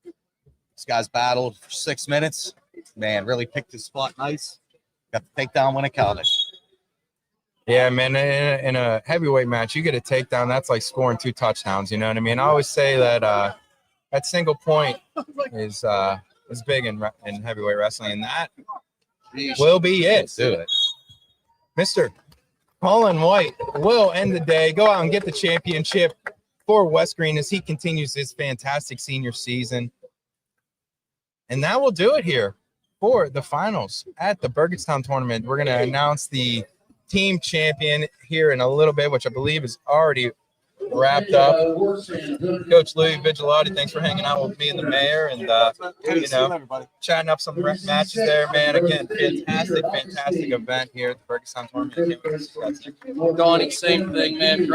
This guy's battled for 6 minutes. Man, really picked his spot nice. Got the takedown when it counted. Yeah, man, in a heavyweight match, you get a takedown. That's like scoring 2 touchdowns. You know what I mean? I always say that that single point is big in heavyweight wrestling, and that will be it. Do it. Mr. Colin White will end the day, go out and get the championship for West Green as he continues his fantastic senior season. And that will do it here for the finals at the Burgettstown tournament. We're going to announce the team champion here in a little bit, which I believe is already wrapped up. Coach Louis Vigilati, thanks for hanging out with me and the mayor and, chatting up some matches there, man. Again, fantastic event here at the Burgettstown tournament. Donnie, same thing, man.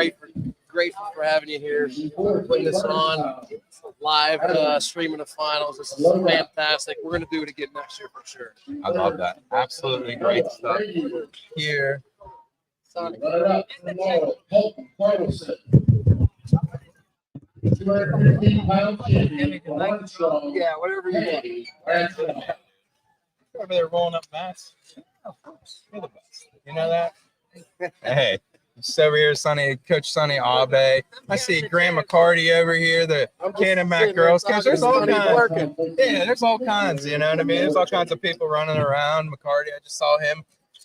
Grateful for having you here, putting this on live, streaming the finals. This is fantastic. We're going to do it again next year for sure. I love that. Absolutely great stuff here. Sonic. Let it up. Tomorrow, final set. 215 pound champion. Armstrong. Yeah, whatever you want. Over there rolling up mats. You're the best. You know that? Hey, just over here, Coach Sonny Abe. I see Graham McCarty over here, the Cannon Mac girls. Coach, there's all kinds. Yeah, there's all kinds. You know what I mean? There's all kinds of people running around. McCarty, I just saw him.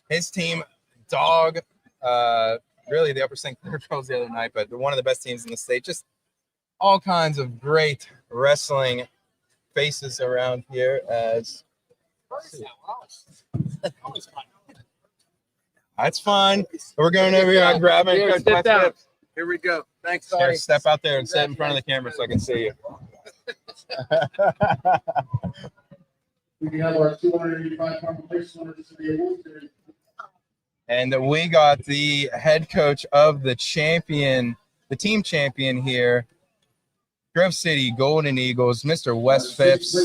His team, Dog. Really the Upper St. Clair girls the other night, but they're one of the best teams in the state. Just all kinds of great wrestling faces around here. That's fun. We're going over here. I'm grabbing. Here, sit down. Here we go. Thanks, Here, Donnie. step out there and sit in front of the camera so I can see you. We can have our 285 pound place winners to the awards. And we got the head coach of the team champion here, Grove City Golden Eagles, Mr. Wes Phipps.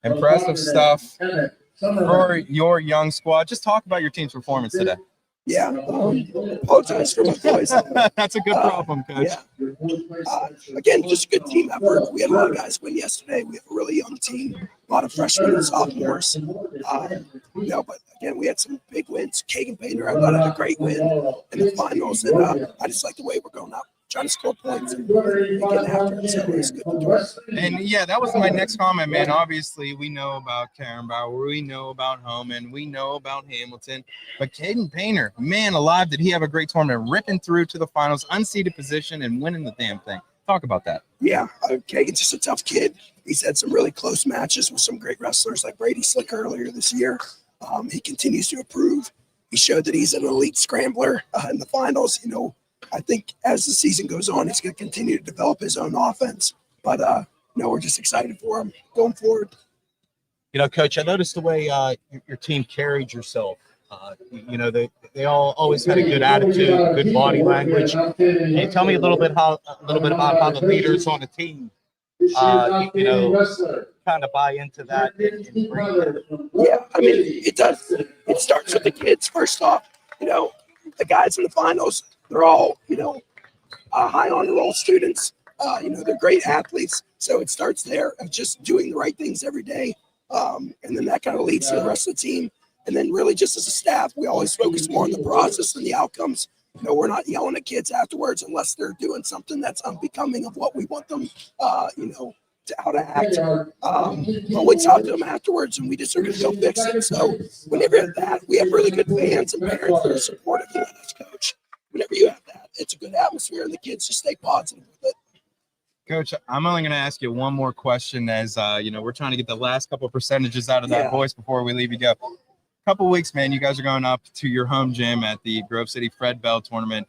Impressive stuff for your young squad. Just talk about your team's performance today. Yeah, apologize for my voice. That's a good problem, Coach. Yeah. Again, just a good team effort. We had a lot of guys win yesterday. We have a really young team, a lot of freshmen and sophomores. But again, we had some big wins. Kagan Painter, I thought, had a great win in the finals, and I just like the way we're going out, trying to score points and getting after it. So it's good to do it. And yeah, that was my next comment, man. Obviously, we know about Karen Bauer, we know about Homan, we know about Hamilton, but Caden Painter, man alive, did he have a great tournament, ripping through to the finals, unseeded position, and winning the damn thing. Talk about that. Yeah, Kagan's just a tough kid. He's had some really close matches with some great wrestlers like Brady Slick earlier this year. He continues to improve. He showed that he's an elite scrambler in the finals. I think as the season goes on, he's going to continue to develop his own offense. But we're just excited for him going forward. Coach, I noticed the way your team carried yourself. They all always had a good attitude, good body language. Can you tell me a little bit about how the leaders on the team, kind of buy into that and bring that? Yeah, I mean, it does. It starts with the kids first off. The guys in the finals, they're all, high honor roll students. They're great athletes. So it starts there of just doing the right things every day. And then that kind of leads to the rest of the team. And then really just as a staff, we always focus more on the process than the outcomes. we're not yelling at kids afterwards unless they're doing something that's unbecoming of what we want them, to how to act. But we talk to them afterwards, and we just are going to go fix it. So whenever you have that, we have really good fans and parents that are supportive of us, coach. Whenever you have that, it's a good atmosphere, and the kids just stay positive with it. Coach, I'm only going to ask you one more question as, we're trying to get the last couple percentages out of that voice before we leave you go. Couple weeks, man, you guys are going up to your home gym at the Grove City Fred Bell tournament.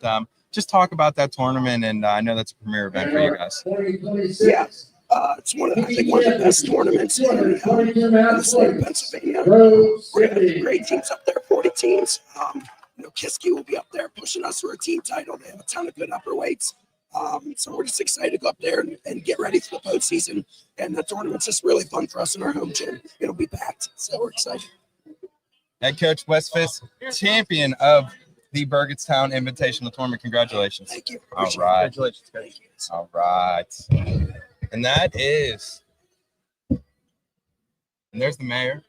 Just talk about that tournament, and I know that's a premier event for you guys. Yeah, it's one of the best tournaments in the state of Pennsylvania. We're going to have great teams up there, 40 teams. Kiski will be up there pushing us for a team title. They have a ton of good upper weights. So we're just excited to go up there and get ready for the postseason. And the tournament's just really fun for us in our home gym. It'll be packed, so we're excited. Head coach Wes Fisk, champion of the Burgettstown Invitational Tournament. Congratulations. Thank you. All right. Congratulations, coach. All right. And that is. And there's the mayor.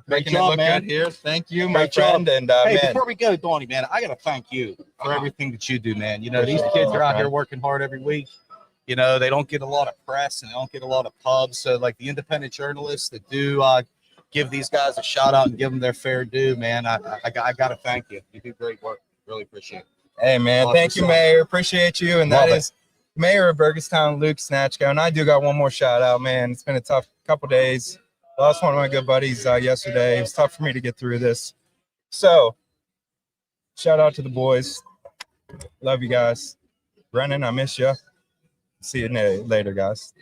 Making job, it look man. good here. Thank you, my Great job. friend. And Hey, man, before we go, Donnie, man, I got to thank you for everything that you do, man. These kids are out here working hard every week. They don't get a lot of press and they don't get a lot of pubs. So, like the independent journalists that do give these guys a shout out and give them their fair due, man, I got to thank you. You do great work. Really appreciate it. hey, man, Awesome thank you, stuff. Mayor. Appreciate you. And Love that it. is Mayor of Burgettstown, Luke Snatchko. And I do got one more shout out, man. It's been a tough couple days. Lost one of my good buddies yesterday. It was tough for me to get through this. So, shout out to the boys. Love you guys. Brennan, I miss you. See you later, guys.